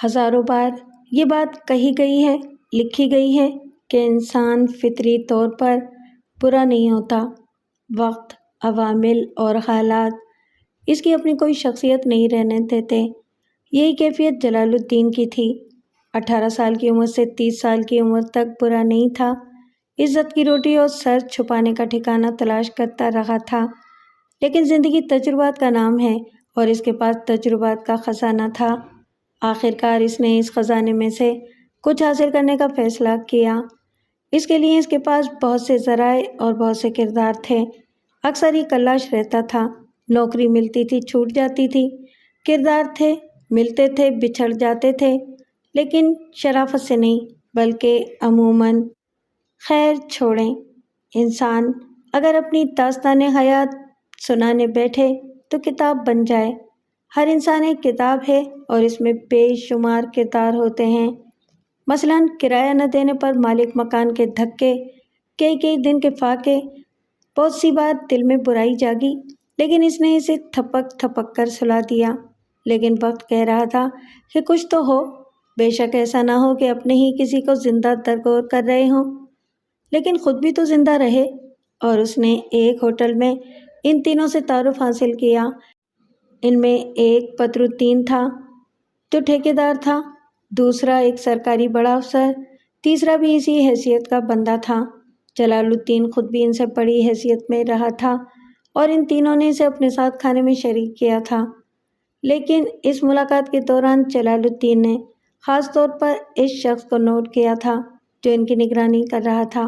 ہزاروں بار یہ بات کہی گئی ہے، لکھی گئی ہے کہ انسان فطری طور پر برا نہیں ہوتا۔ وقت، عوامل اور حالات اس کی اپنی کوئی شخصیت نہیں رہنے دیتے۔ یہی کیفیت جلال الدین کی تھی۔ 18 سال کی عمر سے 30 سال کی عمر تک برا نہیں تھا۔ عزت کی روٹی اور سر چھپانے کا ٹھکانہ تلاش کرتا رہا تھا، لیکن زندگی تجربات کا نام ہے اور اس کے پاس تجربات کا خزانہ تھا۔ آخر کار اس نے اس خزانے میں سے کچھ حاصل کرنے کا فیصلہ کیا۔ اس کے لیے اس کے پاس بہت سے ذرائع اور بہت سے کردار تھے۔ اکثر یہ کلاش رہتا تھا، نوکری ملتی تھی چھوٹ جاتی تھی، کردار تھے ملتے تھے بچھڑ جاتے تھے، لیکن شرافت سے نہیں بلکہ عموماً۔ خیر چھوڑیں، انسان اگر اپنی داستان حیات سنانے بیٹھے تو کتاب بن جائے۔ ہر انسان ایک کتاب ہے اور اس میں بے شمار کردار ہوتے ہیں۔ مثلاً کرایہ نہ دینے پر مالک مکان کے دھکے، کئی دن کے فاقے، بہت سی بار دل میں برائی جاگی، لیکن اس نے اسے تھپک تھپک کر سلا دیا۔ لیکن وقت کہہ رہا تھا کہ کچھ تو ہو، بے شک ایسا نہ ہو کہ اپنے ہی کسی کو زندہ درگور کر رہے ہوں، لیکن خود بھی تو زندہ رہے۔ اور اس نے ایک ہوٹل میں ان تینوں سے تعارف حاصل کیا۔ ان میں ایک بدر الدین تھا جو ٹھیکیدار تھا، دوسرا ایک سرکاری بڑا افسر، تیسرا بھی اسی حیثیت کا بندہ تھا۔ جلال الدین خود بھی ان سے بڑی حیثیت میں رہا تھا اور ان تینوں نے اسے اپنے ساتھ کھانے میں شریک کیا تھا۔ لیکن اس ملاقات کے دوران جلال الدین نے خاص طور پر اس شخص کو نوٹ کیا تھا جو ان کی نگرانی کر رہا تھا۔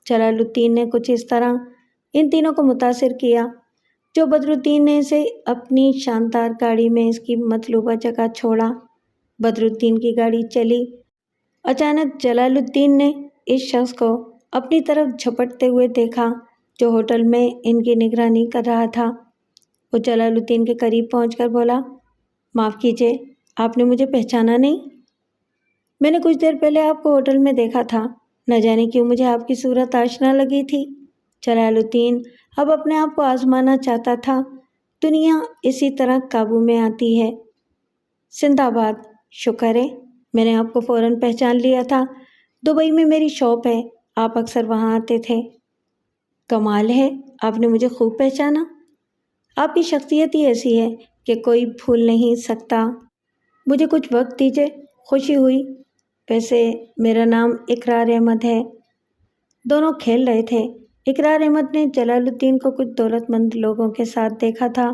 جلال الدین نے کچھ اس طرح ان تینوں کو متاثر کیا جو بدر الدین نے اسے اپنی شاندار گاڑی میں اس کی مطلوبہ جگہ چھوڑا۔ بدر الدین کی گاڑی چلی۔ اچانک جلال الدین نے اس شخص کو اپنی طرف جھپٹتے ہوئے دیکھا جو ہوٹل میں ان کی نگرانی کر رہا تھا۔ وہ جلال الدین کے قریب پہنچ کر بولا، معاف کیجیے، آپ نے مجھے پہچانا نہیں؟ میں نے کچھ دیر پہلے آپ کو ہوٹل میں دیکھا تھا، نہ جانے کیوں مجھے آپ کی صورت آشنا لگی تھی۔ جلال الدین اب اپنے آپ کو آزمانا چاہتا تھا۔ دنیا اسی طرح قابو میں آتی ہے۔ زندہ باد، شکر ہے میں نے آپ کو فوراً پہچان لیا تھا۔ دبئی میں میری شاپ ہے، آپ اکثر وہاں آتے تھے۔ کمال ہے، آپ نے مجھے خوب پہچانا۔ آپ کی شخصیت ہی ایسی ہے کہ کوئی بھول نہیں سکتا۔ مجھے کچھ وقت دیجیے، خوشی ہوئی۔ ویسے میرا نام اقرار احمد ہے۔ دونوں کھیل رہے تھے۔ اقرار احمد نے جلال الدین کو کچھ دولت مند لوگوں کے ساتھ دیکھا تھا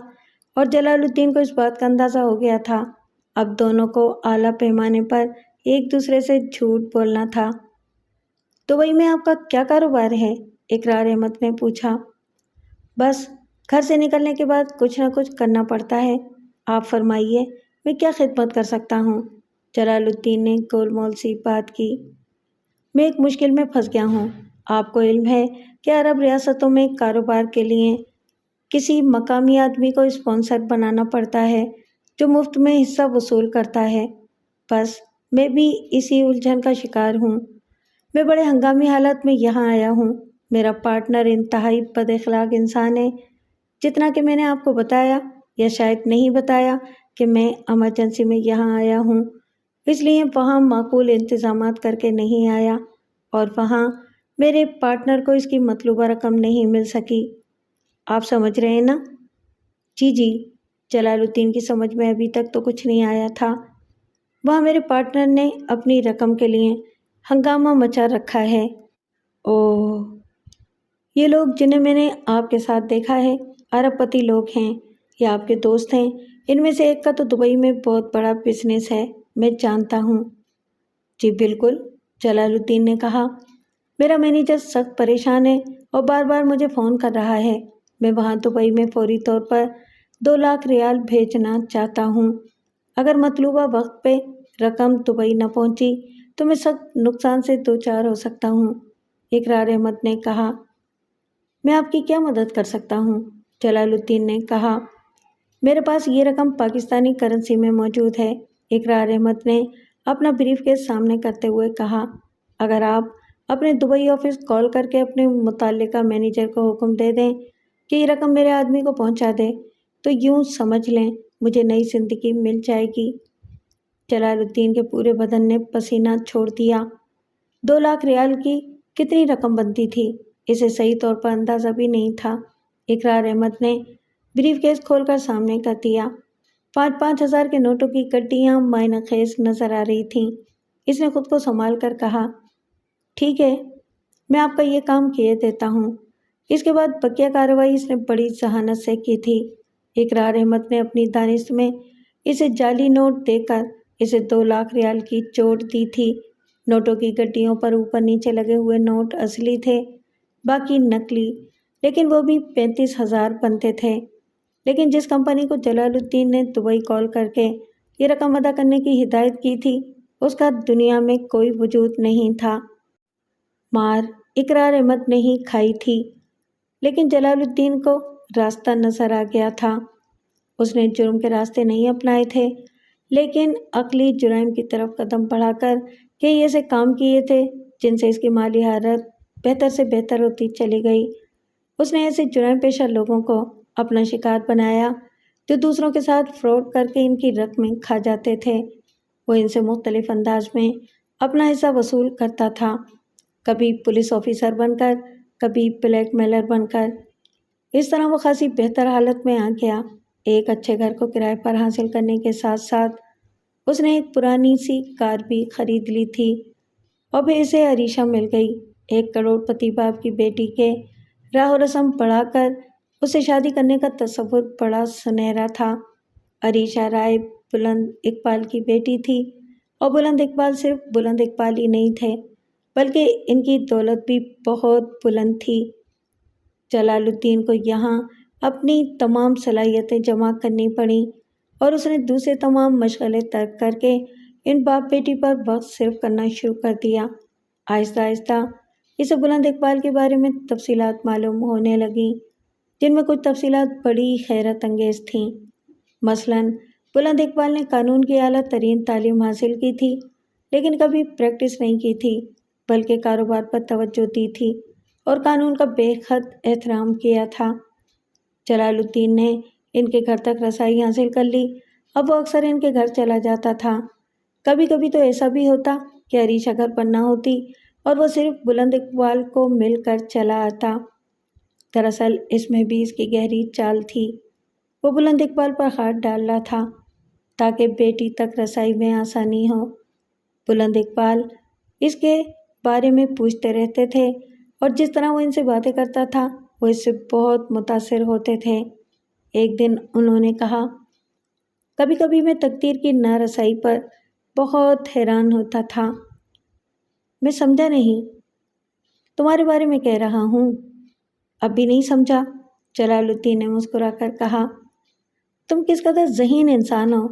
اور جلال الدین کو اس بات کا اندازہ ہو گیا تھا۔ اب دونوں کو اعلیٰ پیمانے پر ایک دوسرے سے جھوٹ بولنا تھا۔ دبئی میں آپ کا کیا کاروبار ہے؟ اقرار احمد نے پوچھا۔ بس گھر سے نکلنے کے بعد کچھ نہ کچھ کرنا پڑتا ہے۔ آپ فرمائیے، میں کیا خدمت کر سکتا ہوں؟ جلال الدین نے گول مول سی بات کی۔ میں ایک مشکل میں پھنس گیا ہوں۔ آپ کو علم ہے کہ عرب ریاستوں میں کاروبار کے لیے کسی مقامی آدمی کو اسپانسر بنانا پڑتا ہے جو مفت میں حصہ وصول کرتا ہے۔ بس میں بھی اسی الجھن کا شکار ہوں۔ میں بڑے ہنگامی حالات میں یہاں آیا ہوں۔ میرا پارٹنر انتہائی بد اخلاق انسان ہے۔ جتنا کہ میں نے آپ کو بتایا یا شاید نہیں بتایا کہ میں ایمرجنسی میں یہاں آیا ہوں، اس لیے وہاں معقول انتظامات کر کے نہیں آیا اور وہاں میرے پارٹنر کو اس کی مطلوبہ رقم نہیں مل سکی۔ آپ سمجھ رہے ہیں نا؟ جی۔ جلال الدین کی سمجھ میں ابھی تک تو کچھ نہیں آیا تھا۔ وہاں میرے پارٹنر نے اپنی رقم کے لیے ہنگامہ مچا رکھا ہے۔ اوہ، یہ لوگ جنہیں میں نے آپ کے ساتھ دیکھا ہے عرب پتی لوگ ہیں یا آپ کے دوست ہیں؟ ان میں سے ایک کا تو دبئی میں بہت بڑا بزنس ہے، میں جانتا ہوں۔ جی بالکل، جلال الدین نے کہا۔ میرا مینیجر سخت پریشان ہے اور بار بار مجھے فون کر رہا ہے۔ میں وہاں دبئی میں فوری طور پر 2 لاکھ ریال بھیجنا چاہتا ہوں۔ اگر مطلوبہ وقت پہ رقم دبئی نہ پہنچی تو میں سخت نقصان سے دوچار ہو سکتا ہوں۔ اقرار احمد نے کہا۔ میں آپ کی کیا مدد کر سکتا ہوں؟ جلال الدین نے کہا۔ میرے پاس یہ رقم پاکستانی کرنسی میں موجود ہے، اقرار احمد نے اپنا بریف کیس سامنے کرتے ہوئے کہا۔ اگر آپ اپنے دبئی آفس کال کر کے اپنے متعلقہ مینیجر کو حکم دے دیں کہ یہ رقم میرے آدمی کو پہنچا دے تو یوں سمجھ لیں مجھے نئی زندگی مل جائے گی۔ جلال الدین کے پورے بدن نے پسینہ چھوڑ دیا۔ 2 لاکھ ریال کی کتنی رقم بنتی تھی اسے صحیح طور پر اندازہ بھی نہیں تھا۔ اقرار احمد نے بریف کیس کھول کر سامنے کر دیا۔ 5,000 کے نوٹوں کی گڈیاں معنی خیز نظر آ رہی تھیں۔ اس نے خود کو سنبھال کر کہا، ٹھیک ہے، میں آپ کا یہ کام کیے دیتا ہوں۔ اس کے بعد بقیہ کارروائی اس نے بڑی ذہانت سے کی تھی۔ اقرار احمد نے اپنی دانش میں اسے جعلی نوٹ دے کر اسے 2 لاکھ ریال کی چوٹ دی تھی۔ نوٹوں کی گڈیوں پر اوپر نیچے لگے ہوئے نوٹ اصلی تھے، باقی نقلی، لیکن وہ بھی 35,000 بنتے تھے۔ لیکن جس کمپنی کو جلال الدین نے دبئی کال کر کے یہ رقم ادا کرنے کی ہدایت کی تھی اس کا دنیا میں کوئی وجود نہیں تھا۔ مار اقرار احمد نے ہی کھائی تھی، لیکن جلال الدین کو راستہ نظر آ گیا تھا۔ اس نے جرم کے راستے نہیں اپنائے تھے، لیکن عقلی جرائم کی طرف قدم بڑھا کر کئی ایسے کام کیے تھے جن سے اس کی مالی حالت بہتر سے بہتر ہوتی چلی گئی۔ اس نے ایسے جرائم پیشہ لوگوں کو اپنا شکار بنایا جو دوسروں کے ساتھ فراڈ کر کے ان کی رقمیں کھا جاتے تھے۔ وہ ان سے مختلف انداز میں اپنا حصہ وصول کرتا تھا، کبھی پولیس آفیسر بن کر، کبھی بلیک میلر بن کر۔ اس طرح وہ خاصی بہتر حالت میں آ گیا۔ ایک اچھے گھر کو کرائے پر حاصل کرنے کے ساتھ ساتھ اس نے ایک پرانی سی کار بھی خرید لی تھی، اور پھر اسے عریشہ مل گئی۔ 1 کروڑ پتی باپ کی بیٹی کے راہ و رسم بڑھا کر اسے شادی کرنے کا تصور بڑا سنہرا تھا۔ عریشہ رائے بلند اقبال کی بیٹی تھی، اور بلند اقبال صرف بلند اقبال ہی نہیں تھے بلکہ ان کی دولت بھی بہت بلند تھی۔ جلال الدین کو یہاں اپنی تمام صلاحیتیں جمع کرنی پڑیں، اور اس نے دوسرے تمام مشغلے ترک کر کے ان باپ بیٹی پر وقت صرف کرنا شروع کر دیا۔ آہستہ آہستہ اسے بلند اقبال کے بارے میں تفصیلات معلوم ہونے لگیں، جن میں کچھ تفصیلات بڑی حیرت انگیز تھیں۔ مثلاً بلند اقبال نے قانون کی اعلیٰ ترین تعلیم حاصل کی تھی، لیکن کبھی پریکٹس نہیں کی تھی، بلکہ کاروبار پر توجہ دی تھی اور قانون کا بے حد احترام کیا تھا۔ جلال الدین نے ان کے گھر تک رسائی حاصل کر لی۔ اب وہ اکثر ان کے گھر چلا جاتا تھا۔ کبھی کبھی تو ایسا بھی ہوتا کہ عریشہ گھر پر نہ ہوتی اور وہ صرف بلند اقبال کو مل کر چلا آتا۔ دراصل اس میں بھی اس کی گہری چال تھی۔ وہ بلند اقبال پر ہاتھ ڈال رہا تھا تاکہ بیٹی تک رسائی میں آسانی ہو۔ بلند اقبال اس کے بارے میں پوچھتے رہتے تھے، اور جس طرح وہ ان سے باتیں کرتا تھا وہ اس سے بہت متاثر ہوتے تھے۔ ایک دن انہوں نے کہا، کبھی کبھی میں تقدیر کی نارسائی پر بہت حیران ہوتا تھا۔ میں سمجھا نہیں، تمہارے بارے میں کہہ رہا ہوں۔ اب بھی نہیں سمجھا؟ جلال الدین نے مسکرا کر کہا، تم کس قدر ذہین انسان ہو،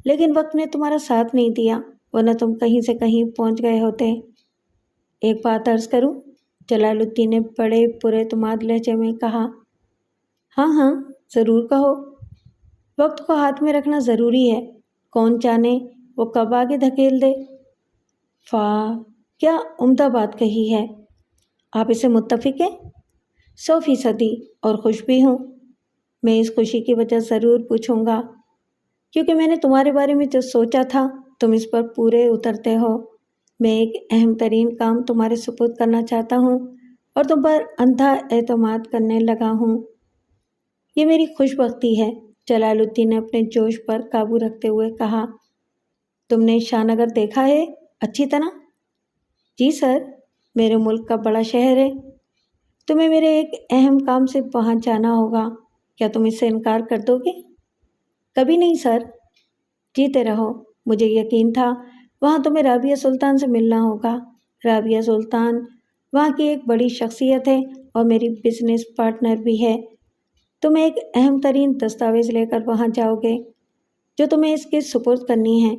لیکن وقت نے تمہارا ساتھ نہیں دیا، ورنہ تم کہیں سے کہیں پہنچ گئے ہوتے۔ ایک بات عرض کروں؟ جلال الدین نے بڑے پرے اعتماد لہجے میں کہا۔ ہاں ہاں ضرور کہو۔ وقت کو ہاتھ میں رکھنا ضروری ہے، کون جانے وہ کب آگے دھکیل دے۔ واہ، کیا عمدہ بات کہی ہے۔ آپ اس سے متفق ہیں؟ 100%، اور خوش بھی ہوں۔ میں اس خوشی کی وجہ ضرور پوچھوں گا، کیونکہ میں نے تمہارے بارے میں جو سوچا تھا تم اس پر پورے اترتے ہو۔ میں ایک اہم ترین کام تمہارے سپرد کرنا چاہتا ہوں اور تم پر اندھا اعتماد کرنے لگا ہوں۔ یہ میری خوش بختی ہے، جلال الدین نے اپنے جوش پر قابو رکھتے ہوئے کہا۔ تم نے شاہ نگر دیکھا ہے اچھی طرح؟ جی سر، میرے ملک کا بڑا شہر ہے۔ تمہیں میرے ایک اہم کام سے وہاں جانا ہوگا، کیا تم اس سے انکار کر دو گے؟ کبھی نہیں سر، جیتے رہو۔ مجھے یقین تھا وہاں تمہیں رابعہ سلطان سے ملنا ہوگا۔ رابعہ سلطان وہاں کی ایک بڑی شخصیت ہے اور میری بزنس پارٹنر بھی ہے۔ تم ایک اہم ترین دستاویز لے کر وہاں جاؤ گے جو تمہیں اس کے سپرد کرنی ہے۔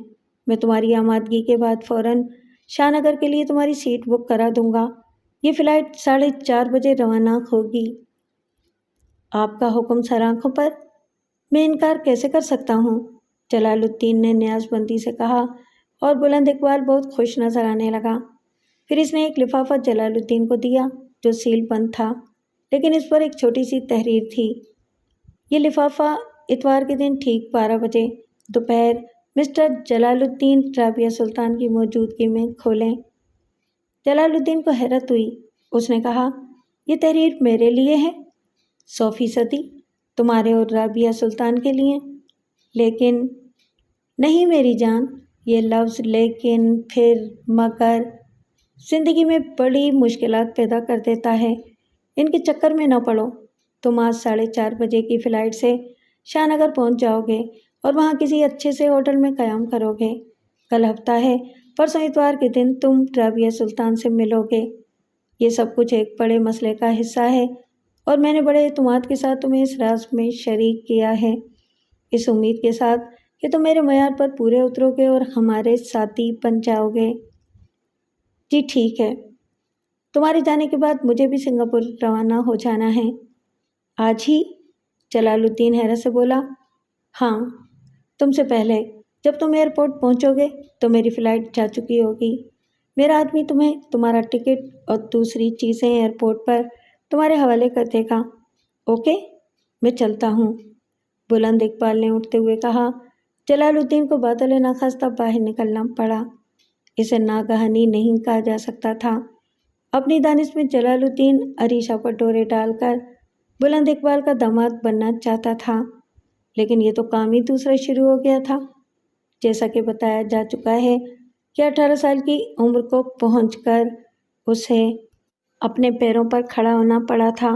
میں تمہاری آمادگی کے بعد فوراً شاہ نگر کے لیے تمہاری سیٹ بک کرا دوں گا۔ یہ فلائٹ 4:30 بجے روانہ ہوگی۔ آپ کا حکم سر آنکھوں پر، میں انکار کیسے کر سکتا ہوں؟ جلال الدین نے نیاز بندی سے کہا، اور بلند اقبال بہت خوش نظر آنے لگا۔ پھر اس نے ایک لفافہ جلال الدین کو دیا جو سیل بند تھا، لیکن اس پر ایک چھوٹی سی تحریر تھی۔ یہ لفافہ اتوار کے دن ٹھیک 12 بجے دوپہر مسٹر جلال الدین رابعہ سلطان کی موجودگی میں کھولیں۔ جلال الدین کو حیرت ہوئی۔ اس نے کہا، یہ تحریر میرے لیے ہے؟ 100% تمہارے اور رابعہ سلطان کے لیے۔ لیکن نہیں میری جان، یہ لفظ لیکن، پھر، مگر زندگی میں بڑی مشکلات پیدا کر دیتا ہے۔ ان کے چکر میں نہ پڑو۔ تم آج 4:30 بجے کی فلائٹ سے شاہ نگر پہنچ جاؤ گے اور وہاں کسی اچھے سے ہوٹل میں قیام کرو گے۔ کل ہفتہ ہے، پرسوں اتوار کے دن تم رابعہ سلطان سے ملو گے۔ یہ سب کچھ ایک بڑے مسئلے کا حصہ ہے اور میں نے بڑے اعتماد کے ساتھ تمہیں اس راز میں شریک کیا ہے، اس امید کے ساتھ کہ تم میرے معیار پر پورے اترو گے اور ہمارے ساتھی بن جاؤ گے۔ جی ٹھیک ہے۔ تمہارے جانے کے بعد مجھے بھی سنگاپور روانہ ہو جانا ہے۔ آج ہی؟ جلال الدین حیرت سے بولا۔ ہاں، تم سے پہلے۔ جب تم ایئرپورٹ پہنچو گے تو میری فلائٹ جا چکی ہوگی۔ میرا آدمی تمہیں تمہارا ٹکٹ اور دوسری چیزیں ایئرپورٹ پر تمہارے حوالے کر دے گا۔ اوکے، میں چلتا ہوں، بلند اقبال نے اٹھتے ہوئے کہا۔ جلال الدین کو بادل ناخواستہ باہر نکلنا پڑا۔ اسے ناگہانی نہیں کہا جا سکتا تھا۔ اپنی دانش میں جلال الدین عریشہ پر ڈورے ڈال کر بلند اقبال کا داماد بننا چاہتا تھا، لیکن یہ تو کام ہی دوسرا شروع ہو گیا تھا۔ جیسا کہ بتایا جا چکا ہے کہ 18 سال کی عمر کو پہنچ کر اسے اپنے پیروں پر کھڑا ہونا پڑا تھا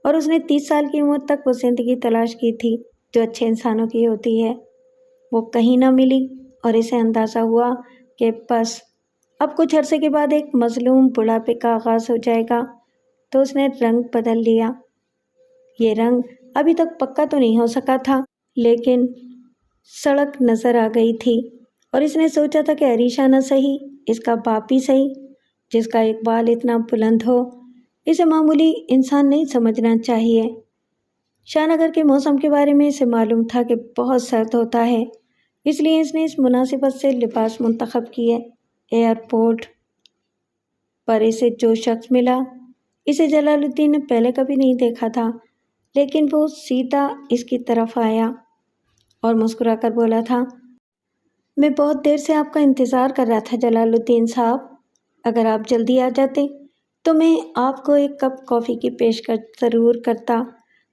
اور اس نے 30 سال کی عمر تک وہ زندگی تلاش کی تھی جو اچھے انسانوں کی ہوتی ہے۔ وہ کہیں نہ ملی اور اسے اندازہ ہوا کہ بس اب کچھ عرصے کے بعد ایک مظلوم بڑھاپے کا آغاز ہو جائے گا، تو اس نے رنگ بدل لیا۔ یہ رنگ ابھی تک پکا تو نہیں ہو سکا تھا، لیکن سڑک نظر آ گئی تھی اور اس نے سوچا تھا کہ عریشہ نہ صحیح، اس کا باپ ہی صحیح، جس کا اقبال اتنا بلند ہو، اسے معمولی انسان نہیں سمجھنا چاہیے۔ شاہ نگر کے موسم کے بارے میں اسے معلوم تھا کہ بہت سرد ہوتا ہے، اس لیے اس نے اس مناسبت سے لباس منتخب کیے۔ ایئرپورٹ پر اسے جو شخص ملا، اسے جلال الدین نے پہلے کبھی نہیں دیکھا تھا، لیکن وہ سیدھا اس کی طرف آیا اور مسکرا کر بولا تھا، میں بہت دیر سے آپ کا انتظار کر رہا تھا جلال الدین صاحب۔ اگر آپ جلدی آ جاتے تو میں آپ کو ایک کپ کافی کی پیشکش ضرور کرتا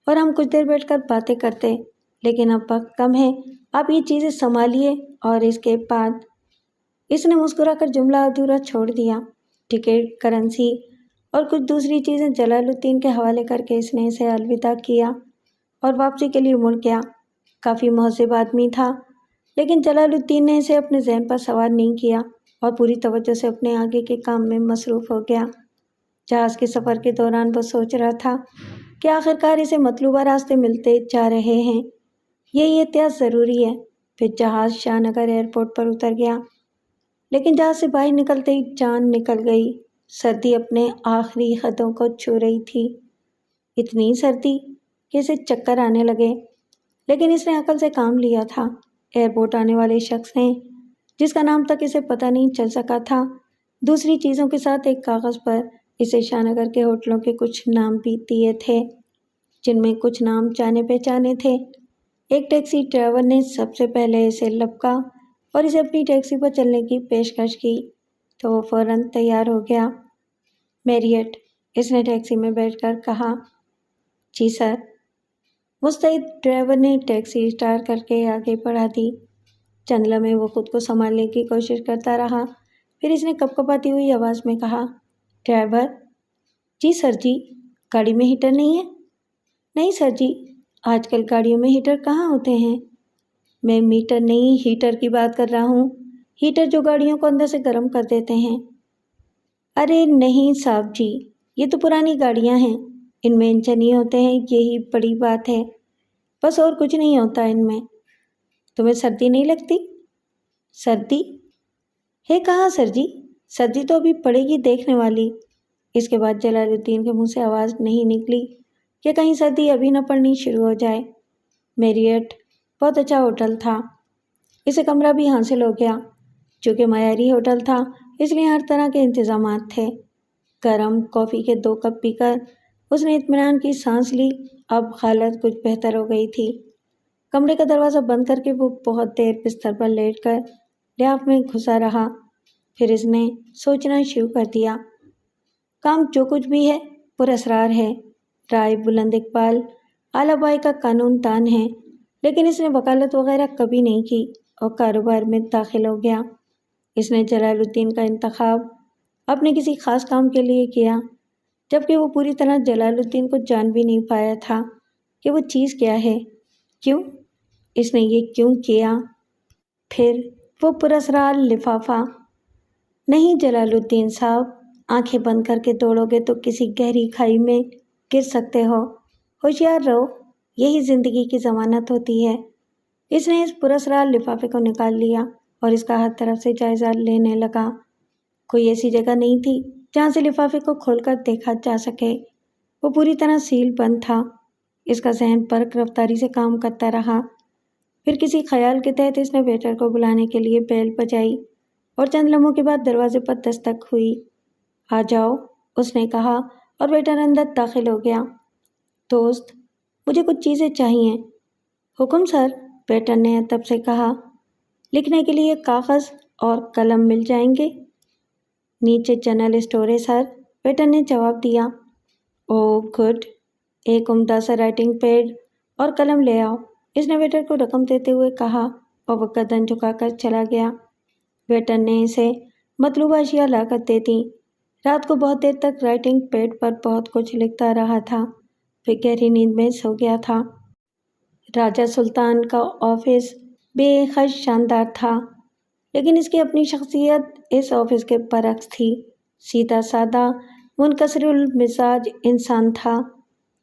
اور ہم کچھ دیر بیٹھ کر باتیں کرتے، لیکن اب وقت کم ہے، آپ یہ چیزیں سنبھالیے۔ اور اس کے بعد اس نے مسکرا کر جملہ ادھورا چھوڑ دیا۔ ٹکٹ، کرنسی اور کچھ دوسری چیزیں جلال الدین کے حوالے کر کے اس نے اسے الوداع کیا اور واپسی کے لیے مڑ گیا۔ کافی مہذب آدمی تھا، لیکن جلال الدین نے اسے اپنے ذہن پر سوار نہیں کیا اور پوری توجہ سے اپنے آگے کے کام میں مصروف ہو گیا۔ جہاز کے سفر کے دوران وہ سوچ رہا تھا کہ آخرکار اسے مطلوبہ راستے ملتے جا رہے ہیں، یہ احتیاط ضروری ہے۔ پھر جہاز شاہ نگر ایئرپورٹ پر اتر گیا، لیکن جہاز سے باہر نکلتے ہی جان نکل گئی۔ سردی اپنے آخری حدوں کو چھو رہی تھی، اتنی سردی کہ اسے چکر آنے لگے، لیکن اس نے عقل سے کام لیا تھا۔ ایئرپورٹ آنے والے شخص نے، جس کا نام تک اسے پتہ نہیں چل سکا تھا، دوسری چیزوں کے ساتھ ایک کاغذ پر اسے شاہ نگر کے ہوٹلوں کے کچھ نام بھی دیے تھے، جن میں کچھ نام جانے پہچانے تھے۔ ایک ٹیکسی ڈرائیور نے سب سے پہلے اسے لپکا اور اسے اپنی ٹیکسی پر چلنے کی پیشکش کی تو وہ فوراً تیار ہو گیا۔ میریٹ، اس نے ٹیکسی میں بیٹھ کر کہا۔ جی سر۔ مستعد ڈرائیور نے ٹیکسی اسٹارٹ کر کے آگے بڑھا دی۔ چند لمحے وہ خود کو سنبھالنے کی کوشش کرتا رہا، پھر اس نے کپکپاتی ہوئی آواز میں کہا، ڈرائیور۔ جی سر جی، گاڑی میں ہیٹر نہیں ہے؟ نہیں سر جی، آج کل گاڑیوں میں ہیٹر کہاں ہوتے ہیں؟ میں میٹر نہیں ہیٹر کی بات کر رہا ہوں، ہیٹر جو گاڑیوں کو اندر سے گرم کر دیتے ہیں۔ ارے نہیں صاحب جی، یہ تو پرانی گاڑیاں ہیں، ان میں انجن ہی ہوتے ہیں، یہی بڑی بات ہے، بس اور کچھ نہیں ہوتا ان میں۔ تمہیں سردی نہیں لگتی؟ سردی ہے کہاں سر جی، سردی تو ابھی پڑے گی دیکھنے والی۔ اس کے بعد جلال الدین کے منہ سے آواز نہیں نکلی کہ کہیں سردی ابھی نہ پڑنی شروع ہو جائے۔ میریٹ بہت اچھا ہوٹل تھا، اسے کمرہ بھی حاصل ہو گیا۔ چونکہ معیاری ہوٹل تھا اس لیے ہر طرح کے انتظامات تھے۔ گرم کافی کے 2 کپ پی کر اس نے اطمینان کی سانس لی، اب حالت کچھ بہتر ہو گئی تھی۔ کمرے کا دروازہ بند کر کے وہ بہت دیر بستر پر لیٹ کر لحاف میں گھسا رہا۔ پھر اس نے سوچنا شروع کر دیا۔ کام جو کچھ بھی ہے پر اسرار ہے۔ رائے بلند اقبال اعلیٰ بائی کا قانون دان ہے، لیکن اس نے وکالت وغیرہ کبھی نہیں کی اور کاروبار میں داخل ہو گیا۔ اس نے جلال الدین کا انتخاب اپنے کسی خاص کام کے لیے کیا، جبکہ وہ پوری طرح جلال الدین کو جان بھی نہیں پایا تھا کہ وہ چیز کیا ہے۔ کیوں؟ اس نے یہ کیوں کیا؟ پھر وہ پراسرار لفافہ۔ نہیں جلال الدین صاحب، آنکھیں بند کر کے دوڑو گے تو کسی گہری کھائی میں گر سکتے ہو۔ ہوشیار رہو، یہی زندگی کی ضمانت ہوتی ہے۔ اس نے اس پراسرار لفافے کو نکال لیا اور اس کا ہر طرف سے جائزہ لینے لگا۔ کوئی ایسی جگہ نہیں تھی جہاں سے لفافے کو کھول کر دیکھا جا سکے۔ وہ پوری طرح سیل بند تھا۔ اس کا ذہن برق رفتاری سے کام کرتا رہا۔ پھر کسی خیال کے تحت اس نے ویٹر کو بلانے کے لیے بیل بجائی اور چند لمحوں کے بعد دروازے پر دستک ہوئی۔ آ جاؤ، اس نے کہا اور ویٹر اندر داخل ہو گیا۔ دوست، مجھے کچھ چیزیں چاہیے۔ حکم سر، ویٹر نے ادب سے کہا۔ لکھنے کے لیے کاغذ اور قلم مل جائیں گے؟ نیچے جنرل اسٹور ہے سر، ویٹر نے جواب دیا۔ اوہ گڈ، ایک عمدہ سا رائٹنگ پیڈ اور قلم لے آؤ، اس نے ویٹر کو رقم دیتے ہوئے کہا اور وہ گردن جھکا کر چلا گیا۔ ویٹر نے اسے مطلوبہ اشیاء لا کر دے دیں۔ رات کو بہت دیر تک رائٹنگ پیڈ پر بہت کچھ لکھتا رہا تھا، پھر گہری نیند میں سو گیا تھا۔ راجہ سلطان کا آفس بے حد شاندار تھا، لیکن اس کی اپنی شخصیت اس آفس کے برعکس تھی۔ سیدھا سادہ منکسر المزاج انسان تھا۔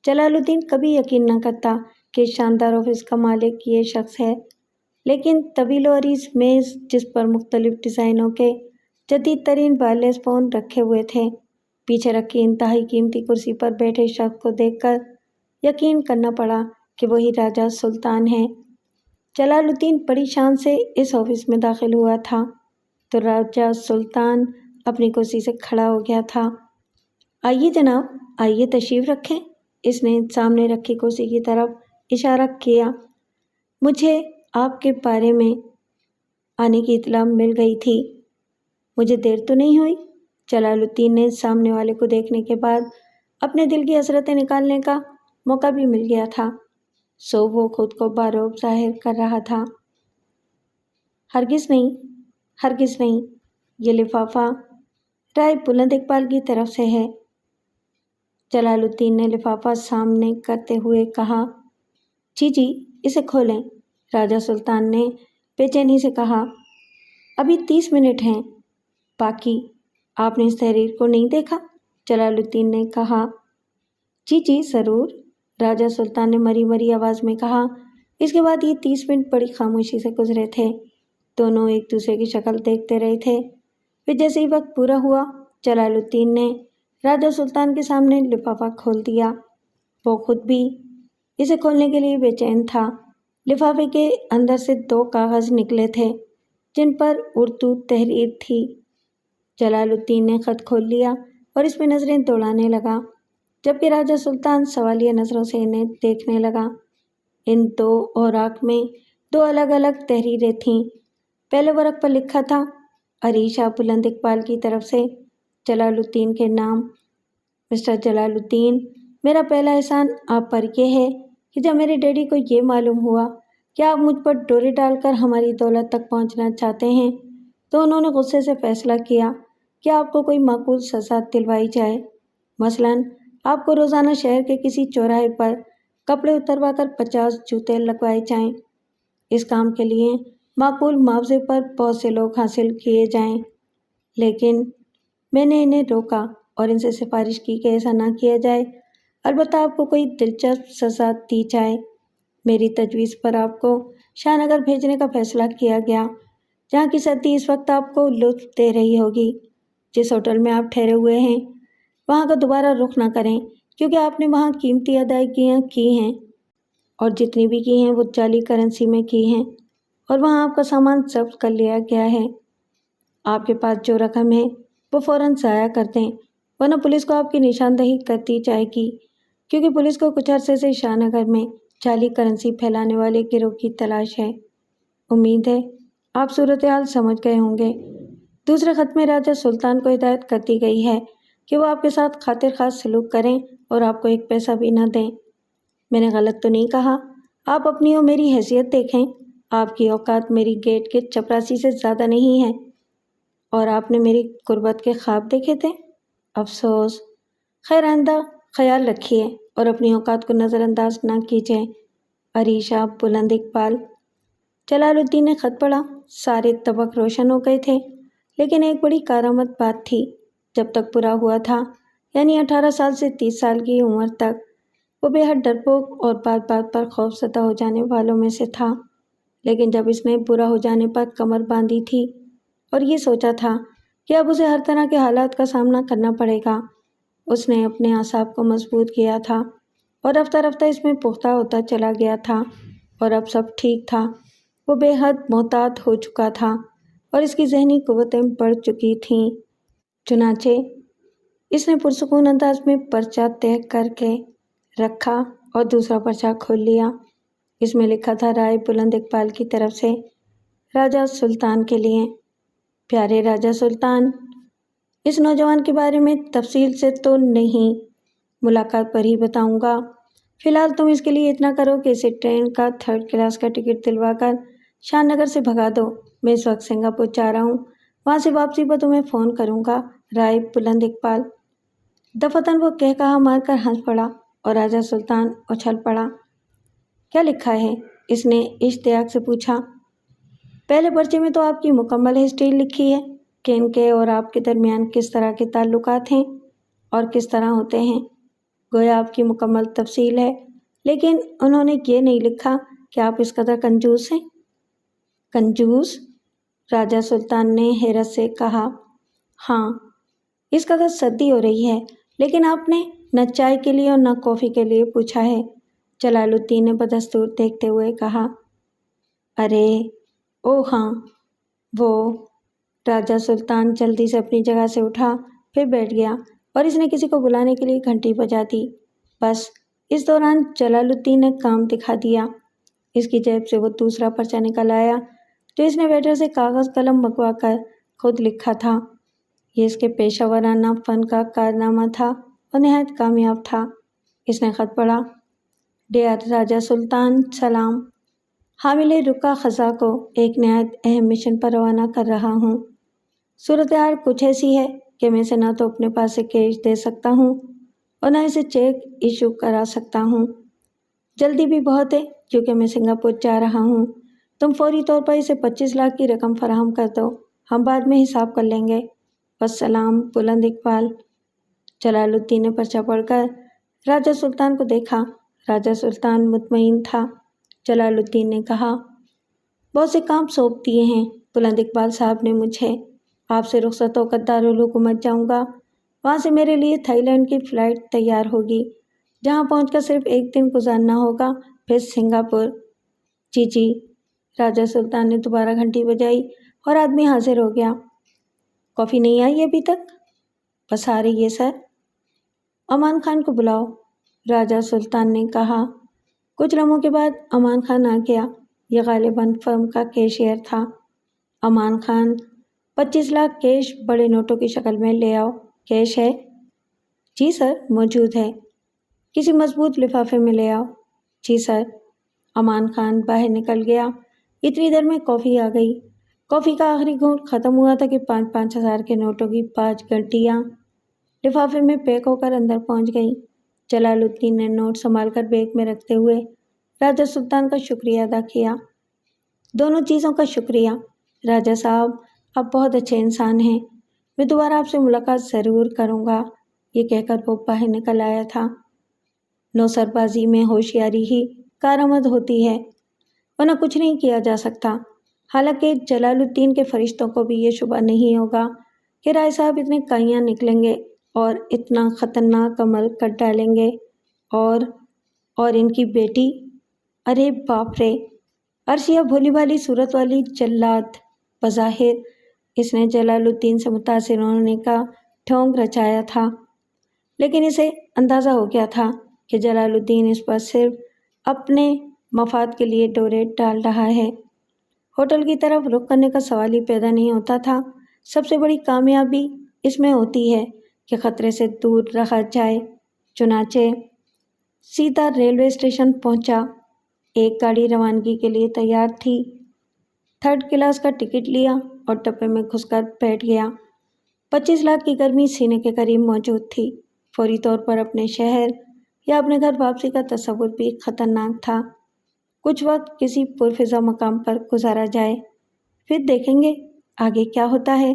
جلال الدین کبھی یقین نہ کرتا کہ اس شاندار آفس کا مالک یہ شخص ہے، لیکن طویل و عریض میز جس پر مختلف ڈیزائنوں کے جدید ترین وائرلیس فون رکھے ہوئے تھے، پیچھے رکھی انتہائی قیمتی کرسی پر بیٹھے شخص کو دیکھ کر یقین کرنا پڑا کہ وہی راجہ سلطان ہے۔ جلال الدین بڑی شان سے اس آفس میں داخل ہوا تھا تو راجہ سلطان اپنی کرسی سے کھڑا ہو گیا تھا۔ آئیے جناب، آئیے تشریف رکھیں، اس نے سامنے رکھی کرسی کی طرف اشارہ کیا۔ مجھے آپ کے بارے میں آنے کی اطلاع مل گئی تھی۔ مجھے دیر تو نہیں ہوئی؟ جلال الدین نے سامنے والے کو دیکھنے کے بعد اپنے دل کی حسرتیں نکالنے کا موقع بھی مل گیا تھا، سو وہ خود کو باروب ظاہر کر رہا تھا۔ ہرگز نہیں، ہرگز نہیں، یہ لفافہ رائے بلند اقبال کی طرف سے ہے۔ جلال الدین نے لفافہ سامنے کرتے ہوئے کہا۔ جی، اسے کھولیں، راجہ سلطان نے بے چینی سے کہا۔ ابھی 30 منٹ ہیں، باقی آپ نے اس تحریر کو نہیں دیکھا؟ جلال الدین نے کہا۔ جی ضرور، راجہ سلطان نے مری مری آواز میں کہا۔ اس کے بعد یہ 30 منٹ بڑی خاموشی سے گزرے تھے۔ دونوں ایک دوسرے کی شکل دیکھتے رہے تھے۔ پھر جیسے ہی وقت پورا ہوا، جلال الدین نے راجہ سلطان کے سامنے لفافہ کھول دیا۔ وہ خود بھی اسے کھولنے کے لیے بے چین تھا۔ لفافے کے اندر سے 2 کاغذ نکلے تھے جن پر اردو تحریر تھی۔ جلال الدین نے خط کھول لیا اور اس میں نظریں دوڑانے لگا، جبکہ راجہ سلطان سوالیہ نظروں سے انہیں دیکھنے لگا۔ ان 2 اوراق میں 2 الگ الگ تحریریں تھیں۔ پہلے ورق پر لکھا تھا، عریشہ بلند اقبال کی طرف سے جلال الدین کے نام۔ مسٹر جلال الدین، میرا پہلا احسان آپ پر یہ ہے کہ جب میرے ڈیڈی کو یہ معلوم ہوا کہ آپ مجھ پر ڈوری ڈال کر ہماری دولت تک پہنچنا چاہتے ہیں، تو انہوں نے غصے سے فیصلہ کیا کہ آپ کو کوئی معقول سزا دلوائی جائے۔ مثلاً آپ کو روزانہ شہر کے کسی چوراہے پر کپڑے اتروا کر 50 جوتے لگوائے جائیں۔ اس کام کے لیے معقول معاوضے پر بہت سے لوگ حاصل کیے جائیں، لیکن میں نے انہیں روکا اور ان سے سفارش کی کہ ایسا نہ کیا جائے، البتہ آپ کو کوئی دلچسپ سزا دی جائے۔ میری تجویز پر آپ کو شاہ نگر بھیجنے کا فیصلہ کیا گیا، جہاں کی سردی اس وقت آپ کو لطف دے رہی ہوگی۔ جس ہوٹل میں آپ ٹھہرے ہوئے ہیں، وہاں کا دوبارہ رخ نہ کریں، کیونکہ آپ نے وہاں قیمتی ادائیگیاں کی ہیں، اور جتنی بھی کی ہیں وہ جعلی کرنسی میں کی ہیں، اور وہاں آپ کا سامان ضبط کر لیا گیا ہے۔ آپ کے پاس جو رقم ہے وہ فوراً ضائع کر دیں، ورنہ پولیس کو آپ کی نشاندہی کر دی جائے گی، کیونکہ پولیس کو کچھ عرصے سے شاہ نگر میں جعلی کرنسی پھیلانے والے گروہ کی تلاش ہے۔ امید ہے آپ صورتحال سمجھ گئے ہوں گے۔ دوسرے خط میں راجہ سلطان کو ہدایت کر دی گئی ہے کہ وہ آپ کے ساتھ خاطر خواہ سلوک کریں اور آپ کو ایک پیسہ بھی نہ دیں۔ میں نے غلط تو نہیں کہا؟ آپ اپنی اور میری حیثیت دیکھیں۔ آپ کی اوقات میری گیٹ کے چپراسی سے زیادہ نہیں ہے، اور آپ نے میری قربت کے خواب دیکھے تھے؟ افسوس۔ خیر آئندہ خیال رکھیے اور اپنی اوقات کو نظر انداز نہ کیجیے۔ عریشہ بلند اقبال۔ جلال الدین نے خط پڑھا۔ سارے طبق روشن ہو گئے تھے، لیکن ایک بڑی کارآمد بات تھی۔ جب تک پورا ہوا تھا، یعنی 18 سال سے 30 سال کی عمر تک، وہ بے حد ڈرپوک اور بات بات پر خوف زدہ ہو جانے والوں میں سے تھا۔ لیکن جب اس نے پورا ہو جانے پر کمر باندھی تھی اور یہ سوچا تھا کہ اب اسے ہر طرح کے حالات کا سامنا کرنا پڑے گا، اس نے اپنے اعصاب کو مضبوط کیا تھا اور رفتہ رفتہ اس میں پختہ ہوتا چلا گیا تھا، اور اب سب ٹھیک تھا۔ وہ بے حد محتاط ہو چکا تھا اور اس کی ذہنی قوتیں بڑھ چکی تھیں۔ چنانچہ اس نے پرسکون انداز میں پرچہ طے کر کے رکھا اور دوسرا پرچہ کھول لیا۔ اس میں لکھا تھا رائے بلند اقبال کی طرف سے راجہ سلطان کے لیے۔ پیارے راجہ سلطان، اس نوجوان کے بارے میں تفصیل سے تو نہیں، ملاقات پر ہی بتاؤں گا۔ فی الحال تم اس کے لیے اتنا کرو کہ اسے ٹرین کا 3rd کلاس کا ٹکٹ دلوا کر شان نگر سے بھگا دو۔ میں اس وقت سنگاپور جا رہا ہوں، وہاں سے واپسی پر تمہیں فون کروں گا۔ رائے بلند اقبال۔ دفعتاً وہ کہا مار کر ہنس پڑا اور راجہ سلطان اچھل پڑا۔ کیا لکھا ہے؟ اس نے اشتیاق سے پوچھا۔ پہلے پرچے میں تو آپ کی مکمل ہسٹری لکھی ہے کہ ان کے اور آپ کے درمیان کس طرح کے تعلقات ہیں اور کس طرح ہوتے ہیں، گویا آپ کی مکمل تفصیل ہے، لیکن انہوں نے یہ نہیں لکھا کہ آپ اس قدر کنجوس ہیں۔ کنجوس؟ راجہ سلطان نے حیرت سے کہا۔ ہاں، اس قدر سردی ہو رہی ہے، لیکن آپ نے نہ چائے کے لیے اور نہ کافی کے لیے پوچھا ہے، جلال الدین نے بدستور دیکھتے ہوئے کہا۔ ارے او ہاں، وہ۔ راجہ سلطان جلدی سے اپنی جگہ سے اٹھا، پھر بیٹھ گیا اور اس نے کسی کو بلانے کے لیے گھنٹی بجا دی۔ بس اس دوران جلال الدین نے کام دکھا دیا۔ اس کی جیب سے وہ دوسرا پرچہ نکل آیا جو اس نے ویٹر سے کاغذ قلم منگوا کر خود لکھا تھا۔ یہ اس کے پیشہ ورانہ فن کا کارنامہ تھا اور نہایت کامیاب تھا۔ اس نے خط پڑھا۔ ڈیئر راجہ سلطان، سلام۔ حامل رکا خزاں کو ایک نہایت اہم مشن پر روانہ کر رہا ہوں۔ صورتحال کچھ ایسی ہے کہ میں اسے نہ تو اپنے پاس سے کیش دے سکتا ہوں اور نہ اسے چیک ایشو کرا سکتا ہوں۔ جلدی بھی بہت ہے کیونکہ میں سنگاپور جا رہا ہوں۔ تم فوری طور پر اسے 25 لاکھ کی رقم فراہم کر دو، ہم بعد میں حساب کر لیں گے۔ والسلام بلند اقبال۔ جلال الدین نے پرچہ پڑھ کر راجہ سلطان کو دیکھا۔ راجہ سلطان مطمئن تھا۔ جلال الدین نے کہا، بہت سے کام سونپ دیے ہیں بلند اقبال صاحب نے مجھے۔ آپ سے رخصت ہو کر دارالحکومت جاؤں گا۔ وہاں سے میرے لیے تھائی لینڈ کی فلائٹ تیار ہوگی، جہاں پہنچ کر صرف ایک دن گزارنا ہوگا، پھر سنگاپور۔ جی جی۔ راجہ سلطان نے دوبارہ گھنٹی بجائی اور آدمی حاضر ہو گیا۔ کافی نہیں آئی ابھی تک؟ بس آ رہی ہے سر۔ امان خان کو بلاؤ، راجہ سلطان نے کہا۔ کچھ لمحوں کے بعد امان خان آ گیا۔ یہ غالباً فرم کا کیشیئر تھا۔ امان خان، 25 لاکھ کیش بڑے نوٹوں کی شکل میں لے آؤ۔ کیش ہے؟ جی سر، موجود ہے۔ کسی مضبوط لفافے میں لے آؤ۔ جی سر۔ امان خان باہر نکل گیا۔ اتنی دیر میں کافی آ گئی۔ کافی کا آخری گھونٹ ختم ہوا تھا کہ 5-5 ہزار کے نوٹوں کی 5 گھنٹیاں لفافے میں پیک ہو کر اندر پہنچ گئیں۔ جلال الدین نے نوٹ سنبھال کر بیگ میں رکھتے ہوئے راجہ سلطان کا شکریہ ادا کیا۔ دونوں چیزوں کا شکریہ۔ راجہ صاحب، آپ بہت اچھے انسان ہیں، میں دوبارہ آپ سے ملاقات ضرور کروں گا، یہ کہہ کر وہ باہر نکل آیا تھا۔ نوسر بازی میں ہوشیاری ہی کارآمد ہوتی ہے، ورنہ کچھ نہیں کیا جا سکتا۔ حالانکہ جلال الدین کے فرشتوں کو بھی یہ شبہ نہیں ہوگا کہ رائے صاحب اتنے کائیاں نکلیں گے اور اتنا خطرناک عمل کر ڈالیں گے، اور ان کی بیٹی، ارے باپ رے! عرشیہ بھولی بھالی صورت والی جلاد۔ بظاہر اس نے جلال الدین سے متاثر ہونے کا ڈھونگ رچایا تھا، لیکن اسے اندازہ ہو گیا تھا کہ جلال الدین اس پر صرف اپنے مفاد کے لیے ڈورے ڈال رہا ہے۔ ہوٹل کی طرف رخ کرنے کا سوال ہی پیدا نہیں ہوتا تھا۔ سب سے بڑی کامیابی اس میں ہوتی ہے کہ خطرے سے دور رہا جائے۔ چنانچہ سیدھا ریلوے اسٹیشن پہنچا۔ ایک گاڑی روانگی کے لیے تیار تھی۔ 3rd کلاس کا ٹکٹ لیا اور ڈبے میں گھس کر بیٹھ گیا۔ 25 لاکھ کی گرمی سینے کے قریب موجود تھی۔ فوری طور پر اپنے شہر یا اپنے گھر واپسی کا تصور بھی خطرناک تھا۔ کچھ وقت کسی پرفضا مقام پر گزارا جائے، پھر دیکھیں گے آگے کیا ہوتا ہے۔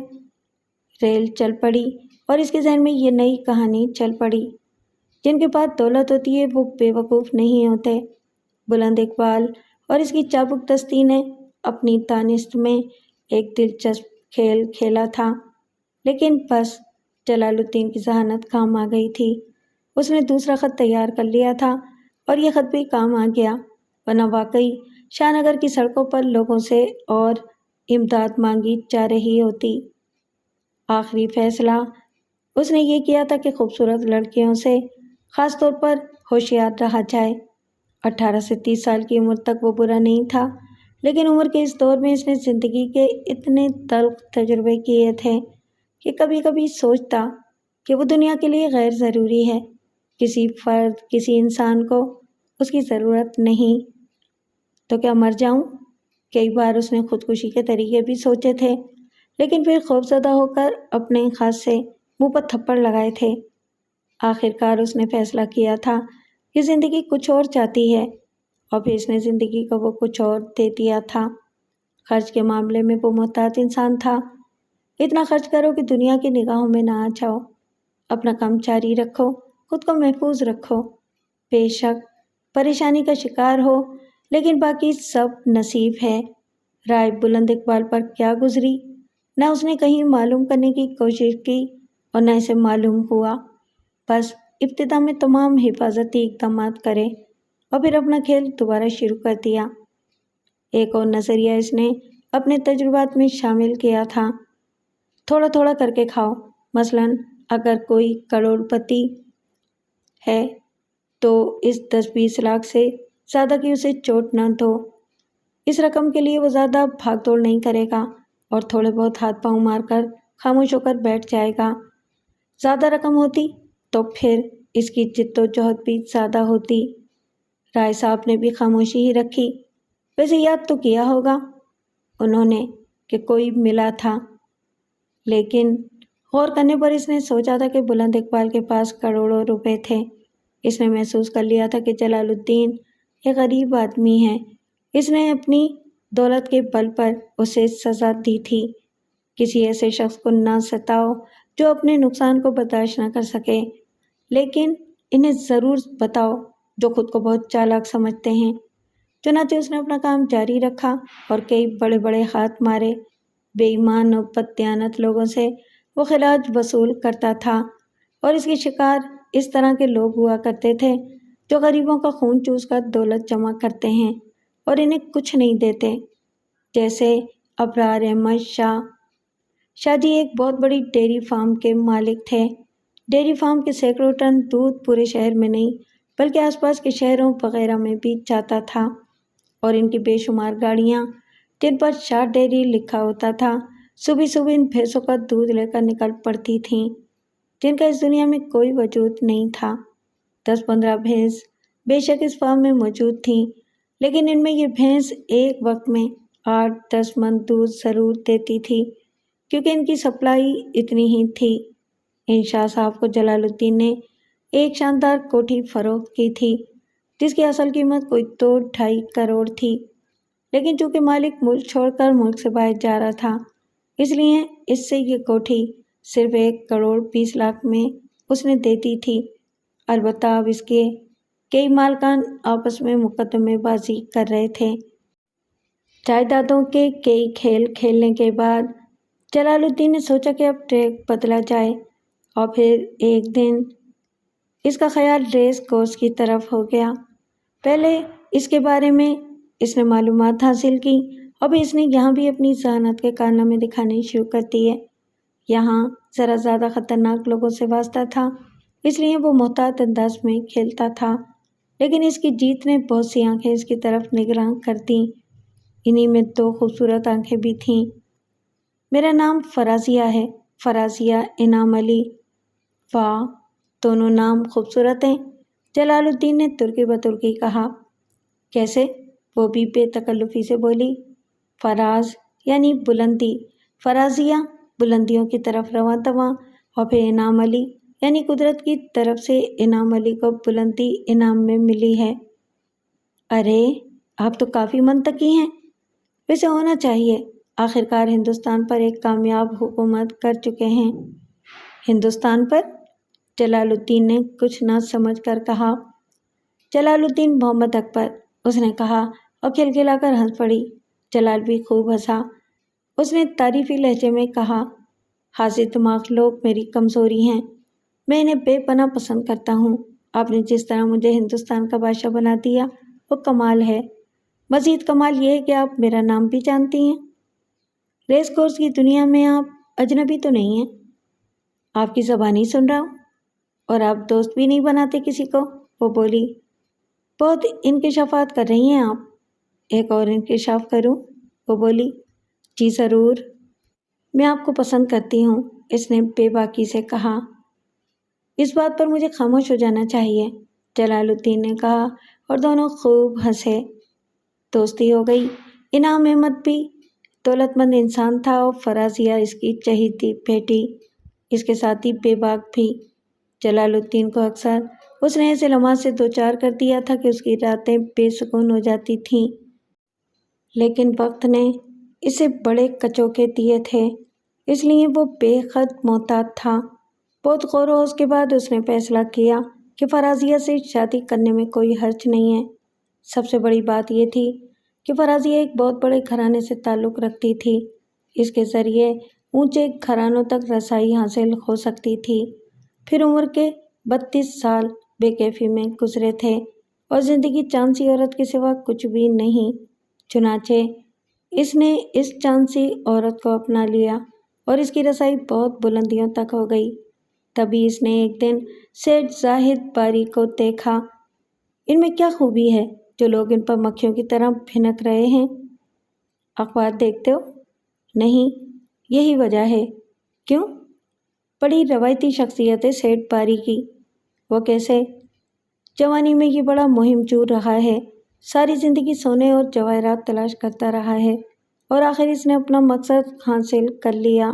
ریل چل پڑی اور اس کے ذہن میں یہ نئی کہانی چل پڑی۔ جن کے پاس دولت ہوتی ہے وہ بے وقوف نہیں ہوتے۔ بلند اقبال اور اس کی چابک دستی نے اپنی دانست میں ایک دلچسپ کھیل کھیلا تھا، لیکن بس جلال الدین کی ذہانت کام آ گئی تھی۔ اس نے دوسرا خط تیار کر لیا تھا اور یہ خط بھی کام آ گیا، ورنہ واقعی شاہ نگر کی سڑکوں پر لوگوں سے اور امداد مانگی جا رہی ہوتی۔ آخری فیصلہ اس نے یہ کیا تھا کہ خوبصورت لڑکیوں سے خاص طور پر ہوشیار رہا جائے۔ 18 سے 30 سال کی عمر تک وہ برا نہیں تھا، لیکن عمر کے اس دور میں اس نے زندگی کے اتنے تلخ تجربے کیے تھے کہ کبھی کبھی سوچتا کہ وہ دنیا کے لیے غیر ضروری ہے۔ کسی فرد، کسی انسان کو اس کی ضرورت نہیں۔ تو کیا مر جاؤں؟ کئی بار اس نے خودکشی کے طریقے بھی سوچے تھے، لیکن پھر خوفزدہ ہو کر اپنے ہاتھ سے منہ پر تھپڑ لگائے تھے۔ آخرکار اس نے فیصلہ کیا تھا کہ زندگی کچھ اور چاہتی ہے، اور پھر اس نے زندگی کو وہ کچھ اور دے دیا تھا۔ خرچ کے معاملے میں وہ محتاط انسان تھا۔ اتنا خرچ کرو کہ دنیا کی نگاہوں میں نہ آ جاؤ۔ اپنا کام جاری رکھو، خود کو محفوظ رکھو۔ بے شک پریشانی کا شکار ہو، لیکن باقی سب نصیب ہے۔ رائے بلند اقبال پر کیا گزری؟ نہ اس نے کہیں معلوم کرنے کی کوشش کی اور نہ اسے معلوم ہوا۔ بس ابتدا میں تمام حفاظتی اقدامات کرے اور پھر اپنا کھیل دوبارہ شروع کر دیا۔ ایک اور نظریہ اس نے اپنے تجربات میں شامل کیا تھا: تھوڑا تھوڑا کر کے کھاؤ۔ مثلاً اگر کوئی کروڑ پتی ہے تو اس 10-20 لاکھ سے زیادہ کی اسے چوٹ نہ دو۔ اس رقم کے لیے وہ زیادہ بھاگ دوڑ نہیں کرے گا اور تھوڑے بہت ہاتھ پاؤں مار کر خاموش ہو کر بیٹھ جائے گا۔ زیادہ رقم ہوتی تو پھر اس کی جد و جہد بھی زیادہ ہوتی۔ رائے صاحب نے بھی خاموشی ہی رکھی۔ ویسے یاد تو کیا ہوگا انہوں نے کہ کوئی ملا تھا، لیکن غور کرنے پر اس نے سوچا تھا کہ بلند اقبال کے پاس کروڑوں روپے تھے۔ اس نے محسوس کر لیا تھا کہ جلال الدین ایک غریب آدمی ہے۔ اس نے اپنی دولت کے بل پر اسے سزا دی تھی۔ کسی ایسے شخص کو نہ ستاؤ جو اپنے نقصان کو برداشت نہ کر سکے، لیکن انہیں ضرور بتاؤ جو خود کو بہت چالاک سمجھتے ہیں۔ چنانچہ اس نے اپنا کام جاری رکھا اور کئی بڑے بڑے ہاتھ مارے۔ بے ایمان اور بددیانت لوگوں سے وہ خراج وصول کرتا تھا، اور اس کے شکار اس طرح کے لوگ ہوا کرتے تھے جو غریبوں کا خون چوس کر دولت جمع کرتے ہیں اور انہیں کچھ نہیں دیتے، جیسے ابرار احمد شاہ۔ شاہ جی ایک بہت بڑی ڈیری فارم کے مالک تھے۔ ڈیری فارم کے سینکڑوں ٹن دودھ پورے شہر میں نہیں بلکہ آس پاس کے شہروں وغیرہ میں بھی جاتا تھا، اور ان کی بے شمار گاڑیاں جن پر شاہ ڈیری لکھا ہوتا تھا صبح صبح ان بھینسوں کا دودھ لے کر نکل پڑتی تھیں، جن کا اس دنیا میں کوئی وجود نہیں تھا۔ 10-15 بھینس بے شک اس فارم میں موجود تھیں، لیکن ان میں یہ بھینس ایک وقت میں 8-10 من دودھ ضرور دیتی تھی، کیونکہ ان کی سپلائی اتنی ہی تھی۔ ان شاہ صاحب کو جلال الدین نے ایک شاندار کوٹھی فروخت کی تھی، جس کی اصل قیمت کوئی 2-2.5 کروڑ تھی، لیکن چونکہ مالک ملک چھوڑ کر ملک سے باہر جا رہا تھا، اس لیے اس سے یہ کوٹھی صرف 1,20,00,000 میں اس نے دے دی تھی۔ البتہ اب اس کے کئی مالکان آپس میں مقدمے بازی کر رہے تھے۔ جائیدادوں کے کئی کھیل کھیلنے کے بعد جلال الدین نے سوچا کہ اب ٹریک بدلا جائے، اور پھر ایک دن اس کا خیال ریس کورس کی طرف ہو گیا۔ پہلے اس کے بارے میں اس نے معلومات حاصل کی، اور پھر اس نے یہاں بھی اپنی ذہانت کے کارنامے دکھانے شروع کر دیے۔ یہاں ذرا زیادہ خطرناک لوگوں سے واسطہ تھا، اس لیے وہ محتاط انداز میں کھیلتا تھا، لیکن اس کی جیتنے بہت سی آنکھیں اس کی طرف نگراں کرتیں۔ انہی میں 2 خوبصورت آنکھیں بھی تھیں۔ میرا نام فرازیہ ہے، فرازیہ انعام علی۔ واہ، دونوں نام خوبصورت ہیں، جلال الدین نے ترکی بترکی کہا۔ کیسے؟ وہ بھی بے تکلفی سے بولی۔ فراز یعنی بلندی، فرازیہ بلندیوں کی طرف رواں دواں، اور پھر انعام علی یعنی قدرت کی طرف سے انعام علی کو بلندی انعام میں ملی ہے۔ ارے آپ تو کافی منطقی ہیں، ویسے ہونا چاہیے، آخرکار ہندوستان پر ایک کامیاب حکومت کر چکے ہیں۔ ہندوستان پر؟ جلال الدین نے کچھ نہ سمجھ کر کہا۔ جلال الدین محمد اکبر، اس نے کہا اور کھلکھلا کر ہنس پڑی۔ جلال بھی خوب ہنسا۔ اس نے تعریفی لہجے میں کہا، حاضر دماغ لوگ میری کمزوری ہیں، میں انہیں بے پناہ پسند کرتا ہوں۔ آپ نے جس طرح مجھے ہندوستان کا بادشاہ بنا دیا وہ کمال ہے۔ مزید کمال یہ ہے کہ آپ میرا نام بھی جانتی ہیں۔ ریس کورس کی دنیا میں آپ اجنبی تو نہیں ہیں؟ آپ کی زبان ہی سن رہا ہوں، اور آپ دوست بھی نہیں بناتے کسی کو، وہ بولی۔ بہت انکشافات کر رہی ہیں آپ۔ ایک اور انکشاف کروں؟ وہ بولی۔ جی ضرور، میں آپ کو پسند کرتی ہوں، اس نے بے باکی سے کہا۔ اس بات پر مجھے خاموش ہو جانا چاہیے، جلال الدین نے کہا، اور دونوں خوب ہنسے۔ دوستی ہو گئی۔ انعام احمد بھی دولت مند انسان تھا اور فرازیہ اس کی چہیتی بیٹی، اس کے ساتھ ہی بے باک بھی۔ جلال الدین کو اکثر اس نے ایسے لمحات سے دوچار کر دیا تھا کہ اس کی راتیں بے سکون ہو جاتی تھیں، لیکن وقت نے اسے بڑے کچوکے دیے تھے، اس لیے وہ بے حد محتاط تھا۔ بہت غور و خوض کے بعد اس نے فیصلہ کیا کہ فرازیہ سے شادی کرنے میں کوئی حرج نہیں ہے۔ سب سے بڑی بات یہ تھی کہ فرازیہ ایک بہت بڑے گھرانے سے تعلق رکھتی تھی، اس کے ذریعے اونچے گھرانوں تک رسائی حاصل ہو سکتی تھی۔ پھر عمر کے 32 سال بے کیفی میں گزرے تھے اور زندگی چانسی عورت کے سوا کچھ بھی نہیں۔ چنانچہ اس نے اس چانسی عورت کو اپنا لیا اور اس کی رسائی بہت بلندیوں تک ہو گئی۔ تبھی اس نے ایک دن سیٹھ زاہد باری کو دیکھا۔ ان میں کیا خوبی ہے جو لوگ ان پر مکھیوں کی طرح بھنک رہے ہیں؟ اخبار دیکھتے ہو؟ نہیں، یہی وجہ ہے۔ کیوں؟ بڑی روایتی شخصیت ہے سیٹھ باری کی۔ وہ کیسے؟ جوانی میں یہ بڑا مہم جور رہا ہے، ساری زندگی سونے اور جواہرات تلاش کرتا رہا ہے، اور آخر اس نے اپنا مقصد حاصل کر لیا۔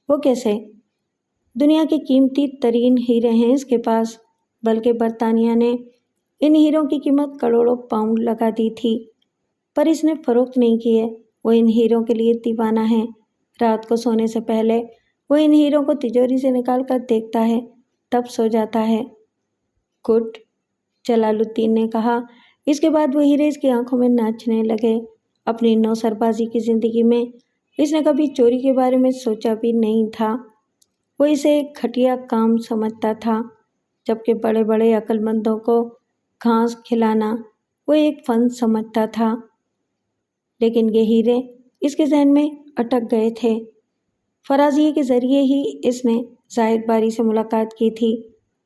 وہ کیسے؟ دنیا کے قیمتی ترین ہیرے ہیں اس کے پاس، بلکہ برطانیہ نے ان ہیروں کی قیمت کروڑوں پاؤنڈ لگا دی تھی، پر اس نے فروخت نہیں کیے۔ وہ ان ہیروں کے لیے دیوانہ ہے۔ رات کو سونے سے پہلے وہ ان ہیروں کو تجوری سے نکال کر دیکھتا ہے، تب سو جاتا ہے۔ گڈ، جلال الدین نے کہا۔ اس کے بعد وہ ہیرے اس کی آنکھوں میں ناچنے لگے۔ اپنی نوسربازی کی زندگی میں اس نے کبھی چوری کے بارے میں سوچا بھی نہیں تھا۔ وہ اسے ایک گھٹیا کام سمجھتا تھا، جبکہ بڑے بڑے عقل مندوں کو گھاس کھلانا وہ ایک فن سمجھتا تھا۔ لیکن یہ ہیرے اس کے ذہن میں اٹک گئے تھے۔ فرازیہ کے ذریعے ہی اس نے زاہد باری سے ملاقات کی تھی۔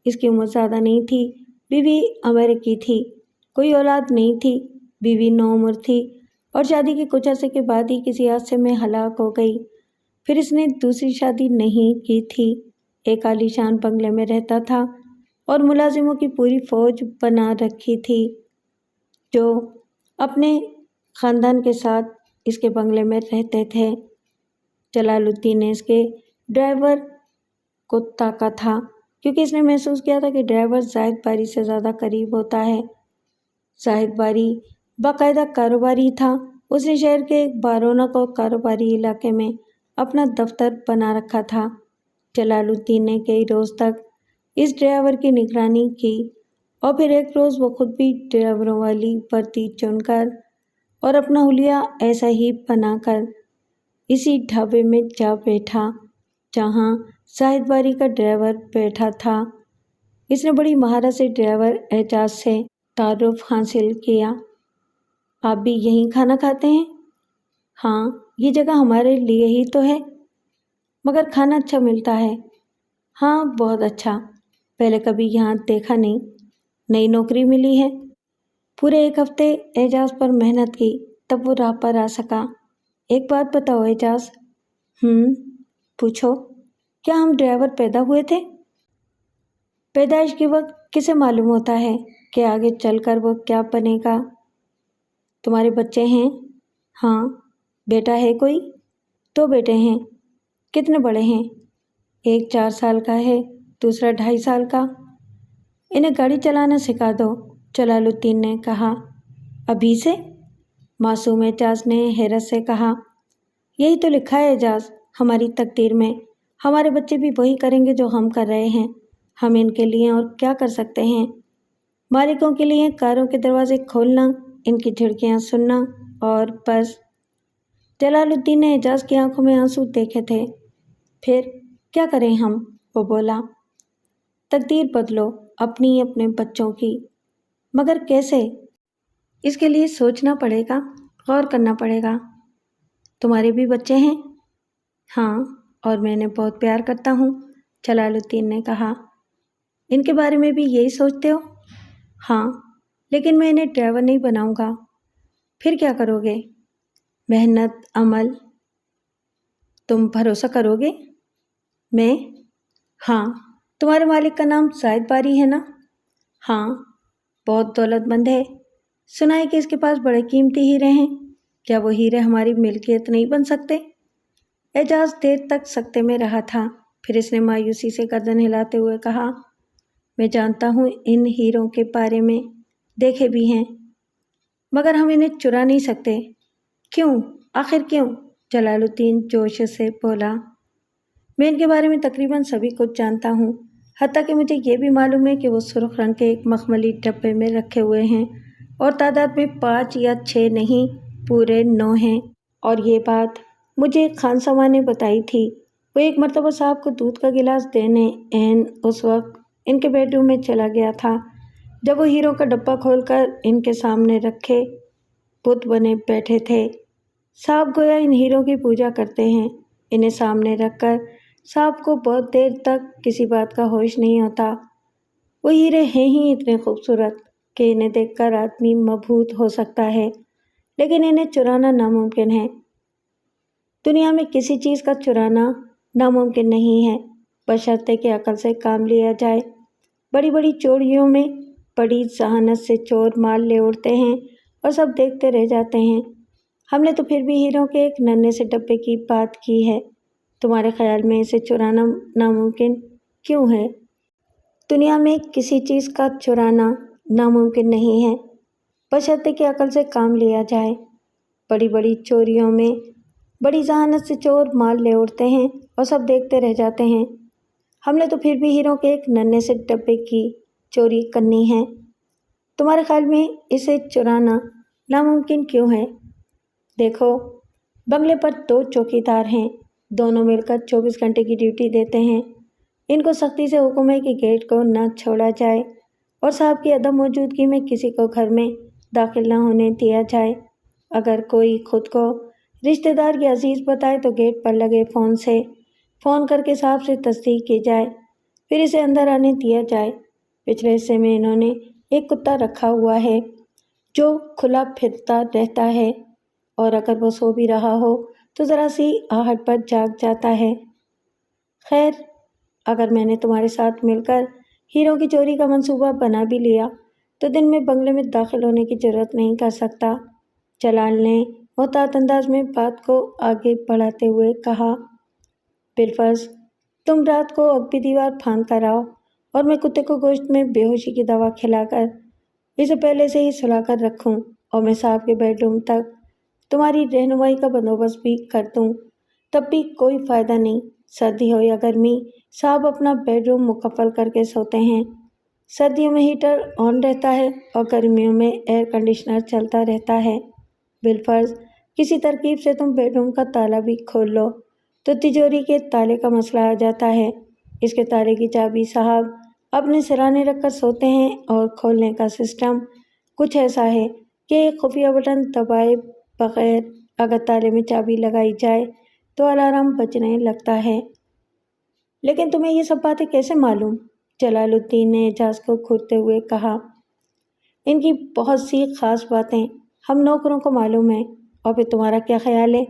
اس کی عمر زیادہ نہیں تھی، بیوی امریکی تھی، کوئی اولاد نہیں تھی، بیوی نوعمر تھی اور شادی کے کچھ عرصے کے بعد ہی کسی حادثے میں ہلاک ہو گئی۔ پھر اس نے دوسری شادی نہیں کی تھی، ایک عالی شان بنگلے میں رہتا تھا اور ملازموں کی پوری فوج بنا رکھی تھی جو اپنے خاندان کے ساتھ اس کے بنگلے میں رہتے تھے۔ جلال الدین نے اس کے ڈرائیور کو تاکا تھا، کیونکہ اس نے محسوس کیا تھا کہ ڈرائیور زاہد باری سے زیادہ قریب ہوتا ہے۔ زاہد باری باقاعدہ کاروباری تھا، اس نے شہر کے ایک بارونق اور کاروباری علاقے میں اپنا دفتر بنا رکھا تھا۔ جلال الدین نے کئی روز تک اس ڈرائیور کی نگرانی کی اور پھر ایک روز وہ خود بھی ڈرائیوروں والی وردی چن کر اور اپنا حلیہ ایسا ہی بنا کر اسی ڈھابے میں جا بیٹھا جہاں زاہد باری کا ڈرائیور بیٹھا تھا۔ اس نے بڑی مہارت سے ڈرائیور اعجاز سے تعارف حاصل کیا۔ آپ بھی یہیں کھانا کھاتے ہیں؟ ہاں، یہ جگہ ہمارے لیے ہی تو ہے، مگر کھانا اچھا ملتا ہے۔ ہاں، بہت اچھا، پہلے کبھی یہاں دیکھا نہیں۔ نئی نوکری ملی ہے۔ پورے 1 ہفتے اعجاز پر محنت کی تب وہ راہ پر آ سکا۔ ایک بات بتاؤ اعجاز۔ پوچھو۔ کیا ہم ڈرائیور پیدا ہوئے تھے؟ پیدائش کے وقت کسے معلوم ہوتا ہے کہ آگے چل کر وہ کیا بنے گا؟ تمہارے بچے ہیں؟ ہاں۔ بیٹا ہے کوئی؟ 2 بیٹے ہیں۔ کتنے بڑے ہیں؟ ایک 4 سال کا ہے، دوسرا 2.5 سال کا۔ انہیں گاڑی چلانا سکھا دو، جلال الدین نے کہا۔ ابھی سے؟ معصوم اعجاز نے حیرت سے کہا۔ یہی تو لکھا ہے اعجاز، ہماری تقدیر میں۔ ہمارے بچے بھی وہی کریں گے جو ہم کر رہے ہیں۔ ہم ان کے لیے اور کیا کر سکتے ہیں؟ مالکوں کے لیے کاروں کے دروازے کھولنا، ان کی جھڑکیاں سننا اور بس۔ جلال الدین نے اعجاز کی آنکھوں میں آنسو دیکھے تھے۔ پھر کیا کریں ہم؟ وہ بولا۔ تقدیر بدلو اپنی، اپنے بچوں کی۔ مگر کیسے؟ اس کے لیے سوچنا پڑے گا، غور کرنا پڑے گا۔ تمہارے بھی بچے ہیں؟ ہاں، اور میں انہیں بہت پیار کرتا ہوں، جلال الدین نے کہا۔ ان کے بارے میں بھی یہی سوچتے ہو؟ ہاں، لیکن میں انہیں ڈرائیور نہیں بناؤں گا۔ پھر کیا کرو گے؟ محنت، عمل۔ تم بھروسہ کرو گے؟ میں؟ ہاں۔ تمہارے مالک کا نام زاہد باری ہے نا؟ ہاں، بہت دولت مند ہے۔ سنا ہے کہ اس کے پاس بڑے قیمتی ہیرے ہیں۔ کیا وہ ہیرے ہماری ملکیت نہیں بن سکتے؟ اعجاز دیر تک سکتے میں رہا تھا، پھر اس نے مایوسی سے گردن ہلاتے ہوئے کہا، میں جانتا ہوں ان ہیروں کے بارے میں، دیکھے بھی ہیں، مگر ہم انہیں چرا نہیں سکتے۔ کیوں؟ آخر کیوں؟ جلال الدین جوش سے بولا۔ میں ان کے بارے میں تقریباً سبھی کچھ جانتا ہوں، حتیٰ کہ مجھے یہ بھی معلوم ہے کہ وہ سرخ رنگ کے ایک مخملی ڈبے میں رکھے ہوئے ہیں، اور تعداد میں 5 یا 6 نہیں، پورے 9 ہیں۔ اور یہ بات مجھے خان سما نے بتائی تھی۔ وہ ایک مرتبہ صاحب کو دودھ کا گلاس دینے عین اس وقت ان کے بیڈ روم میں چلا گیا تھا جب وہ ہیروں کا ڈبہ کھول کر ان کے سامنے رکھے بت بنے بیٹھے تھے۔ صاحب گویا ان ہیروں کی پوجا کرتے ہیں۔ انہیں سامنے رکھ کر صاحب کو بہت دیر تک کسی بات کا ہوش نہیں ہوتا۔ وہ ہیرے ہیں ہی اتنے خوبصورت کہ انہیں دیکھ کر آدمی مبہوت ہو سکتا ہے، لیکن انہیں چرانا ناممکن ہے۔ دنیا میں کسی چیز کا چرانا ناممکن نہیں ہے، بشرطے کہ عقل سے کام لیا جائے۔ بڑی بڑی چوریوں میں بڑی ذہانت سے چور مال لے اڑتے ہیں اور سب دیکھتے رہ جاتے ہیں۔ ہم نے تو پھر بھی ہیروں کے ایک ننھے سے ڈبے کی بات کی ہے۔ تمہارے خیال میں اسے چرانا ناممکن کیوں ہے؟ دنیا میں کسی چیز کا چرانا ناممکن نہیں ہے، بشرطے کہ عقل سے کام لیا جائے۔ بڑی بڑی چوریوں میں بڑی ذہانت سے چور مال لے اڑتے ہیں اور سب دیکھتے رہ جاتے ہیں۔ ہم نے تو پھر بھی ہیروں کے ایک ننھے سے ڈبے کی چوری کرنی ہے۔ تمہارے خیال میں اسے چرانا ناممکن کیوں ہے؟ دیکھو، بنگلے پر 2 چوکیدار ہیں، دونوں مل کر 24 گھنٹے کی ڈیوٹی دیتے ہیں۔ ان کو سختی سے حکم ہے کہ گیٹ کو نہ چھوڑا جائے اور صاحب کی عدم موجودگی میں کسی کو گھر میں داخل نہ ہونے دیا جائے۔ اگر کوئی خود کو رشتہ دار یا عزیز بتائے تو گیٹ پر لگے فون سے فون کر کے صاحب سے تصدیق کی جائے، پھر اسے اندر آنے دیا جائے۔ پچھلے حصے میں انہوں نے ایک کتا رکھا ہوا ہے جو کھلا پھرتا رہتا ہے، اور اگر وہ سو بھی رہا ہو تو ذرا سی آہٹ پر جاگ جاتا ہے۔ خیر، اگر میں نے تمہارے ساتھ مل کر ہیروں کی چوری کا منصوبہ بنا بھی لیا تو دن میں بنگلے میں داخل ہونے کی جرات نہیں کر سکتا، جلال نے محتاط انداز میں بات کو آگے بڑھاتے ہوئے کہا۔ بالفرض تم رات کو اگبی دیوار پھاند کر آؤ اور میں کتے کو گوشت میں بے ہوشی کی دوا کھلا کر اسے پہلے سے ہی سلا کر رکھوں، اور میں صاحب کے بیڈ روم تک تمہاری رہنمائی کا بندوبست بھی کر دوں، تب بھی کوئی فائدہ نہیں۔ سردی ہو یا گرمی، صاحب اپنا بیڈ روم مکفل کر کے سوتے ہیں۔ سردیوں میں ہیٹر آن رہتا ہے اور گرمیوں میں ایئر کنڈیشنر چلتا رہتا ہے۔ بالفرض کسی ترکیب سے تم بیڈ روم کا تالا بھی کھول لو تو تجوری کے تالے کا مسئلہ آ جاتا ہے۔ اس کے تالے کی چابی صاحب اپنے سرانے رکھ کر سوتے ہیں، اور کھولنے کا سسٹم کچھ ایسا ہے کہ ایک خفیہ بٹن دبائے بغیر اگر تالے میں چابی لگائی جائے تو الارم بجنے لگتا ہے۔ لیکن تمہیں یہ سب باتیں کیسے معلوم؟ جلال الدین نے اعجاز کو گھورتے ہوئے کہا۔ ان کی بہت سی خاص باتیں ہم نوکروں کو معلوم ہیں، اور پھر تمہارا کیا خیال ہے؟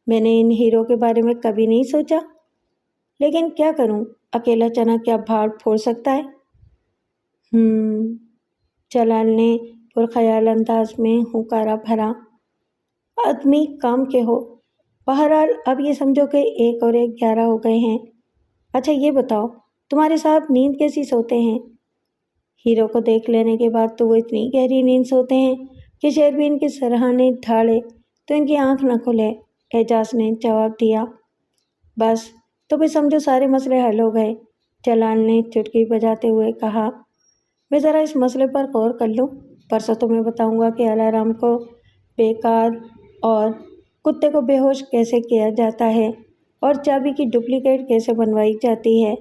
میں نے ان ہیرو کے بارے میں کبھی نہیں سوچا، لیکن کیا کروں، اکیلا چنا کیا بھاڑ پھوڑ سکتا ہے؟ جلال نے پرخیال انداز میں ہنکارا بھرا۔ آدمی کام کے ہو۔ بہرحال اب یہ سمجھو کہ 1 اور 1 11 ہو گئے ہیں۔ اچھا یہ بتاؤ، تمہارے صاحب نیند کیسی سوتے ہیں؟ ہیرو کو دیکھ لینے کے بعد تو وہ اتنی گہری نیند سوتے ہیں کہ شیربین کے سرہانے دھاڑے تو ان کی آنکھ نہ کھلے، اعجاز نے جواب دیا۔ بس تو پھر سمجھو سارے مسئلے حل ہو گئے، جلال نے چٹکی بجاتے ہوئے کہا۔ میں ذرا اس مسئلے پر غور کر لوں، پرسوں تمہیں بتاؤں گا کہ الارم کو بیکار اور کتے کو بے ہوش کیسے کیا جاتا ہے اور چابی کی ڈپلیکیٹ کیسے بنوائی جاتی ہے۔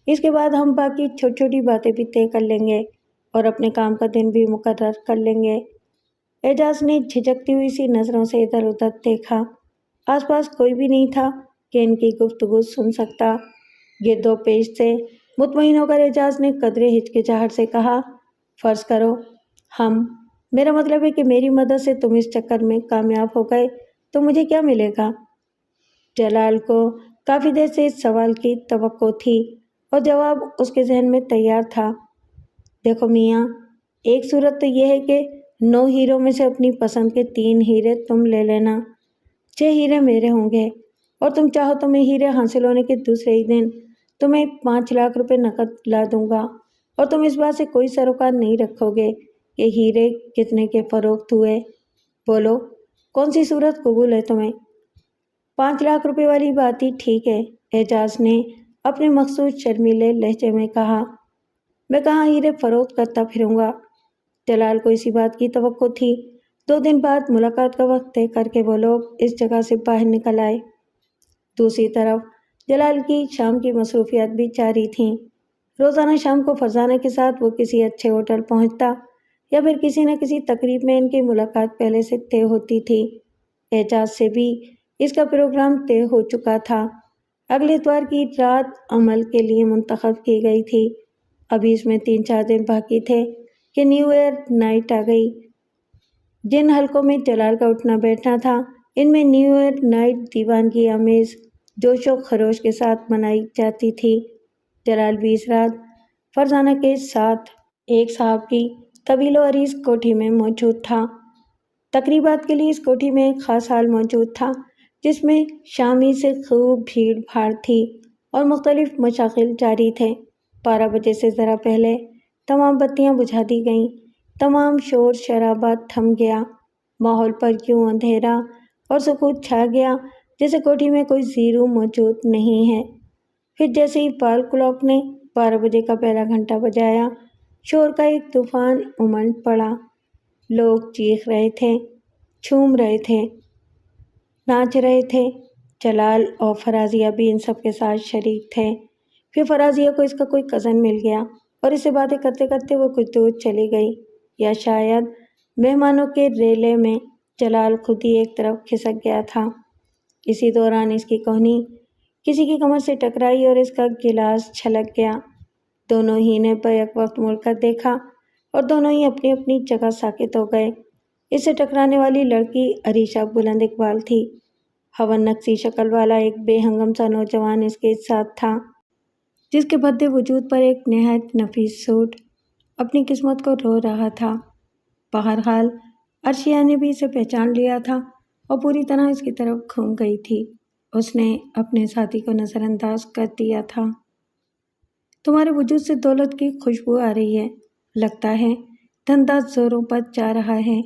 اس کے بعد ہم باقی چھوٹی چھوٹی باتیں بھی طے کر لیں گے اور اپنے کام کا دن بھی مقرر کر لیں گے۔ اعجاز نے جھجکتی ہوئی سی نظروں سے ادھر ادھر دیکھا۔ آس پاس کوئی بھی نہیں تھا کہ ان کی گفتگو سن سکتا۔ گرد و پیش سے مطمئن ہو کر اعجاز نے قدرے ہچکچاہٹ سے کہا، فرض کرو میرا مطلب ہے کہ میری مدد سے تم اس چکر میں کامیاب ہو گئے تو مجھے کیا ملے گا؟ جلال کو کافی دیر سے اس سوال کی توقع تھی اور جواب اس کے ذہن میں تیار تھا۔ دیکھو میاں، ایک صورت تو یہ ہے کہ 9 ہیروں میں سے اپنی پسند کے 3 ہیرے تم لے لینا، 6 ہیرے میرے ہوں گے، اور تم چاہو تو میں ہیرے حاصل ہونے کے دوسرے ہی دن تمہیں 5 لاکھ روپے نقد لا دوں گا، اور تم اس بات سے کوئی سروکار نہیں رکھو گے کہ ہیرے کتنے کے فروخت ہوئے۔ بولو کون سی صورت قبول ہے تمہیں؟ 5 لاکھ روپے والی بات ہی ٹھیک ہے، اعجاز نے اپنے مخصوص شرمیلے لہجے میں کہا۔ میں کہاں ہیرے فروخت کرتا پھروں گا؟ جلال کو اسی بات کی توقع تھی۔ 2 دن بعد ملاقات کا وقت طے کر کے وہ لوگ اس جگہ سے باہر نکل آئے۔ دوسری طرف جلال کی شام کی مصروفیات بھی جاری تھیں۔ روزانہ شام کو فرزانہ کے ساتھ وہ کسی اچھے ہوٹل پہنچتا یا پھر کسی نہ کسی تقریب میں ان کی ملاقات پہلے سے طے ہوتی تھی۔ اعجاز سے بھی اس کا پروگرام طے ہو چکا تھا۔ اگلے اتوار کی رات عمل کے لیے منتخب کی گئی تھی۔ ابھی اس میں 3-4 دن باقی تھے کہ نیو ایئر نائٹ آ گئی۔ جن حلقوں میں جلال کا اٹھنا بیٹھنا تھا، ان میں نیو ایئر نائٹ دیوانگی آمیز جوش و خروش کے ساتھ منائی جاتی تھی۔ جلال بھی اس رات فرزانہ کے ساتھ ایک صاحب کی طویل و عریض کوٹھی میں موجود تھا۔ تقریبات کے لیے اس کوٹھی میں ایک خاص ہال موجود تھا جس میں شامی سے خوب بھیڑ بھاڑ تھی اور مختلف مشاغل جاری تھے۔ 12 بجے سے ذرا پہلے تمام بتیاں بجھا دی گئیں، تمام شور شرابہ تھم گیا، ماحول پر یوں اندھیرا اور سکوت چھا گیا جیسے کوٹھی میں کوئی زیرو موجود نہیں ہے۔ پھر جیسے ہی وال کلاک نے 12 بجے کا پہلا گھنٹہ بجایا، شور کا ایک طوفان امنڈ پڑا۔ لوگ چیخ رہے تھے، جھوم رہے تھے، ناچ رہے تھے۔ جلال اور فرازیہ بھی ان سب کے ساتھ شریک تھے۔ پھر فرازیہ کو اس کا کوئی کزن مل گیا اور اس سے باتیں کرتے کرتے وہ کچھ دور چلی گئی، یا شاید مہمانوں کے ریلے میں جلال خود ہی ایک طرف کھسک گیا تھا۔ اسی دوران اس کی کوہنی کسی کی کمر سے ٹکرائی اور اس کا گلاس چھلک گیا۔ دونوں ہی نے بیک وقت مڑ کر دیکھا اور دونوں ہی اپنی اپنی جگہ ساکت ہو گئے۔ اس سے ٹکرانے والی لڑکی عریشہ بلند اقبال تھی۔ ہون نقصی شکل والا ایک بے ہنگم سا نوجوان اس کے ساتھ تھا، جس کے بھدے وجود پر ایک نہایت نفیس سوٹ اپنی قسمت کو رو رہا تھا۔ بہرحال عرشیہ نے بھی اسے پہچان لیا تھا اور پوری طرح اس کی طرف گھوم گئی تھی۔ اس نے اپنے ساتھی کو نظر انداز کر دیا تھا۔ تمہارے وجود سے دولت کی خوشبو آ رہی ہے، لگتا ہے دھندا زوروں پر جا رہا ہے۔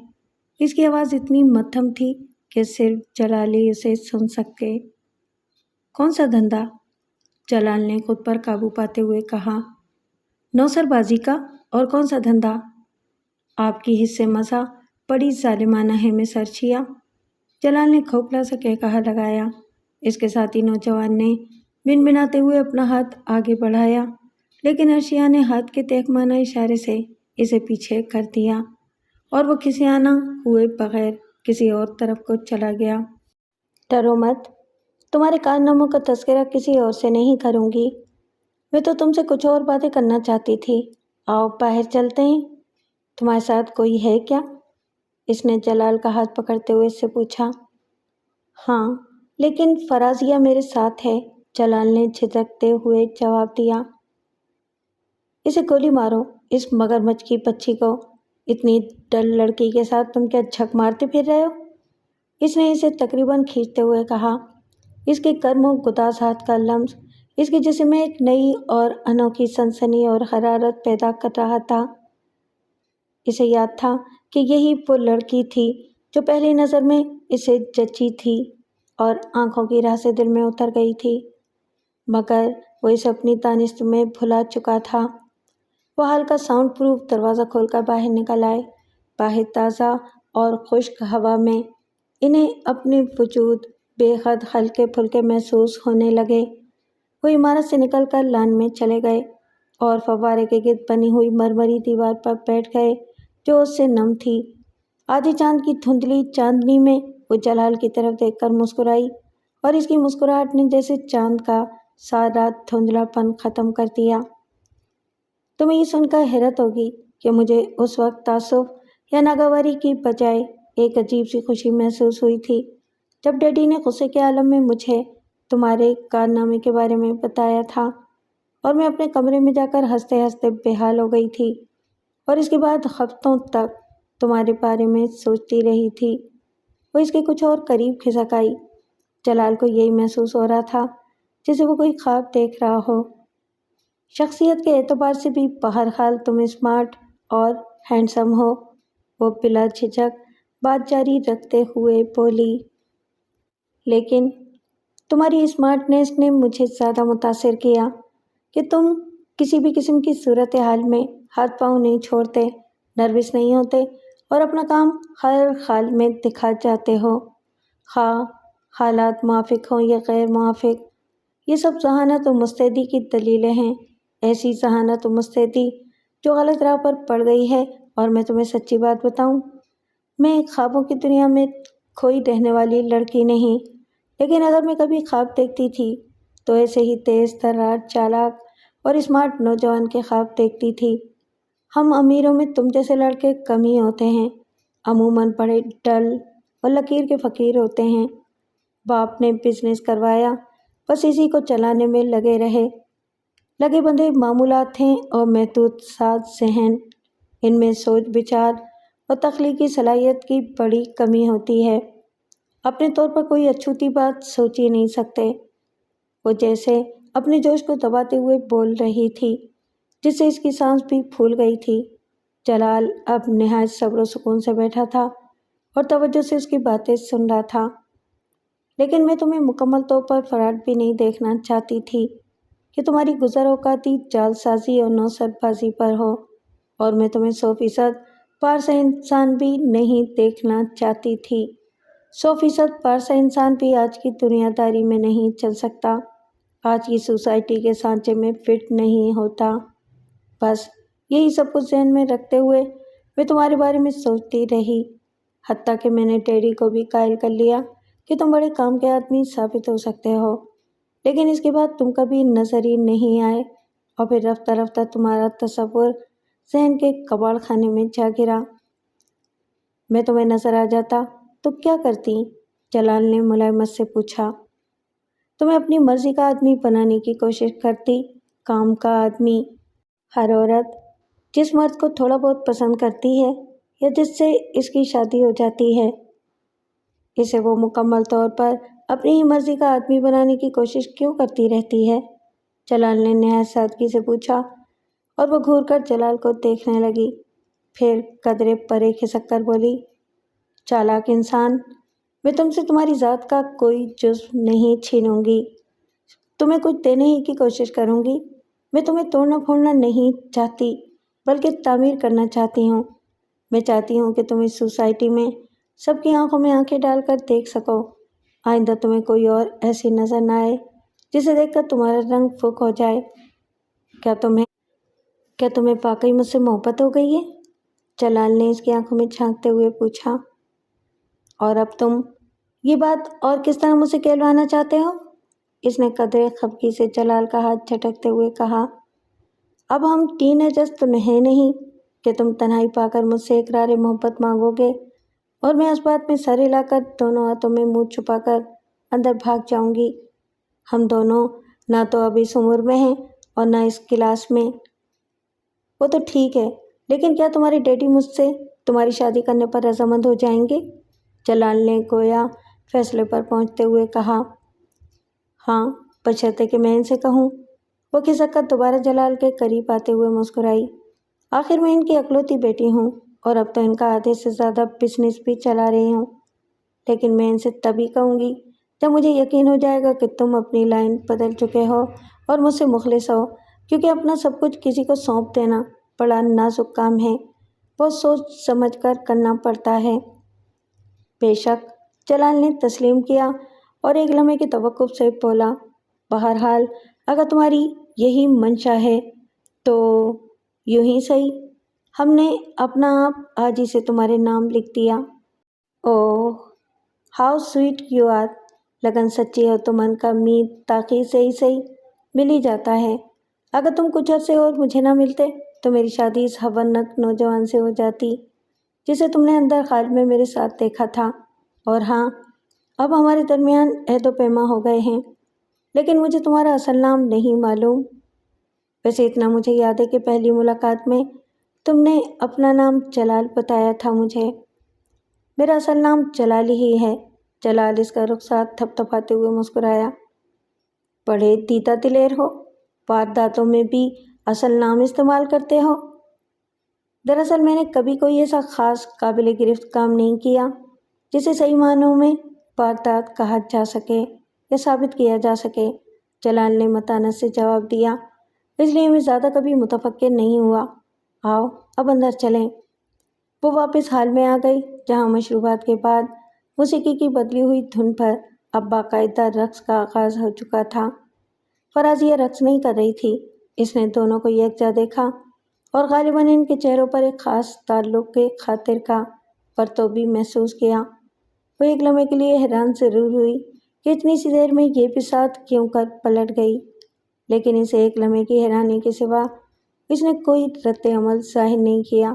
اس کی آواز اتنی مدھم تھی کہ صرف جلال ہی اسے سن سکے۔ کون سا دھندا؟ جلال نے خود پر قابو پاتے ہوئے کہا۔ نوسر بازی کا، اور کون سا دھندا؟ آپ کی حصے مزہ بڑی ظالمانہ ہے مسر چھیا، جلال نے کھوکھلا سا کہا لگایا۔ اس کے ساتھی نوجوان نے بنبناتے ہوئے اپنا ہاتھ آگے بڑھایا، لیکن عرشیہ نے ہاتھ کے تہکمانہ اشارے سے اسے پیچھے کر دیا اور وہ کھسیانہ ہوئے بغیر کسی اور طرف کو چلا گیا۔ ڈرو مت، تمہارے کارناموں کا تذکرہ کسی اور سے نہیں کروں گی، میں تو تم سے کچھ اور باتیں کرنا چاہتی تھی، آؤ باہر چلتے ہیں۔ تمہارے ساتھ کوئی ہے کیا؟ اس نے جلال کا ہاتھ پکڑتے ہوئے اس سے پوچھا۔ ہاں، لیکن فرازیہ میرے ساتھ ہے، جلال نے جھجکتے ہوئے جواب دیا۔ اسے گولی مارو، اس مگرمچھ کی بچی کو، اتنی ڈل لڑکی کے ساتھ تم کیا جھک مارتے پھر رہے ہو؟ اس نے اسے تقریباً کھینچتے ہوئے کہا۔ اس کے کرم و گداز ہاتھ کا لمس اس کے جسم میں ایک نئی اور انوکھی سنسنی اور حرارت پیدا کر رہا تھا۔ اسے یاد تھا کہ یہی وہ لڑکی تھی جو پہلی نظر میں اسے جچی تھی اور آنکھوں کی راہ سے دل میں اتر گئی تھی، مگر وہ اسے اپنی دانست میں بھلا چکا تھا۔ وہ ہلکا ساؤنڈ پروف دروازہ کھول کر باہر نکل آئے۔ باہر تازہ اور خشک ہوا میں انہیں اپنے وجود بے حد ہلکے پھلکے محسوس ہونے لگے۔ وہ عمارت سے نکل کر لان میں چلے گئے اور فوارے کے گرد بنی ہوئی مرمری دیوار پر بیٹھ گئے جو اس سے نم تھی۔ آدھی چاند کی دھندلی چاندنی میں وہ جلال کی طرف دیکھ کر مسکرائی اور اس کی مسکراہٹ نے جیسے چاند کا سارا دھندلا پن ختم کر دیا۔ تمہیں یہ سن کر حیرت ہوگی کہ مجھے اس وقت تعصب یا ناگواری کی بجائے ایک عجیب سی خوشی محسوس ہوئی تھی جب ڈیڈی نے غصے کے عالم میں مجھے تمہارے کارنامے کے بارے میں بتایا تھا، اور میں اپنے کمرے میں جا کر ہنستے ہنستے بے حال ہو گئی تھی اور اس کے بعد ہفتوں تک تمہارے بارے میں سوچتی رہی تھی۔ وہ اس کے کچھ اور قریب کھسک آئی۔ جلال کو یہی محسوس ہو رہا تھا جیسے وہ کوئی خواب دیکھ رہا ہو۔ شخصیت کے اعتبار سے بھی بہرحال تم اسمارٹ اور ہینڈسم ہو، وہ بلا جھجک بات جاری رکھتے ہوئے بولی۔ لیکن تمہاری اسمارٹنیس نے مجھے زیادہ متاثر کیا کہ تم کسی بھی قسم کی صورتحال میں ہاتھ پاؤں نہیں چھوڑتے، نروس نہیں ہوتے اور اپنا کام ہر حال میں دکھا جاتے ہو، خواہ حالات موافق ہوں یا غیر موافق۔ یہ سب ذہانت و مستعدی کی دلیلیں ہیں، ایسی ذہانت و مستعدی جو غلط راہ پر پڑ گئی ہے۔ اور میں تمہیں سچی بات بتاؤں، میں خوابوں کی دنیا میں کھوئی رہنے والی لڑکی نہیں، لیکن اگر میں کبھی خواب دیکھتی تھی تو ایسے ہی تیز ترار، چالاک اور اسمارٹ نوجوان کے خواب دیکھتی تھی۔ ہم امیروں میں تم جیسے لڑکے کم ہی ہوتے ہیں، عموماً بڑے ڈل اور لکیر کے فقیر ہوتے ہیں۔ باپ نے بزنس کروایا، بس اسی کو چلانے میں لگے رہے، لگے بندھے معمولات ہیں اور محدود ساز ذہن، ان میں سوچ بچار اور تخلیقی صلاحیت کی بڑی کمی ہوتی ہے، اپنے طور پر کوئی اچھوتی بات سوچ ہی نہیں سکتے۔ وہ جیسے اپنے جوش کو دباتے ہوئے بول رہی تھی جس سے اس کی سانس بھی پھول گئی تھی۔ جلال اب نہایت صبر و سکون سے بیٹھا تھا اور توجہ سے اس کی باتیں سن رہا تھا۔ لیکن میں تمہیں مکمل طور پر فراڈ بھی نہیں دیکھنا چاہتی تھی کہ تمہاری گزر اوقاتی جال سازی اور نوسر بازی پر ہو، اور میں تمہیں 100% پارسا انسان بھی نہیں دیکھنا چاہتی تھی۔ 100% پارسا انسان بھی آج کی دنیا داری میں نہیں چل سکتا، آج کی سوسائٹی کے سانچے میں فٹ نہیں ہوتا۔ بس یہی سب کچھ ذہن میں رکھتے ہوئے میں تمہارے بارے میں سوچتی رہی، حتیٰ کہ میں نے ڈیڈی کو بھی قائل کر لیا کہ تم بڑے کام کے آدمی ثابت ہو سکتے ہو، لیکن اس کے بعد تم کبھی نظر ہی نہیں آئے اور پھر رفتہ رفتہ تمہارا تصور ذہن کے کباڑ خانے میں جا گرا۔ میں تمہیں نظر آ جاتا تو کیا کرتی؟ جلال نے ملائمت سے پوچھا۔ تمہیں اپنی مرضی کا آدمی بنانے کی کوشش کرتی، کام کا آدمی۔ ہر عورت جس مرد کو تھوڑا بہت پسند کرتی ہے یا جس سے اس کی شادی ہو جاتی ہے، اسے وہ مکمل طور پر اپنی ہی مرضی کا آدمی بنانے کی کوشش کیوں کرتی رہتی ہے؟ جلال نے نہایت سادگی سے پوچھا اور وہ گھور کر جلال کو دیکھنے لگی، پھر قدرے پرے کھسک کر بولی، چالاک انسان، میں تم سے تمہاری ذات کا کوئی جزو نہیں چھینوں گی، تمہیں کچھ دینے ہی کی کوشش کروں گی۔ میں تمہیں توڑنا پھوڑنا نہیں چاہتی بلکہ تعمیر کرنا چاہتی ہوں۔ میں چاہتی ہوں کہ تم اس سوسائٹی میں سب کی آنکھوں میں آنکھیں ڈال کر دیکھ سکو، آئندہ تمہیں کوئی اور ایسی نظر نہ آئے جسے دیکھ کر تمہارا رنگ پھک ہو جائے۔ کیا تمہیں واقعی مجھ سے محبت ہو گئی ہے؟ جلال نے اس کی آنکھوں میں جھانکتے ہوئے پوچھا۔ اور اب تم یہ بات اور کس طرح مجھ سے کہلوانا چاہتے ہو؟ اس نے قدرے خفگی سے جلال کا ہاتھ جھٹکتے ہوئے کہا۔ اب ہم ٹین ایجرز تو ہیں نہیں کہ تم تنہائی پا کر مجھ سے اقرار محبت مانگو گے اور میں اس بات میں سر ہلا کر دونوں ہاتھوں میں منہ چھپا کر اندر بھاگ جاؤں گی۔ ہم دونوں نہ تو اب اس عمر میں ہیں اور نہ اس کلاس میں۔ وہ تو ٹھیک ہے، لیکن کیا تمہارے ڈیڈی مجھ سے تمہاری شادی کرنے پر رضامند ہو جائیں گے؟ جلال نے گویا فیصلے پر پہنچتے ہوئے کہا۔ ہاں، بشرطے کہ میں ان سے کہوں۔ وہ کھسک کر دوبارہ جلال کے قریب آتے ہوئے مسکرائی۔ آخر میں ان کی اکلوتی بیٹی ہوں اور اب تو ان کا آدھے سے زیادہ بزنس بھی چلا رہی ہوں، لیکن میں ان سے تبھی کہوں گی جب مجھے یقین ہو جائے گا کہ تم اپنی لائن بدل چکے ہو اور مجھ سے مخلص ہو، کیونکہ اپنا سب کچھ کسی کو سونپ دینا بڑا نازک کام ہے، بہت سوچ سمجھ کر کرنا پڑتا ہے۔ بے شک، جلال نے تسلیم کیا اور ایک لمحے کی توقف سے بولا، بہرحال اگر تمہاری یہی منشا ہے تو یوں ہی صحیح، ہم نے اپنا آپ آج ہی سے تمہارے نام لکھ دیا۔ اوہ، ہاؤ سویٹ یو آر۔ لگن سچی ہو تو من کا امید تاخیر سے ہی صحیح مل ہی جاتا ہے۔ اگر تم کچھ عرصے اور مجھے نہ ملتے تو میری شادی اس حونک نوجوان سے ہو جاتی جسے تم نے اندر خال میں میرے ساتھ دیکھا تھا۔ اور ہاں، اب ہمارے درمیان عہد و پیما ہو گئے ہیں، لیکن مجھے تمہارا اصل نام نہیں معلوم۔ ویسے اتنا مجھے یاد ہے کہ پہلی ملاقات میں تم نے اپنا نام جلال بتایا تھا مجھے۔ میرا اصل نام جلال ہی ہے۔ جلال اس کا رخسار تھپتھپاتے ہوئے مسکرایا۔ بڑے دیتا دلیر ہو، وارداتوں میں بھی اصل نام استعمال کرتے ہو۔ دراصل میں نے کبھی کوئی ایسا خاص قابل گرفت کام نہیں کیا جسے صحیح معنوں میں واردات کہا جا سکے یا ثابت کیا جا سکے، جلال نے متانت سے جواب دیا۔ اس لیے میں زیادہ کبھی متفکر نہیں ہوا۔ آؤ اب اندر چلیں۔ وہ واپس ہال میں آ گئی جہاں مشروبات کے بعد موسیقی کی بدلی ہوئی دھن پر اب باقاعدہ رقص کا آغاز ہو چکا تھا۔ فرازیہ رقص نہیں کر رہی تھی، اس نے دونوں کو یکجا دیکھا اور غالباً ان کے چہروں پر ایک خاص تعلق کے خاطر کا پرتو بھی محسوس کیا۔ وہ ایک لمحے کے لیے حیران ضرور ہوئی کہ اتنی سی دیر میں یہ بھی ساتھ کیوں کر پلٹ گئی، لیکن اسے ایک لمحے کی حیرانی کے سوا اس نے کوئی رد عمل ظاہر نہیں کیا۔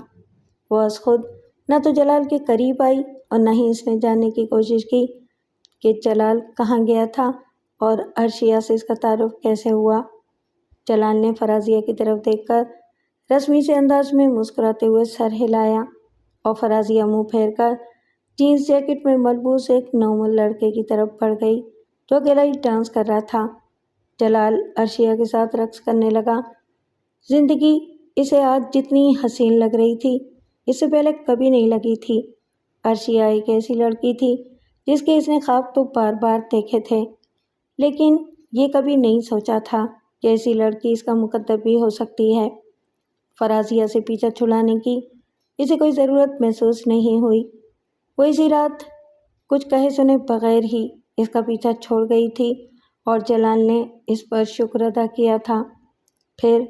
وہ از خود نہ تو جلال کے قریب آئی اور نہ ہی اس نے جاننے کی کوشش کی کہ جلال کہاں گیا تھا اور عرشیہ سے اس کا تعارف کیسے ہوا۔ جلال نے فرازیہ کی طرف دیکھ کر رسمی سے انداز میں مسکراتے ہوئے سر ہلایا اور فرازیہ منہ پھیر کر جینس جیکٹ میں ملبوس ایک نومل لڑکے کی طرف بڑھ گئی جو اکیلا ہی ڈانس کر رہا تھا۔ جلال عرشیہ کے ساتھ رقص کرنے لگا۔ زندگی اسے آج جتنی حسین لگ رہی تھی اس سے پہلے کبھی نہیں لگی تھی۔ عرشیہ ایک ایسی لڑکی تھی جس کے اس نے خواب تو بار بار دیکھے تھے، لیکن یہ کبھی نہیں سوچا تھا کہ ایسی لڑکی اس کا مقدر بھی ہو سکتی ہے۔ فرازیہ سے پیچھا چھڑانے کی اسے کوئی ضرورت محسوس نہیں ہوئی۔ وہ اسی رات کچھ کہے سنے بغیر ہی اس کا پیچھا چھوڑ گئی تھی اور جلال نے اس پر شکر ادا کیا تھا۔ پھر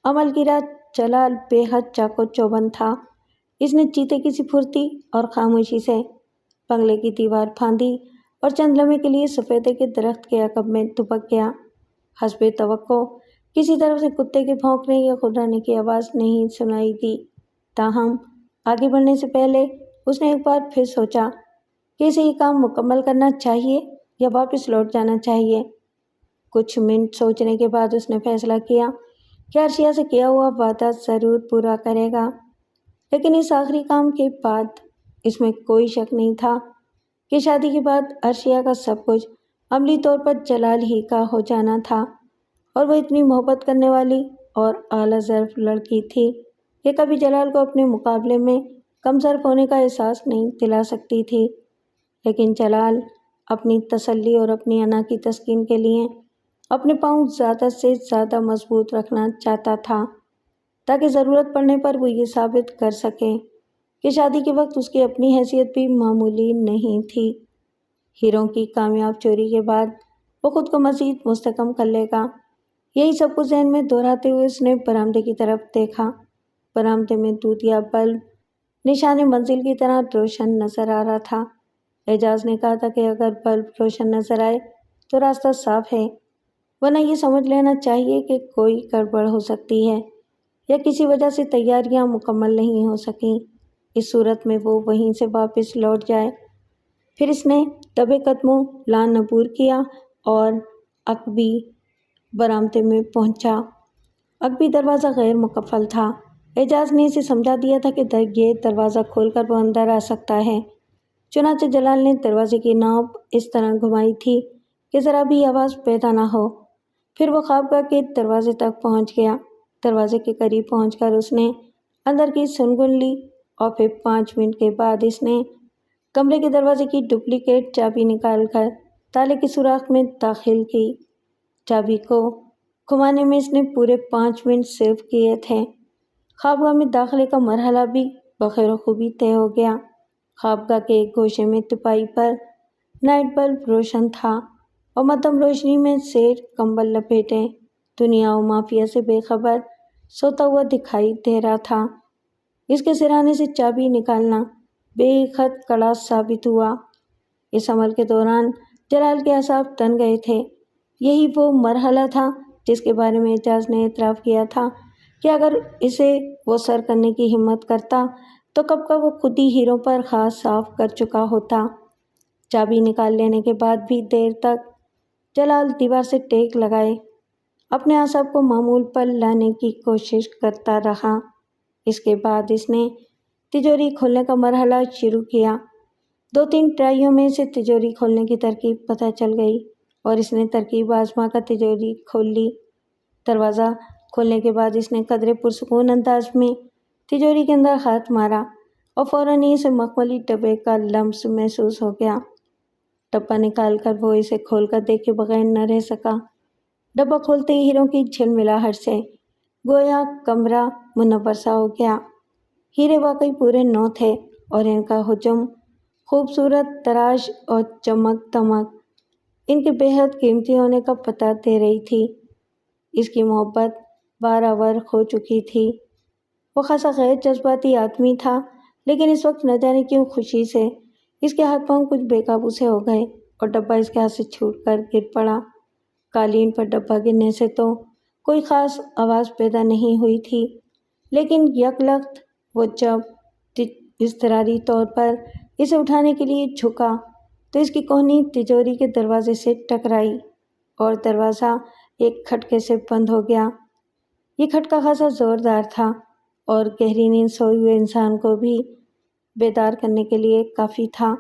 عمل کی رات جلال بے حد چاق و چوبند تھا۔ اس نے چیتے کی سی پھرتی اور خاموشی سے بنگلے کی دیوار پھاندی اور چند لمحے کے لیے سفیدے کے درخت کے عقب میں دبک گیا۔ حسب توقع کسی طرف سے کتے کے بھونکنے یا کھررانے کی آواز نہیں سنائی دی، تاہم آگے بڑھنے سے پہلے اس نے ایک بار پھر سوچا کہ اسے یہ کام مکمل کرنا چاہیے یا واپس لوٹ جانا چاہیے۔ کچھ منٹ سوچنے کے بعد اس نے فیصلہ کیا کہ عرشیہ سے کیا ہوا وعدہ ضرور پورا کرے گا، لیکن اس آخری کام کے بعد اس میں کوئی شک نہیں تھا کہ شادی کے بعد عرشیہ کا سب کچھ عملی طور پر جلال ہی کا ہو جانا تھا، اور وہ اتنی محبت کرنے والی اور اعلیٰ ظرف لڑکی تھی کہ کبھی جلال کو اپنے مقابلے میں کم ظرف ہونے کا احساس نہیں دلا سکتی تھی۔ لیکن جلال اپنی تسلی اور اپنی انا کی تسکین کے لیے اپنے پاؤں زیادہ سے زیادہ مضبوط رکھنا چاہتا تھا تاکہ ضرورت پڑنے پر وہ یہ ثابت کر سکے کہ شادی کے وقت اس کی اپنی حیثیت بھی معمولی نہیں تھی۔ ہیروں کی کامیاب چوری کے بعد وہ خود کو مزید مستحکم کر لے گا، یہی سب کچھ ذہن میں دہراتے ہوئے اس نے برآمدے کی طرف دیکھا۔ برآمدے میں دودھیا بلب نشان منزل کی طرح روشن نظر آ رہا تھا۔ اعجاز نے کہا تھا کہ اگر بلب روشن نظر آئے تو راستہ صاف ہے، ورنہ یہ سمجھ لینا چاہیے کہ کوئی گڑبڑ ہو سکتی ہے۔ یا کسی وجہ سے تیاریاں مکمل نہیں ہو سکیں، اس صورت میں وہ وہیں سے واپس لوٹ جائے۔ پھر اس نے دبے قدموں لان عبور کیا اور عقبی برآمدے میں پہنچا۔ عقبی دروازہ غیر مقفل تھا۔ اعجاز نے اسے سمجھا دیا تھا کہ یہ دروازہ کھول کر وہ اندر آ سکتا ہے۔ چنانچہ جلال نے دروازے کی نوب اس طرح گھمائی تھی کہ ذرا بھی آواز پیدا نہ ہو۔ پھر وہ خوابگاہ کے دروازے تک پہنچ گیا۔ دروازے کے قریب پہنچ کر اس نے اندر کی سنگن لی اور پھر 5 منٹ کے بعد اس نے کمرے کے دروازے کی ڈپلیکیٹ چابی نکال کر تالے کے سوراخ میں داخل کی۔ چابی کو گھمانے میں اس نے پورے 5 منٹ صرف کیے تھے۔ خوابگاہ میں داخلے کا مرحلہ بھی بخیر و خوبی طے ہو گیا۔ خوابگاہ کے ایک گوشے میں تپائی پر نائٹ بلب روشن تھا اور مدھم روشنی میں سیٹھ کمبل لپیٹے دنیا و مافیا سے بے خبر سوتا ہوا دکھائی دے رہا تھا۔ اس کے سرہانے سے چابی نکالنا بے خط کڑا ثابت ہوا۔ اس عمل کے دوران جلال کے اعصاب تن گئے تھے۔ یہی وہ مرحلہ تھا جس کے بارے میں اعجاز نے اعتراف کیا تھا کہ اگر اسے وہ سر کرنے کی ہمت کرتا تو کب کا وہ خود ہی ہیروں پر خاص صاف کر چکا ہوتا۔ چابی نکال لینے کے بعد بھی دیر تک جلال دیوار سے ٹیک لگائے اپنے اعصاب کو معمول پر لانے کی کوشش کرتا رہا۔ اس کے بعد اس نے تجوری کھولنے کا مرحلہ شروع کیا۔ 2-3 ٹرائیوں میں اسے تجوری کھولنے کی ترکیب پتہ چل گئی اور اس نے ترکیب آزما کر تجوری کھول لی۔ دروازہ کھولنے کے بعد اس نے قدرے پرسکون انداز میں تجوری کے اندر ہاتھ مارا اور فوراً ہی اسے مخملی ڈبے کا لمس محسوس ہو گیا۔ ڈبہ نکال کر وہ اسے کھول کر دیکھے بغیر نہ رہ سکا۔ ڈبہ کھولتے ہی ہیروں کی جھلملاہٹ سے گویا کمرہ منور سا ہو گیا۔ ہیرے واقعی پورے 9 تھے اور ان کا حجم، خوبصورت تراش اور چمک دمک ان کے بے حد قیمتی ہونے کا پتہ دے رہی تھی۔ اس کی محبت بارآور ہو چکی تھی۔ وہ خاصا غیر جذباتی آدمی تھا، لیکن اس وقت نہ جانے کیوں خوشی سے اس کے ہاتھ پاؤں کچھ بے قابو سے ہو گئے اور ڈبہ اس کے ہاتھ سے چھوٹ کر گر پڑا۔ قالین پر ڈبہ گرنے سے تو کوئی خاص آواز پیدا نہیں ہوئی تھی، لیکن یک لخت وہ جب اضطراری طور پر اسے اٹھانے کے لیے جھکا تو اس کی کہنی تجوری کے دروازے سے ٹکرائی اور دروازہ ایک کھٹکے سے بند ہو گیا۔ یہ کھٹکا خاصا زوردار تھا اور گہری نیند سوئے ہوئے انسان کو بھی بیدار کرنے کے لیے کافی تھا۔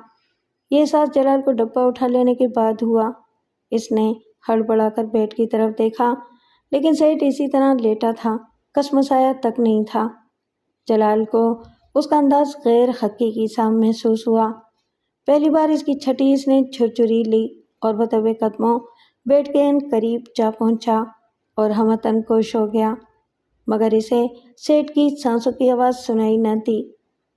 یہ احساس جلال کو ڈبہ اٹھا لینے کے بعد ہوا۔ اس نے ہڑبڑا کر بیڈ کی طرف دیکھا، لیکن سیٹ اسی طرح لیٹا تھا، کسمسایا تک نہیں تھا۔ جلال کو اس کا انداز غیر حقیقی سا محسوس ہوا۔ پہلی بار اس کی چھٹی اس نے جھرجھری لی اور وہ دبے قدموں بیڈ کے قریب جا پہنچا اور ہمتن کوش ہو گیا، مگر اسے سیٹ کی سانسوں کی آواز سنائی نہ دی۔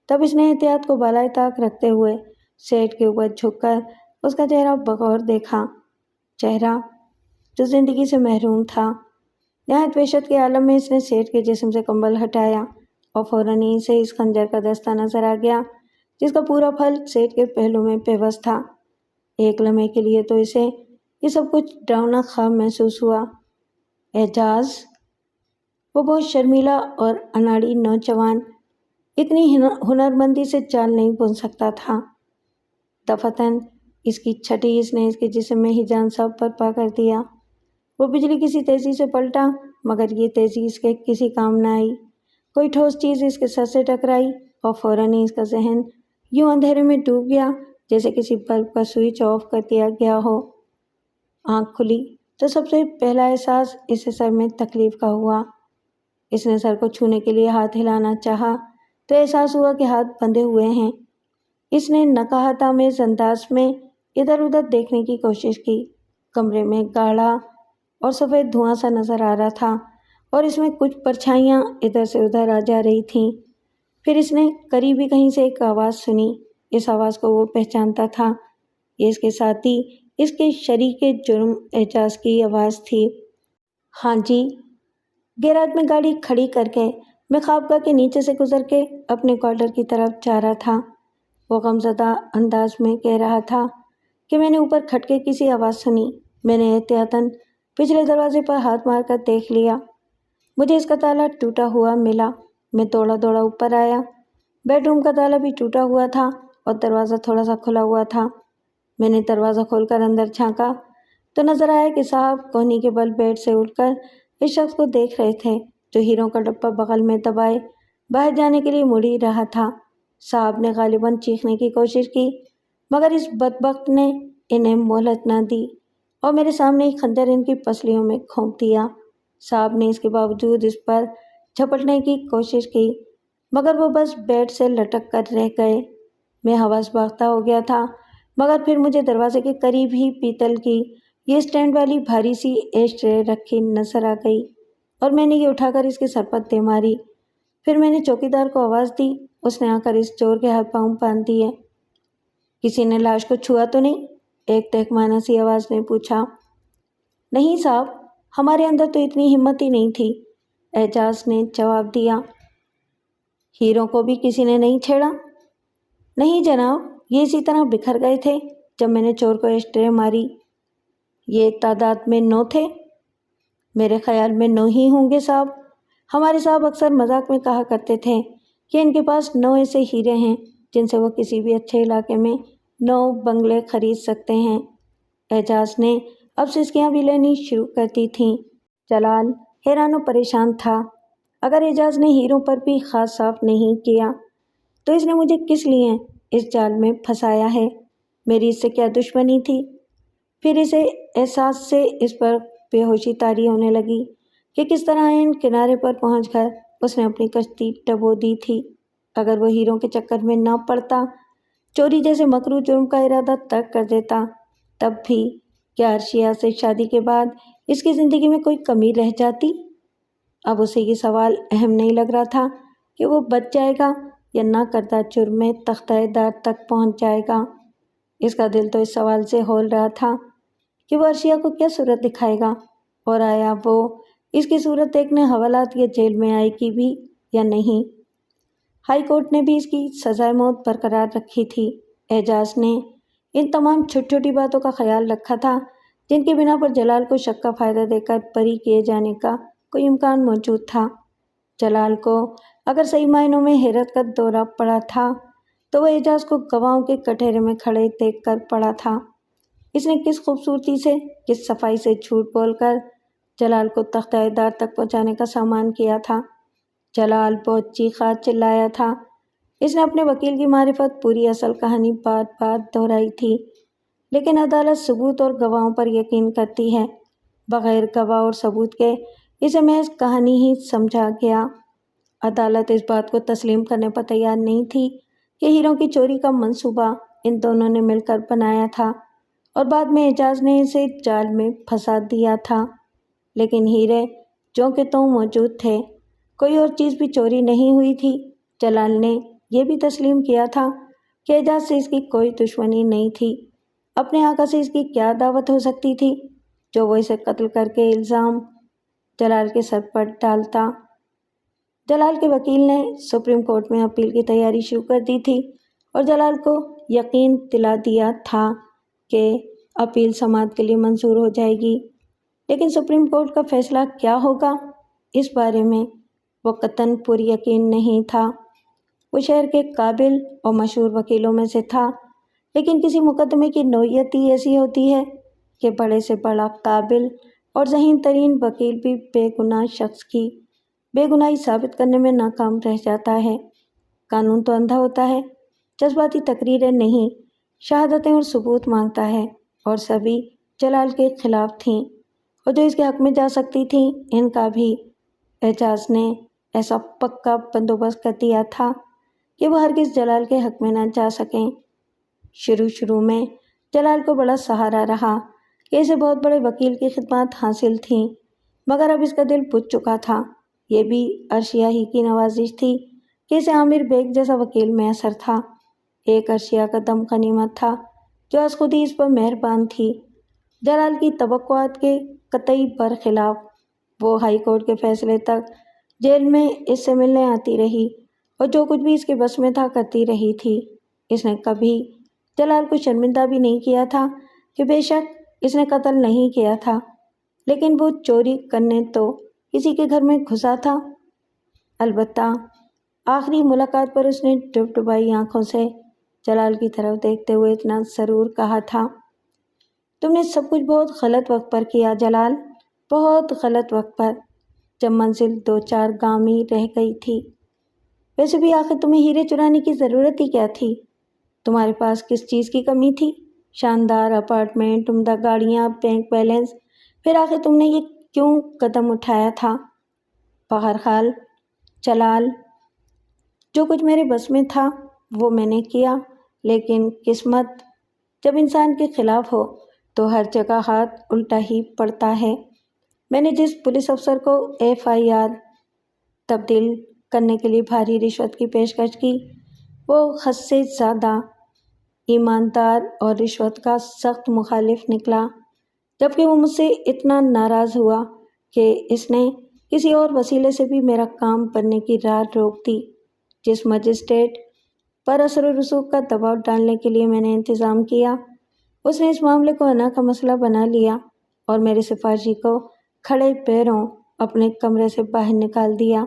تب اس نے احتیاط کو بالائے طاق رکھتے ہوئے سیٹ کے اوپر جھک کر اس کا چہرہ بغور دیکھا، چہرہ جو زندگی سے محروم تھا۔ نہایت وحشت کے عالم میں اس نے سیٹ کے جسم سے کمبل ہٹایا اور فوراً ہی اسے اس خنجر کا دستہ نظر آ گیا جس کا پورا پھل سیٹ کے پہلو میں پیوست تھا۔ ایک لمحے کے لیے تو اسے یہ سب کچھ ڈراؤنا خواب محسوس ہوا۔ اعجاز، وہ بہت شرمیلا اور اناڑی نوجوان، اتنی ہنرمندی سے چال نہیں بن سکتا تھا۔ دفتن اس کی چھٹی اس نے اس کے جسم میں ہی جان سب برپا کر دیا۔ وہ بجلی کسی تیزی سے پلٹا، مگر یہ تیزی اس کے کسی کام نہ آئی۔ کوئی ٹھوس چیز اس کے سر سے ٹکرائی اور فوراً ہی اس کا ذہن یوں اندھیرے میں ڈوب گیا جیسے کسی بلب کا سوئچ آف کر دیا گیا ہو۔ آنکھ کھلی تو سب سے پہلا احساس اسے سر میں تکلیف کا ہوا۔ اس نے سر کو چھونے کے لیے ہاتھ ہلانا چاہا تو احساس ہوا کہ ہاتھ بندھے ہوئے ہیں۔ اس نے نقاہت آمیز انداز میں ادھر ادھر دیکھنے کی کوشش کی۔ کمرے میں گاڑھا اور سفید دھواں سا نظر آ رہا تھا اور اس میں کچھ پرچھائیاں ادھر سے ادھر آ جا رہی تھیں۔ پھر اس نے قریبی کہیں سے ایک آواز سنی۔ اس آواز کو وہ پہچانتا تھا۔ یہ اس کے ساتھی، اس کے شریک جرم اعجاز کی آواز تھی۔ ہاں جی، گیراج میں گاڑی کھڑی کر کے میں خوابگاہ کے نیچے سے گزر کے اپنے کوارٹر کی طرف جا رہا تھا۔ وہ غمزدہ انداز میں کہہ رہا تھا کہ میں نے اوپر کھٹکے کی سی آواز سنی۔ میں نے احتیاطاً پچھلے دروازے پر ہاتھ مار کر دیکھ لیا۔ مجھے اس کا تالا ٹوٹا ہوا ملا۔ میں دوڑا دوڑا اوپر آیا۔ بیڈ روم کا تالا بھی ٹوٹا ہوا تھا اور دروازہ تھوڑا سا کھلا ہوا تھا۔ میں نے دروازہ کھول کر اندر جھانکا تو نظر آیا کہ صاحب کونی کے بل بیڈ سے اٹھ کر اس شخص کو دیکھ رہے تھے جو ہیروں کا ڈبہ بغل میں دبائے باہر جانے کے لیے مڑ ہی رہا تھا۔ صاحب نے غالباً چیخنے کی کوشش کی مگر اس بدبخت نے انہیں مہلت نہ دی اور میرے سامنے ایک خنجر ان کی پسلیوں میں گھونپ دیا۔ صاحب نے اس کے باوجود اس پر جھپٹنے کی کوشش کی مگر وہ بس بیڈ سے لٹک کر رہ گئے۔ میں حواس باختہ ہو گیا تھا مگر پھر مجھے دروازے کے قریب ہی پیتل کی یہ اسٹینڈ والی بھاری سی ایش ٹرے رکھی نظر آ گئی اور میں نے یہ اٹھا کر اس کے سر پر دے ماری۔ پھر میں نے چوکیدار کو آواز دی۔ اس نے آ کر اس چور کے ہاتھ پاؤں باندھ دیے۔ کسی نے لاش کو چھوا تو نہیں؟ ایک تہمانہ سی آواز نے پوچھا۔ نہیں صاحب، ہمارے اندر تو اتنی ہمت ہی نہیں تھی، اعجاز نے جواب دیا۔ ہیروں کو بھی کسی نے نہیں چھیڑا؟ نہیں جناب، یہ اسی طرح بکھر گئے تھے جب میں نے چور کو ایش ٹرے ماری۔ یہ تعداد میں 9 تھے؟ میرے خیال میں 9 ہی ہوں گے صاحب۔ ہمارے صاحب اکثر مذاق میں کہا کرتے تھے کہ ان کے پاس 9 ایسے ہیرے ہیں جن سے وہ کسی بھی اچھے علاقے میں 9 بنگلے خرید سکتے ہیں۔ اعجاز نے اب سسکیاں بھی لینی شروع کر دی تھیں۔ جلال حیران و پریشان تھا۔ اگر اعجاز نے ہیروں پر بھی خاص صاف نہیں کیا تو اس نے مجھے کس لیے اس جال میں پھنسایا ہے؟ میری اس سے کیا دشمنی تھی؟ پھر اسے احساس سے اس پر بے ہوشی طاری ہونے لگی کہ کس طرح عین کنارے پر پہنچ کر اس نے اپنی کشتی ڈبو دی تھی۔ اگر وہ ہیروں کے چکر میں نہ پڑتا، چوری جیسے مکروہ جرم کا ارادہ ترک کر دیتا، تب بھی کیا عرشیہ سے شادی کے بعد اس کی زندگی میں کوئی کمی رہ جاتی؟ اب اسے یہ سوال اہم نہیں لگ رہا تھا کہ وہ بچ جائے گا یا نہ کردہ جرم میں تختہ دار تک پہنچ جائے گا۔ اس کا دل تو اس سوال سے ہول رہا تھا کہ وہ عرشیہ کو کیا صورت دکھائے گا اور آیا وہ اس کی صورت دیکھنے حوالات یا جیل میں آئے گی بھی یا نہیں۔ ہائی کورٹ نے بھی اس کی سزائے موت برقرار رکھی تھی۔ اعجاز نے ان تمام چھوٹی چھوٹی باتوں کا خیال رکھا تھا جن کی بنا پر جلال کو شک کا فائدہ دے کر بری کیے جانے کا کوئی امکان موجود تھا۔ جلال کو اگر صحیح معنوں میں حیرت کا دورہ پڑا تھا تو وہ اعجاز کو گواہوں کے کٹہرے میں کھڑے دیکھ کر پڑا تھا۔ اس نے کس خوبصورتی سے، کس صفائی سے جھوٹ بول کر جلال کو تختہ دار تک پہنچانے کا سامان کیا تھا۔ جلال بہت چیخا چلایا تھا۔ اس نے اپنے وکیل کی معرفت پوری اصل کہانی بار بار دہرائی تھی، لیکن عدالت ثبوت اور گواہوں پر یقین کرتی ہے۔ بغیر گواہ اور ثبوت کے اسے محض کہانی ہی سمجھا گیا۔ عدالت اس بات کو تسلیم کرنے پر تیار نہیں تھی کہ ہیروں کی چوری کا منصوبہ ان دونوں نے مل کر بنایا تھا اور بعد میں اعجاز نے اسے جال میں پھنسا دیا تھا۔ لیکن ہیرے جو کہ توں موجود تھے، کوئی اور چیز بھی چوری نہیں ہوئی تھی۔ جلال نے یہ بھی تسلیم کیا تھا کہ اعجاز سے اس کی کوئی دشمنی نہیں تھی۔ اپنے آقا سے اس کی کیا دعوت ہو سکتی تھی جو وہ اسے قتل کر کے الزام جلال کے سر پر ڈالتا۔ جلال کے وکیل نے سپریم کورٹ میں اپیل کی تیاری شروع کر دی تھی اور جلال کو یقین دلا دیا تھا کہ اپیل سماعت کے لیے منظور ہو جائے گی، لیکن سپریم کورٹ کا فیصلہ کیا ہوگا اس بارے میں وہ قطعاً پوری یقین نہیں تھا۔ وہ شہر کے قابل اور مشہور وکیلوں میں سے تھا، لیکن کسی مقدمے کی نوعیت ہی ایسی ہوتی ہے کہ بڑے سے بڑا قابل اور ذہین ترین وکیل بھی بے گناہ شخص کی بے گناہی ثابت کرنے میں ناکام رہ جاتا ہے۔ قانون تو اندھا ہوتا ہے، جذباتی تقریریں نہیں، شہادتیں اور ثبوت مانگتا ہے، اور سبھی جلال کے خلاف تھیں اور جو اس کے حق میں جا سکتی تھیں ان کا بھی۔ اعجاز نے ایسا پکا بندوبست کر دیا تھا کہ وہ ہرگز جلال کے حق میں نہ جا سکیں۔ شروع میں جلال کو بڑا سہارا رہا کہ اسے بہت بڑے وکیل کی خدمات حاصل تھیں، مگر اب اس کا دل بجھ چکا تھا۔ یہ بھی عرشیہ ہی کی نوازش تھی کہ اسے عامر بیگ جیسا وکیل میسر تھا۔ ایک عرشیہ کا دم غنیمت تھا جو از خود ہی اس پر مہربان تھی۔ جلال کی توقعات کے قطعی برخلاف وہ ہائی کورٹ کے فیصلے تک جیل میں اس سے ملنے آتی رہی اور جو کچھ بھی اس کے بس میں تھا کرتی رہی تھی۔ اس نے کبھی جلال کو شرمندہ بھی نہیں کیا تھا کہ بے شک اس نے قتل نہیں کیا تھا، لیکن وہ چوری کرنے تو کسی کے گھر میں گھسا تھا؟ البتہ آخری ملاقات پر اس نے ڈبڈبائی آنکھوں سے جلال کی طرف دیکھتے ہوئے اتنا ضرور کہا تھا، تم نے سب کچھ بہت غلط وقت پر کیا جلال، بہت غلط وقت پر، جب منزل 2-4 گام ہی رہ گئی تھی۔ ویسے بھی آخر تمہیں ہیرے چرانے کی ضرورت ہی کیا تھی؟ تمہارے پاس کس چیز کی کمی تھی؟ شاندار اپارٹمنٹ، عمدہ گاڑیاں، بینک بیلنس، پھر آخر تم نے یہ کیوں قدم اٹھایا تھا؟ بہرحال جلال، جو کچھ میرے بس میں تھا وہ میں نے کیا، لیکن قسمت جب انسان کے خلاف ہو تو ہر جگہ ہاتھ الٹا ہی پڑتا ہے۔ میں نے جس پولیس افسر کو FIR تبدیل کرنے کے لیے بھاری رشوت کی پیشکش کی، وہ حد سے زیادہ ایماندار اور رشوت کا سخت مخالف نکلا، جبکہ وہ مجھ سے اتنا ناراض ہوا کہ اس نے کسی اور وسیلے سے بھی میرا کام کرنے کی راہ روک دی۔ جس مجسٹریٹ پر اثر و رسوخ کا دباؤ ڈالنے کے لیے میں نے انتظام کیا، اس نے اس معاملے کو انا کا مسئلہ بنا لیا اور میرے سفارشی کو کھڑے پیروں اپنے کمرے سے باہر نکال دیا۔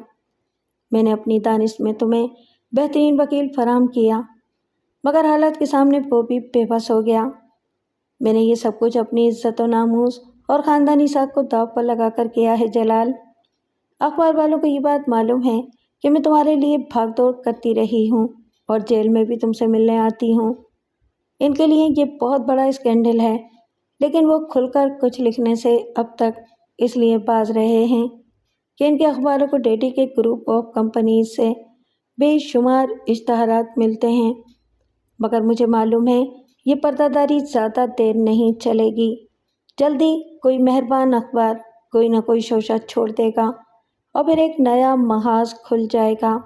میں نے اپنی دانش میں تمہیں بہترین وکیل فراہم کیا، مگر حالات کے سامنے وہ بھی بے بس ہو گیا۔ میں نے یہ سب کچھ اپنی عزت و ناموس اور خاندانی ساکھ کو داؤ پر لگا کر کیا ہے جلال۔ اخبار والوں کو یہ بات معلوم ہے کہ میں تمہارے لیے بھاگ دوڑ کرتی رہی ہوں اور جیل میں بھی تم سے ملنے آتی ہوں۔ ان کے لیے یہ بہت بڑا اسکینڈل ہے، لیکن وہ کھل کر کچھ لکھنے سے اب تک اس لیے باز رہے ہیں کہ ان کے اخباروں کو ڈیڈی کے گروپ آف کمپنیز سے بے شمار اشتہارات ملتے ہیں، مگر مجھے معلوم ہے یہ پردہ داری زیادہ دیر نہیں چلے گی۔ جلدی کوئی مہربان اخبار کوئی نہ کوئی شوشہ چھوڑ دے گا اور پھر ایک نیا محاذ کھل جائے گا۔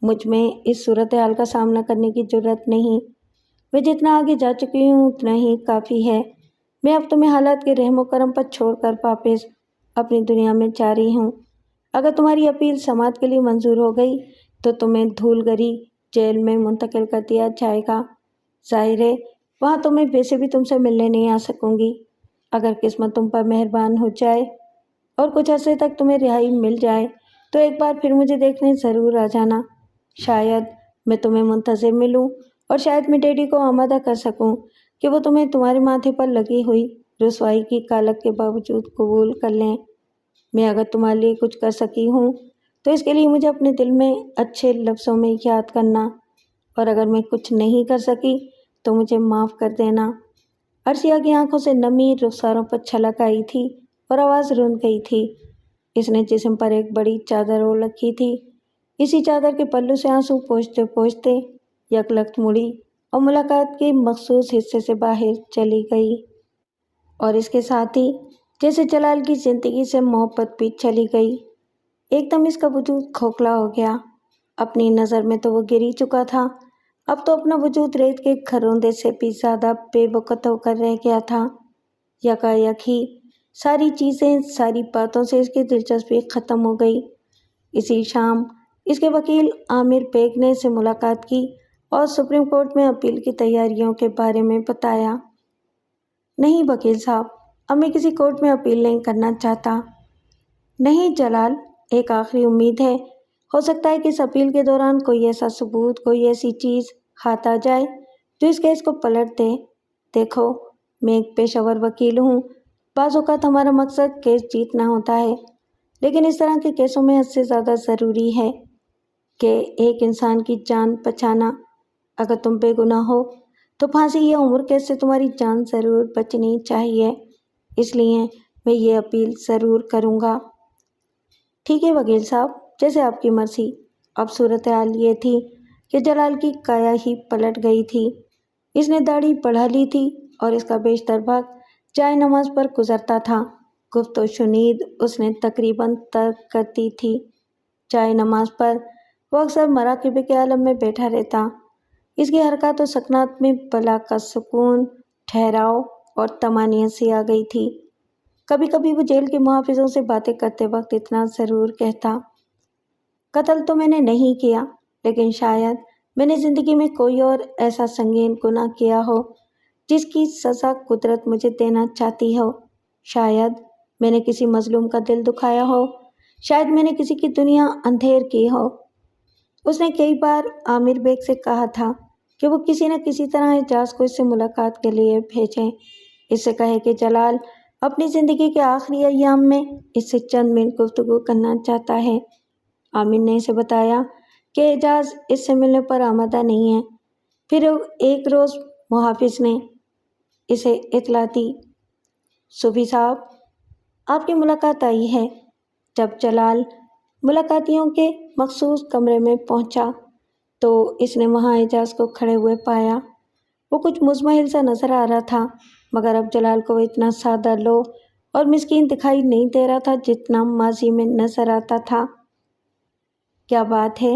مجھ میں اس صورتحال کا سامنا کرنے کی جرات نہیں۔ میں جتنا آگے جا چکی ہوں اتنا ہی کافی ہے۔ میں اب تمہیں حالات کے رحم و کرم پر چھوڑ کر واپس اپنی دنیا میں جا رہی ہوں۔ اگر تمہاری اپیل سماعت کے لیے منظور ہو گئی تو تمہیں دھول گری جیل میں منتقل کر دیا جائے گا۔ ظاہر ہے وہاں تو میں ویسے بھی تم سے ملنے نہیں آ سکوں گی۔ اگر قسمت تم پر مہربان ہو جائے اور کچھ عرصے تک تمہیں رہائی مل جائے تو ایک بار پھر مجھے دیکھنے ضرور آ جانا۔ شاید میں تمہیں منتظر ملوں اور شاید میں ڈیڈی کو آمادہ کر سکوں کہ وہ تمہیں تمہارے ماتھے پر لگی ہوئی رسوائی کی کالک کے باوجود قبول کر لیں۔ میں اگر تمہارے لیے کچھ کر سکی ہوں تو اس کے لیے مجھے اپنے دل میں اچھے لفظوں میں یاد کرنا، اور اگر میں کچھ نہیں کر سکی تو مجھے معاف کر دینا۔ عرشیہ کی آنکھوں سے نمی رخساروں پر چھلک آئی تھی اور آواز رون گئی تھی۔ اس نے جسم پر ایک بڑی چادر اوڑھ رکھی تھی، اسی چادر کے پلو سے آنسو پوچھتے پوچھتے یکلخت مڑی اور ملاقات کے مخصوص حصے سے باہر چلی گئی۔ اور اس کے ساتھ ہی جیسے جلال کی زندگی سے محبت بھی چلی گئی۔ ایک دم اس کا وجود کھوکھلا ہو گیا۔ اپنی نظر میں تو وہ گر ہی چکا تھا، اب تو اپنا وجود ریت کے گھروندے سے بھی زیادہ بے وقت ہو کر رہ گیا تھا۔ یکایک ہی ساری چیزیں، ساری باتوں سے اس کی دلچسپی ختم ہو گئی۔ اسی شام اس کے وکیل عامر بیگ نے اسے ملاقات کی اور سپریم کورٹ میں اپیل کی تیاریوں کے بارے میں بتایا۔ نہیں وکیل صاحب، اب میں کسی کورٹ میں اپیل نہیں کرنا چاہتا۔ نہیں جلال، ایک آخری امید ہے۔ ہو سکتا ہے کہ اس اپیل کے دوران کوئی ایسا ثبوت، کوئی ایسی چیز ہاتھ آ جائے جو اس کیس کو پلٹ دے۔ دیکھو، میں ایک پیشہ ور وکیل ہوں، بعض اوقات ہمارا مقصد کیس جیتنا ہوتا ہے، لیکن اس طرح کے کیسوں میں حد سے زیادہ ضروری ہے کہ ایک انسان کی جان بچانا۔ اگر تم بے گناہ ہو تو پھانسی یا عمر قید سے تمہاری جان ضرور بچنی چاہیے، اس لیے میں یہ اپیل ضرور کروں گا۔ ٹھیک ہے وکیل صاحب، جیسے آپ کی مرضی۔ اب صورتحال یہ تھی کہ جلال کی کایا ہی پلٹ گئی تھی۔ اس نے داڑھی بڑھا لی تھی اور اس کا بیشتر وقت جائے نماز پر گزرتا تھا۔ گفت و شنید اس نے تقریباً ترک کر دی تھی۔ جائے نماز پر وہ اکثر مراقبے کے عالم میں بیٹھا رہتا۔ اس کی حرکات و سکنات میں بلا کا سکون، ٹھہراؤ اور طمانینت سی آ گئی تھی۔ کبھی کبھی وہ جیل کے محافظوں سے باتیں کرتے وقت اتنا ضرور کہتا، قتل تو میں نے نہیں کیا، لیکن شاید میں نے زندگی میں کوئی اور ایسا سنگین گناہ کیا ہو جس کی سزا قدرت مجھے دینا چاہتی ہو۔ شاید میں نے کسی مظلوم کا دل دکھایا ہو شاید میں نے کسی کی دنیا اندھیر کی ہو۔ اس نے کئی بار عامر بیگ سے کہا تھا کہ وہ کسی نہ کسی طرح اعجاز کو اس سے ملاقات کے لیے بھیجیں، اس سے کہے کہ جلال اپنی زندگی کے آخری ایام میں اس سے چند منٹ گفتگو کرنا چاہتا ہے۔ عامر نے اسے بتایا کہ اعجاز اس سے ملنے پر آمادہ نہیں ہے۔ پھر ایک روز محافظ نے اسے اطلاع دی، صوفی صاحب، آپ کی ملاقات آئی ہے۔ جب جلال ملاقاتیوں کے مخصوص کمرے میں پہنچا تو اس نے وہاں اعجاز کو کھڑے ہوئے پایا۔ وہ کچھ مزمحل سا نظر آ رہا تھا، مگر اب جلال کو اتنا سادہ لو اور مسکین دکھائی نہیں دے رہا تھا جتنا ماضی میں نظر آتا تھا۔ کیا بات ہے؟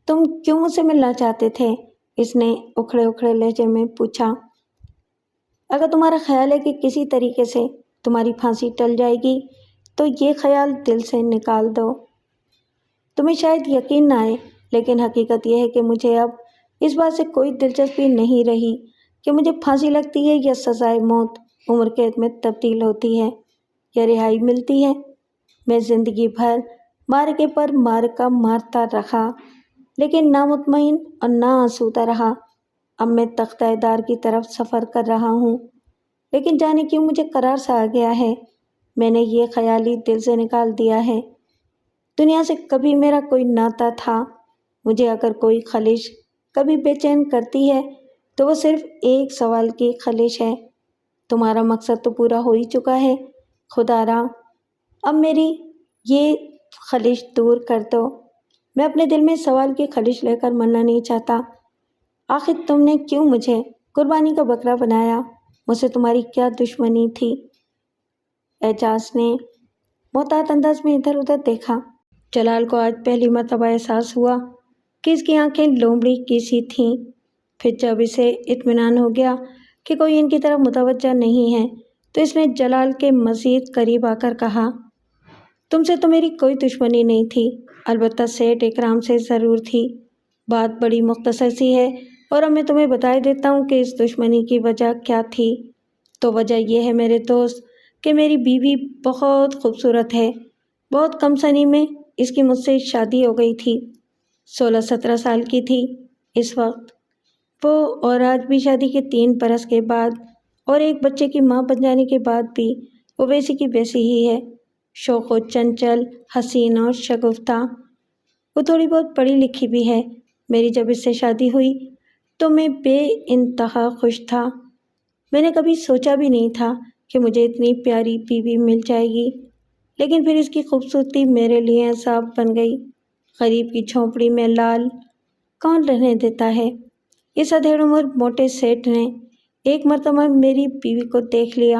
تم کیوں مجھ سے ملنا چاہتے تھے؟ اس نے اکھڑے اکھڑے لہجے میں پوچھا۔ اگر تمہارا خیال ہے کہ کسی طریقے سے تمہاری پھانسی ٹل جائے گی تو یہ خیال دل سے نکال دو۔ تمہیں شاید یقین نہ آئے، لیکن حقیقت یہ ہے کہ مجھے اب اس بات سے کوئی دلچسپی نہیں رہی کہ مجھے پھانسی لگتی ہے یا سزائے موت عمر قید میں تبدیل ہوتی ہے یا رہائی ملتی ہے۔ میں زندگی بھر مارکے پر مارکا مارتا رہا، لیکن نہ مطمئن اور نہ آسودہ رہا۔ اب میں تختہ دار کی طرف سفر کر رہا ہوں، لیکن جانے کیوں مجھے قرار سا آ گیا ہے۔ میں نے یہ خیال ہی دل سے نکال دیا ہے۔ دنیا سے کبھی میرا کوئی ناتا تھا۔ مجھے اگر کوئی خلش کبھی بے چین کرتی ہے تو وہ صرف ایک سوال کی خلش ہے۔ تمہارا مقصد تو پورا ہو ہی چکا ہے، خدا را، اب میری یہ خلش دور کر دو۔ میں اپنے دل میں سوال کی خلش لے کر مرنا نہیں چاہتا۔ آخر تم نے کیوں مجھے قربانی کا بکرا بنایا؟ مجھ سے تمہاری کیا دشمنی تھی؟ اعجاز نے محتاط انداز میں ادھر ادھر دیکھا۔ جلال کو آج پہلی مرتبہ احساس ہوا کہ اس کی آنکھیں لومڑی کی سی تھیں۔ پھر جب اسے اطمینان ہو گیا کہ کوئی ان کی طرف متوجہ نہیں ہے تو اس نے جلال کے مزید قریب آ کر کہا، تم سے تو میری کوئی دشمنی نہیں تھی، البتہ سیٹھ اکرام سے ضرور تھی۔ بات بڑی مختصر سی ہے اور اب میں تمہیں بتائے دیتا ہوں کہ اس دشمنی کی وجہ کیا تھی۔ تو وجہ یہ ہے میرے دوست کہ میری بیوی بہت خوبصورت ہے۔ بہت کم سنی میں اس کی مجھ سے شادی ہو گئی تھی، 16-17 سال کی تھی اس وقت وہ، اور آج بھی شادی کے 3 برس کے بعد اور ایک بچے کی ماں بن جانے کے بعد بھی وہ ویسی کی ویسی ہی ہے، شوق و چنچل، حسین اور شگفتہ۔ وہ تھوڑی بہت پڑھی لکھی بھی ہے۔ میری جب اس سے شادی ہوئی تو میں بے انتہا خوش تھا۔ میں نے کبھی سوچا بھی نہیں تھا کہ مجھے اتنی پیاری بیوی مل جائے گی، لیکن پھر اس کی خوبصورتی میرے لیے عذاب بن گئی۔ غریب کی جھونپڑی میں لال کون رہنے دیتا ہے؟ اس ادھیڑ عمر موٹے سیٹھ نے ایک مرتبہ میری بیوی کو دیکھ لیا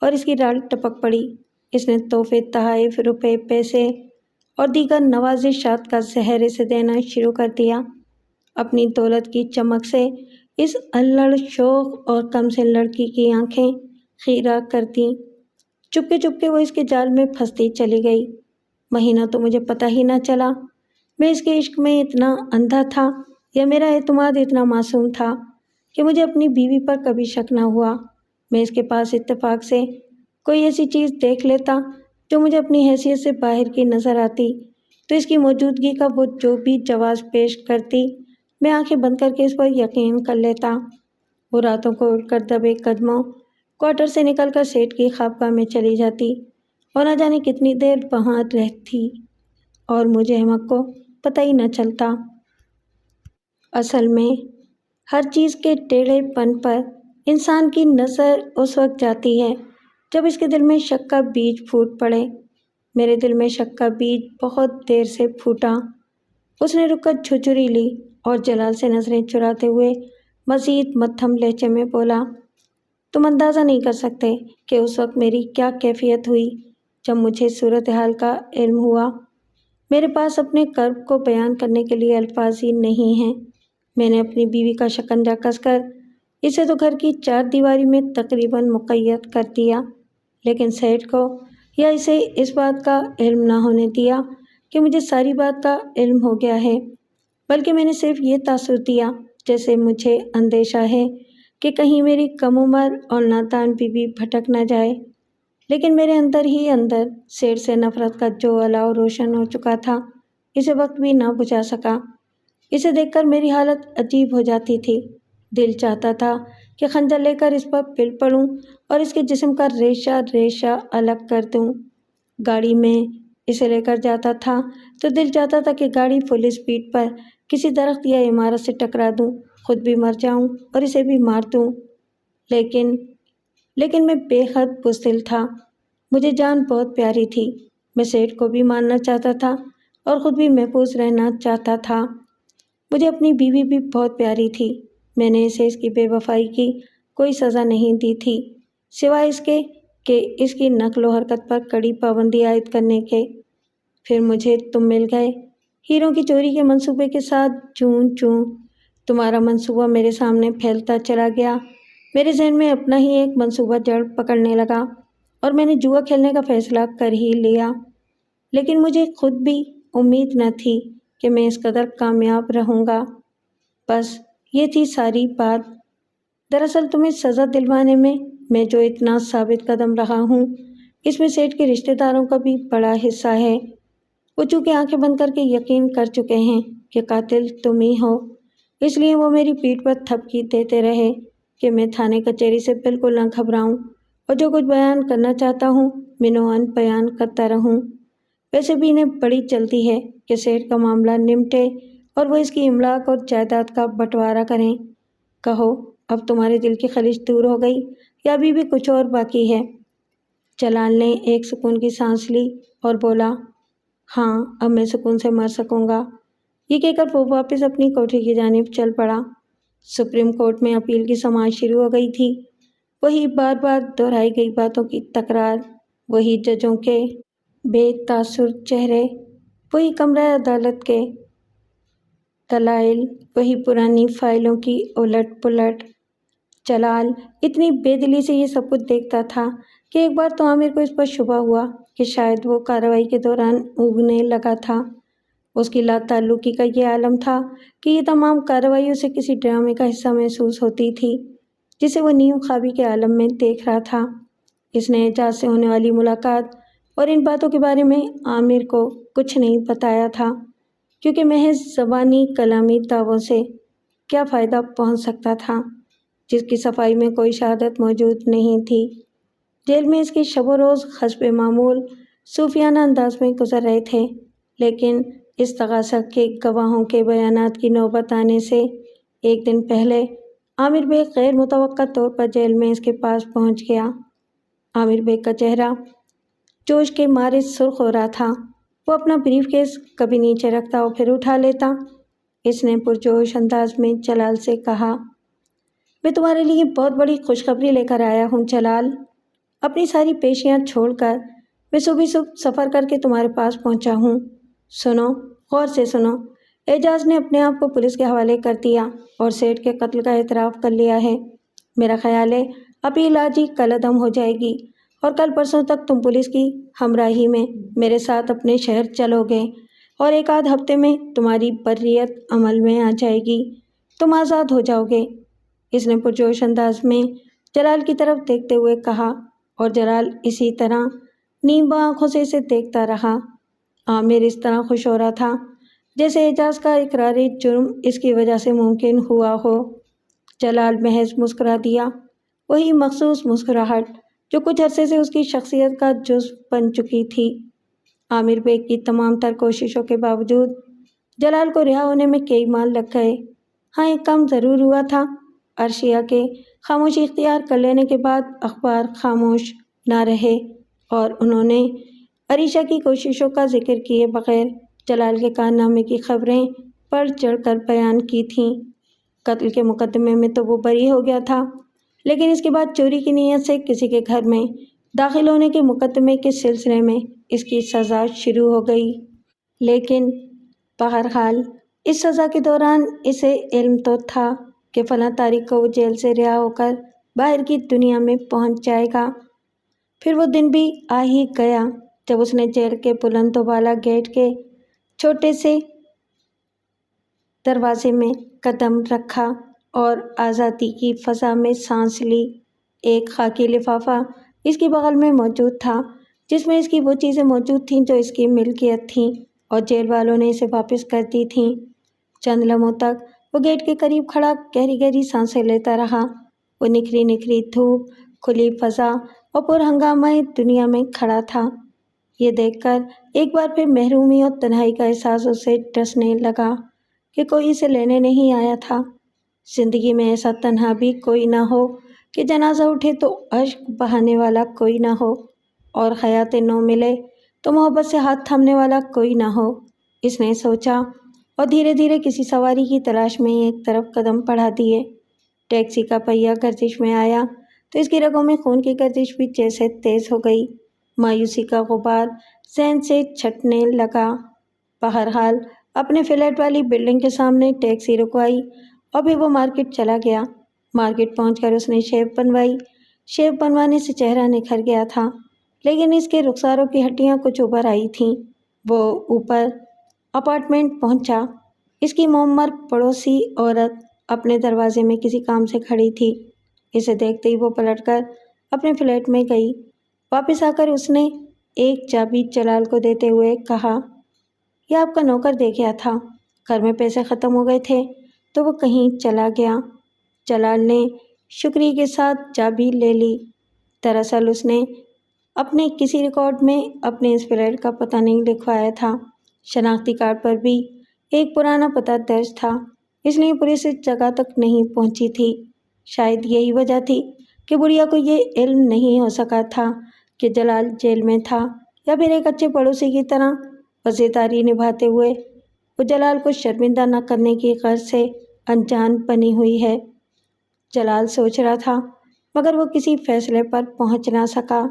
اور اس کی رال ٹپک پڑی۔ اس نے تحفے، تحائف، روپے، پیسے اور دیگر نوازشات کا زہر اسے دینا شروع کر دیا۔ اپنی دولت کی چمک سے اس الڑ شوق اور کم سن لڑکی کی آنکھیں خیرہ کر دیں۔ چپکے چپکے وہ اس کے جال میں پھنستی چلی گئی۔ مہینہ تو مجھے پتہ ہی نہ چلا۔ میں اس کے عشق میں اتنا اندھا تھا یا میرا اعتماد اتنا معصوم تھا کہ مجھے اپنی بیوی پر کبھی شک نہ ہوا۔ میں اس کے پاس اتفاق سے کوئی ایسی چیز دیکھ لیتا جو مجھے اپنی حیثیت سے باہر کی نظر آتی تو اس کی موجودگی کا وہ جو بھی جواز پیش کرتی میں آنکھیں بند کر کے اس پر یقین کر لیتا۔ وہ راتوں کو اٹھ کر دبے قدموں کوارٹر سے نکل کر سیٹھ کی خوابگاہ میں چلی جاتی اور نہ جانے کتنی دیر وہاں رہتی اور مجھے احمق کو پتہ ہی نہ چلتا۔ اصل میں ہر چیز کے ٹیڑھے پن پر انسان کی نظر اس وقت جاتی ہے جب اس کے دل میں شک کا بیج پھوٹ پڑے۔ میرے دل میں شک کا بیج بہت دیر سے پھوٹا۔ اس نے رک کر جھجری لی اور جلال سے نظریں چراتے ہوئے مزید مدھم لہجے میں بولا، تم اندازہ نہیں کر سکتے کہ اس وقت میری کیا کیفیت ہوئی جب مجھے صورتحال کا علم ہوا۔ میرے پاس اپنے کرب کو بیان کرنے کے لیے الفاظ ہی نہیں ہیں۔ میں نے اپنی بیوی کا شکنجہ کس کر اسے تو گھر کی 4 دیواری میں تقریباً مقید کر دیا، لیکن سیٹھ کو یا اسے اس بات کا علم نہ ہونے دیا کہ مجھے ساری بات کا علم ہو گیا ہے، بلکہ میں نے صرف یہ تاثر دیا جیسے مجھے اندیشہ ہے کہ کہیں میری کم عمر اور نادان بیوی بھٹک نہ جائے۔ لیکن میرے اندر ہی اندر سیٹھ سے نفرت کا جو الاؤ روشن ہو چکا تھا اسے وقت بھی نہ بجھا سکا۔ اسے دیکھ کر میری حالت عجیب ہو جاتی تھی۔ دل چاہتا تھا کہ خنجر لے کر اس پر پل پڑوں اور اس کے جسم کا ریشہ ریشہ الگ کر دوں۔ گاڑی میں اسے لے کر جاتا تھا تو دل چاہتا تھا کہ گاڑی فل اسپیڈ پر کسی درخت یا عمارت سے ٹکرا دوں، خود بھی مر جاؤں اور اسے بھی مار دوں۔ لیکن میں بے حد بزدل تھا۔ مجھے جان بہت پیاری تھی۔ میں سیٹھ کو بھی مارنا چاہتا تھا اور خود بھی محفوظ رہنا چاہتا تھا۔ مجھے اپنی بیوی بھی بہت پیاری تھی۔ میں نے اسے اس کی بے وفائی کی کوئی سزا نہیں دی تھی، سوائے اس کے کہ اس کی نقل و حرکت پر کڑی پابندی عائد کرنے کے۔ پھر مجھے تم مل گئے، ہیروں کی چوری کے منصوبے کے ساتھ چون چون۔ تمہارا منصوبہ میرے سامنے پھیلتا چلا گیا۔ میرے ذہن میں اپنا ہی ایک منصوبہ جڑ پکڑنے لگا اور میں نے جوا کھیلنے کا فیصلہ کر ہی لیا۔ لیکن مجھے خود بھی امید نہ تھی کہ میں اس قدر کامیاب رہوں گا۔ بس یہ تھی ساری بات۔ دراصل تمہیں سزا دلوانے میں جو اتنا ثابت قدم رہا ہوں، اس میں سیٹھ کے رشتہ داروں کا بھی بڑا حصہ ہے۔ وہ چونکہ آنکھیں بند کر کے یقین کر چکے ہیں کہ قاتل تم ہی ہو، اس لیے وہ میری پیٹھ پر تھپکی دیتے رہے کہ میں تھانے کچہری سے بالکل نہ گھبراؤں اور جو کچھ بیان کرنا چاہتا ہوں منوان بیان کرتا رہوں۔ ویسے بھی انہیں بڑی جلدی ہے کہ سیٹھ کا معاملہ نمٹے اور وہ اس کی املاک اور جائیداد کا بٹوارا کریں۔ کہو، اب تمہارے دل کی خلش دور ہو گئی یا ابھی بھی کچھ اور باقی ہے؟ جلال نے ایک سکون کی سانس لی اور بولا، ہاں، اب میں سکون سے مر سکوں گا۔ یہ کہہ کر وہ واپس اپنی کوٹھی کی جانب چل پڑا۔ سپریم کورٹ میں اپیل کی سماعت شروع ہو گئی تھی۔ وہی بار بار دہرائی گئی باتوں کی تکرار، وہی ججوں کے بے تاثر چہرے، وہی کمرہ عدالت کے دلائل، وہی پرانی فائلوں کی الٹ پلٹ۔ جلال اتنی بے دلی سے یہ سب کچھ دیکھتا تھا کہ ایک بار تو عامر کو اس پر شبہ ہوا کہ شاید وہ کارروائی کے دوران اگنے لگا تھا۔ اس کی لا تعلقی کا یہ عالم تھا کہ یہ تمام کارروائیوں اسے کسی ڈرامے کا حصہ محسوس ہوتی تھی جسے وہ نیم خوابی کے عالم میں دیکھ رہا تھا۔ اس نے اعجاز سے ہونے والی ملاقات اور ان باتوں کے بارے میں عامر کو کچھ نہیں بتایا تھا، کیونکہ محض زبانی کلامی دعووں سے کیا فائدہ پہنچ سکتا تھا جس کی صفائی میں کوئی شہادت موجود نہیں تھی۔ جیل میں اس کی شب و روز حسب معمول صوفیانہ انداز میں گزر رہے تھے، لیکن استغاثہ کے گواہوں کے بیانات کی نوبت آنے سے ایک دن پہلے عامر بیگ غیر متوقع طور پر جیل میں اس کے پاس پہنچ گیا۔ عامر بیگ کا چہرہ جوش کے مارے سرخ ہو رہا تھا۔ وہ اپنا بریف کیس کبھی نیچے رکھتا اور پھر اٹھا لیتا۔ اس نے پرجوش انداز میں جلال سے کہا، میں تمہارے لیے بہت بڑی خوشخبری لے کر آیا ہوں جلال۔ اپنی ساری پیشیاں چھوڑ کر میں صبح سفر کر کے تمہارے پاس پہنچا ہوں۔ سنو، غور سے سنو۔ اعجاز نے اپنے آپ کو پولیس کے حوالے کر دیا اور سیٹھ کے قتل کا اعتراف کر لیا ہے۔ میرا خیال ہے اپیل آج ہی کالعدم ہو جائے گی اور کل پرسوں تک تم پولیس کی ہمراہی میں میرے ساتھ اپنے شہر چلو گے اور ایک آدھ ہفتے میں تمہاری بریت عمل میں آ جائے گی، تم آزاد ہو جاؤ گے۔ اس نے پرجوش انداز میں جلال کی طرف دیکھتے ہوئے کہا اور جلال اسی طرح نیمبا آنکھوں سے اسے دیکھتا رہا۔ عامر اس طرح خوش ہو رہا تھا جیسے اعجاز کا اقرار جرم اس کی وجہ سے ممکن ہوا ہو۔ جلال محض مسکرا دیا، وہی مخصوص مسکراہٹ جو کچھ عرصے سے اس کی شخصیت کا جزو بن چکی تھی۔ عامر بیگ کی تمام تر کوششوں کے باوجود جلال کو رہا ہونے میں کئی ماہ لگ گئے۔ ہاں، ایک کام ضرور ہوا تھا۔ عرشیہ کے خاموشی اختیار کر لینے کے بعد اخبار خاموش نہ رہے اور انہوں نے عریشہ کی کوششوں کا ذکر کیے بغیر جلال کے کارنامے کی خبریں بڑھ چڑھ کر بیان کی تھیں۔ قتل کے مقدمے میں تو وہ بری ہو گیا تھا، لیکن اس کے بعد چوری کی نیت سے کسی کے گھر میں داخل ہونے کے مقدمے کے سلسلے میں اس کی سزا شروع ہو گئی۔ لیکن بہرحال اس سزا کے دوران اسے علم تو تھا کہ فلاں تاریخ کو وہ جیل سے رہا ہو کر باہر کی دنیا میں پہنچ جائے گا۔ پھر وہ دن بھی آ ہی گیا جب اس نے جیل کے بلند و بالا گیٹ کے چھوٹے سے دروازے میں قدم رکھا اور آزادی کی فضا میں سانس لی۔ ایک خاکی لفافہ اس کی بغل میں موجود تھا، جس میں اس کی وہ چیزیں موجود تھیں جو اس کی ملکیت تھیں اور جیل والوں نے اسے واپس کر دی تھیں۔ چند لمحوں تک وہ گیٹ کے قریب کھڑا گہری گہری سانسیں لیتا رہا۔ وہ نکھری نکھری دھوپ، کھلی فضا اور پر ہنگامہ دنیا میں کھڑا تھا۔ یہ دیکھ کر ایک بار پھر محرومی اور تنہائی کا احساس اسے ڈسنے لگا کہ کوئی اسے لینے نہیں آیا تھا۔ زندگی میں ایسا تنہا بھی کوئی نہ ہو کہ جنازہ اٹھے تو اشک بہانے والا کوئی نہ ہو، اور حیات نو ملے تو محبت سے ہاتھ تھامنے والا کوئی نہ ہو، اس نے سوچا، اور دھیرے دھیرے کسی سواری کی تلاش میں ایک طرف قدم بڑھا دیے۔ ٹیکسی کا پہیہ گردش میں آیا تو اس کی رگوں میں خون کی گردش بھی جیسے تیز ہو گئی۔ مایوسی کا غبار ذہن سے چھٹنے لگا۔ بہرحال اپنے فلیٹ والی بلڈنگ کے سامنے ٹیکسی رکوائی اور پھر وہ مارکیٹ چلا گیا۔ مارکیٹ پہنچ کر اس نے شیو بنوائی۔ شیو بنوانے سے چہرہ نکھر گیا تھا، لیکن اس کے رخساروں کی ہڈیاں کچھ ابھر آئی تھیں۔ وہ اوپر اپارٹمنٹ پہنچا۔ اس کی معمر پڑوسی عورت اپنے دروازے میں کسی کام سے کھڑی تھی۔ اسے دیکھتے ہی وہ پلٹ کر اپنے فلیٹ میں گئی۔ واپس آ کر اس نے ایک چابی جلال کو دیتے ہوئے کہا، یہ آپ کا نوکر دے گیا تھا، گھر میں پیسے ختم ہو گئے تھے تو وہ کہیں چلا گیا۔ جلال نے شکریہ کے ساتھ چابی لے لی۔ دراصل اس نے اپنے کسی ریکارڈ میں اپنے اس فلیٹ کا پتہ نہیں لکھوایا تھا۔ شناختی کارڈ پر بھی ایک پرانا پتہ درج تھا، اس لیے پولیس اس جگہ تک نہیں پہنچی تھی۔ شاید یہی وجہ تھی کہ بڑھیا کو یہ علم نہیں ہو سکا تھا کہ جلال جیل میں تھا، یا پھر ایک اچھے پڑوسی کی طرح وفاداری نبھاتے ہوئے وہ جلال کو شرمندہ نہ کرنے کی غرض سے انجان بنی ہوئی ہے۔ جلال سوچ رہا تھا، مگر وہ کسی فیصلے پر پہنچ نہ سکا۔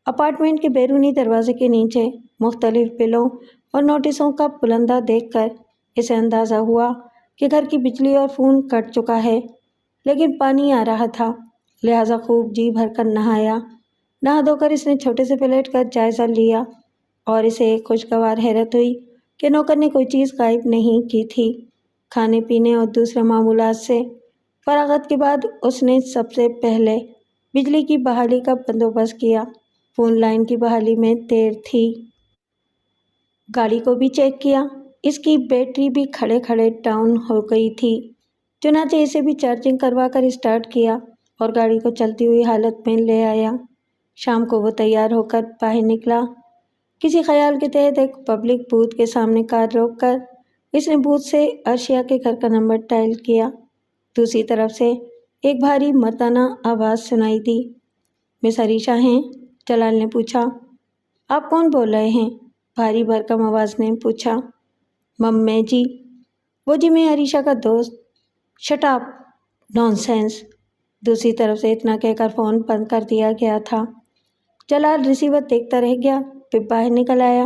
اپارٹمنٹ کے بیرونی دروازے کے نیچے مختلف بلوں اور نوٹسوں کا پلندہ دیکھ کر اسے اندازہ ہوا کہ گھر کی بجلی اور فون کٹ چکا ہے، لیکن پانی آ رہا تھا، لہٰذا خوب جی بھر کر نہایا۔ نہا دھو کر اس نے چھوٹے سے فلیٹ کا جائزہ لیا اور اسے ایک خوشگوار حیرت ہوئی کہ نوکر نے کوئی چیز غائب نہیں کی تھی۔ کھانے پینے اور دوسرے معمولات سے فراغت کے بعد اس نے سب سے پہلے بجلی کی بحالی کا بندوبست کیا۔ فون لائن کی بحالی میں دیر تھی۔ گاڑی کو بھی چیک کیا، اس کی بیٹری بھی کھڑے کھڑے ڈاؤن ہو گئی تھی، چنانچہ اسے بھی چارجنگ کروا کر اسٹارٹ کیا اور گاڑی کو چلتی ہوئی حالت میں لے آیا۔ شام کو وہ تیار ہو کر باہر نکلا۔ کسی خیال کے تحت ایک پبلک بوتھ کے سامنے کار روک کر اس نے بوتھ سے عرشیہ کے گھر کا نمبر ڈائل کیا۔ دوسری طرف سے ایک بھاری مردانہ آواز سنائی دی۔ مس عریشہ ہیں؟ جلال نے پوچھا۔ آپ کون بول رہے ہیں؟ بھاری بھرکم آواز نے پوچھا۔ میں جی، وہ جی میں عریشہ کا دوست۔ Shut up, naan sense. دوسری طرف سے اتنا کہہ کر فون بند کر دیا گیا تھا۔ جلال ریسیور دیکھتا رہ گیا، پھر باہر نکل آیا۔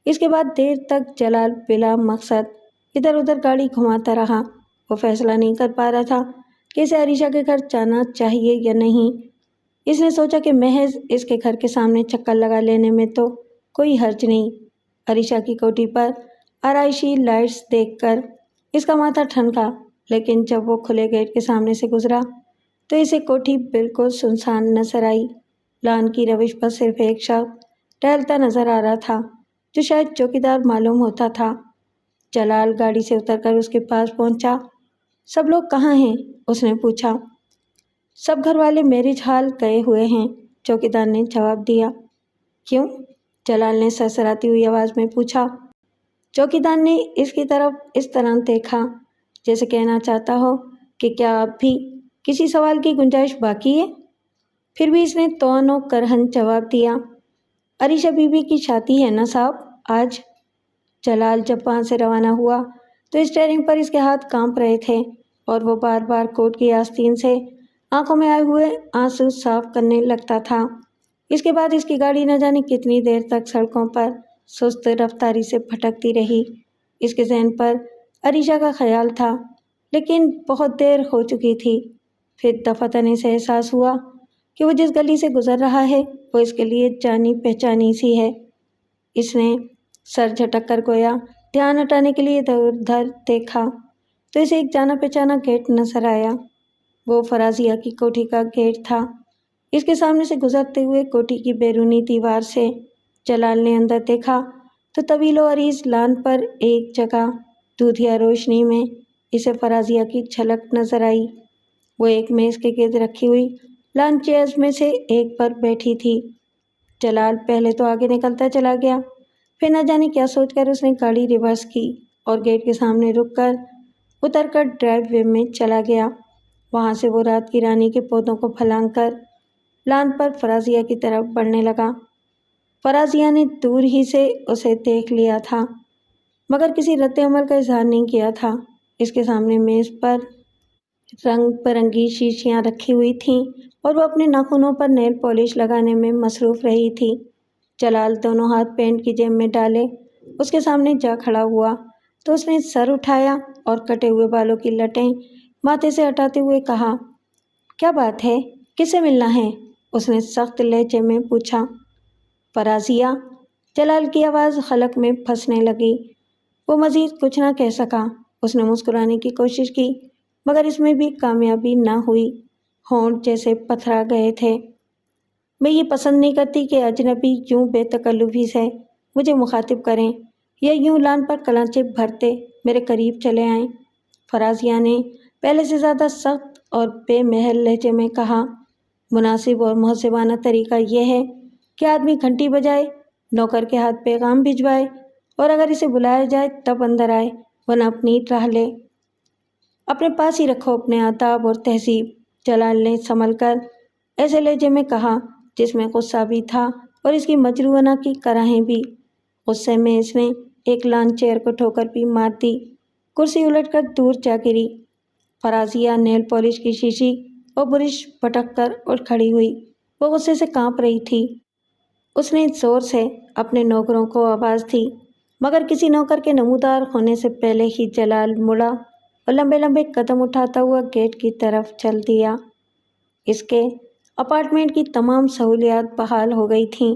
اس کے بعد دیر تک جلال بلا مقصد ادھر ادھر گاڑی گھماتا رہا۔ وہ فیصلہ نہیں کر پا رہا تھا کہ اسے عریشہ کے گھر جانا چاہیے یا نہیں۔ اس نے سوچا کہ محض اس کے گھر کے سامنے چکر لگا لینے میں تو کوئی حرج نہیں۔ عریشہ کی کوٹھی پر آرائشی لائٹس دیکھ کر اس کا ماتھا ٹھنکا، لیکن جب وہ کھلے گیٹ کے سامنے سے گزرا تو اسے کوٹھی بالکل سنسان نظر آئی۔ لان کی روش پر صرف ایک شخص ٹہلتا نظر آ رہا تھا، جو شاید چوکیدار معلوم ہوتا تھا۔ جلال گاڑی سے اتر کر اس کے پاس پہنچا۔ سب لوگ کہاں ہیں؟ اس نے پوچھا۔ سب گھر والے میرج ہال گئے ہوئے ہیں، چوکیدار نے جواب دیا۔ کیوں؟ جلال نے سرسراتی ہوئی آواز میں پوچھا۔ چوکیدار نے اس کی طرف اس طرح دیکھا جیسے کہنا چاہتا ہو کہ کیا اب بھی کسی سوال کی گنجائش باقی ہے؟ پھر بھی اس نے توان و کرہن جواب دیا۔ عریشہ بی بی کی شادی ہے نا صاحب آج؟ جلال جب وہاں سے روانہ ہوا تو اسٹیئرنگ پر اس کے ہاتھ کانپ رہے تھے اور وہ بار بار کوٹ کی آستین سے آنکھوں میں آئے ہوئے آنسو صاف کرنے لگتا تھا۔ اس کے بعد اس کی گاڑی نہ جانے کتنی دیر تک سڑکوں پر سست رفتاری سے بھٹکتی رہی۔ اس کے ذہن پر عریشہ کا خیال تھا، لیکن بہت دیر ہو چکی تھی۔ پھر دفعتاً اسے احساس ہوا کہ وہ جس گلی سے گزر رہا ہے وہ اس کے لیے جانی پہچانی سی ہے۔ اس نے سر جھٹک کر گویا دھیان ہٹانے کے لیے ادھر ادھر دیکھا تو اسے ایک جانا پہچانا گیٹ نظر آیا۔ وہ فرازیہ کی کوٹھی کا گیٹ تھا۔ اس کے سامنے سے گزرتے ہوئے کوٹھی کی بیرونی دیوار سے جلال نے اندر دیکھا تو طویل و عریض لان پر ایک جگہ دودھیا روشنی میں اسے فرازیہ کی جھلک نظر آئی۔ وہ ایک میز کے گرد رکھی ہوئی لان چیئرز میں سے ایک پر بیٹھی تھی۔ جلال پہلے تو آگے نکلتا چلا گیا، پھر نہ جانے کیا سوچ کر اس نے گاڑی ریورس کی اور گیٹ کے سامنے رک کر اتر کر ڈرائیو وے میں چلا گیا۔ وہاں سے وہ رات کی رانی کے پودوں کو پھلانگ کر لان پر فرازیہ کی طرف بڑھنے لگا۔ فرازیہ نے دور ہی سے اسے دیکھ لیا تھا مگر کسی رد عمل کا اظہار نہیں کیا تھا۔ اس کے سامنے میز پر رنگ برنگی شیشیاں رکھی ہوئی تھیں اور وہ اپنے ناخنوں پر نیل پالش لگانے میں مصروف رہی تھی۔ جلال دونوں ہاتھ پینٹ کی جیب میں ڈالے اس کے سامنے جا کھڑا ہوا تو اس نے سر اٹھایا اور کٹے ہوئے بالوں کی لٹیں ماتھے سے ہٹاتے ہوئے کہا، کیا بات ہے، کس سے ملنا ہے؟ اس نے سخت لہجے میں پوچھا۔ فرازیہ، جلال کی آواز خلق میں پھنسنے لگی۔ وہ مزید کچھ نہ کہہ سکا۔ اس نے مسکرانے کی کوشش کی مگر اس میں بھی کامیابی نہ ہوئی۔ ہونٹ جیسے پتھرا گئے تھے۔ میں یہ پسند نہیں کرتی کہ اجنبی یوں بے تکلفی سے مجھے مخاطب کریں یا یوں لان پر کلانچے بھرتے میرے قریب چلے آئیں، فرازیہ نے پہلے سے زیادہ سخت اور بے محل لہجے میں کہا۔ مناسب اور مہذبانہ طریقہ یہ ہے کہ آدمی گھنٹی بجائے، نوکر کے ہاتھ پیغام بھجوائے اور اگر اسے بلایا جائے تب اندر آئے، ورنہ اپنی راہ لے۔ اپنے پاس ہی رکھو اپنے آداب اور تہذیب، جلال نے سنبھل کر ایسے لہجے میں کہا جس میں غصہ بھی تھا اور اس کی مجروحانہ کی کراہیں بھی۔ غصے میں اس نے ایک لان چیئر کو ٹھوکر بھی مار دی، کرسی الٹ کر دور جا گری۔ فرازیہ نیل پالش کی شیشی اور برش پٹک کر اٹھ کھڑی ہوئی۔ وہ غصے سے کانپ رہی تھی۔ اس نے زور سے اپنے نوکروں کو آواز دی مگر کسی نوکر کے نمودار ہونے سے پہلے ہی جلال مڑا اور لمبے لمبے قدم اٹھاتا ہوا گیٹ کی طرف چل دیا۔ اس کے اپارٹمنٹ کی تمام سہولیات بحال ہو گئی تھیں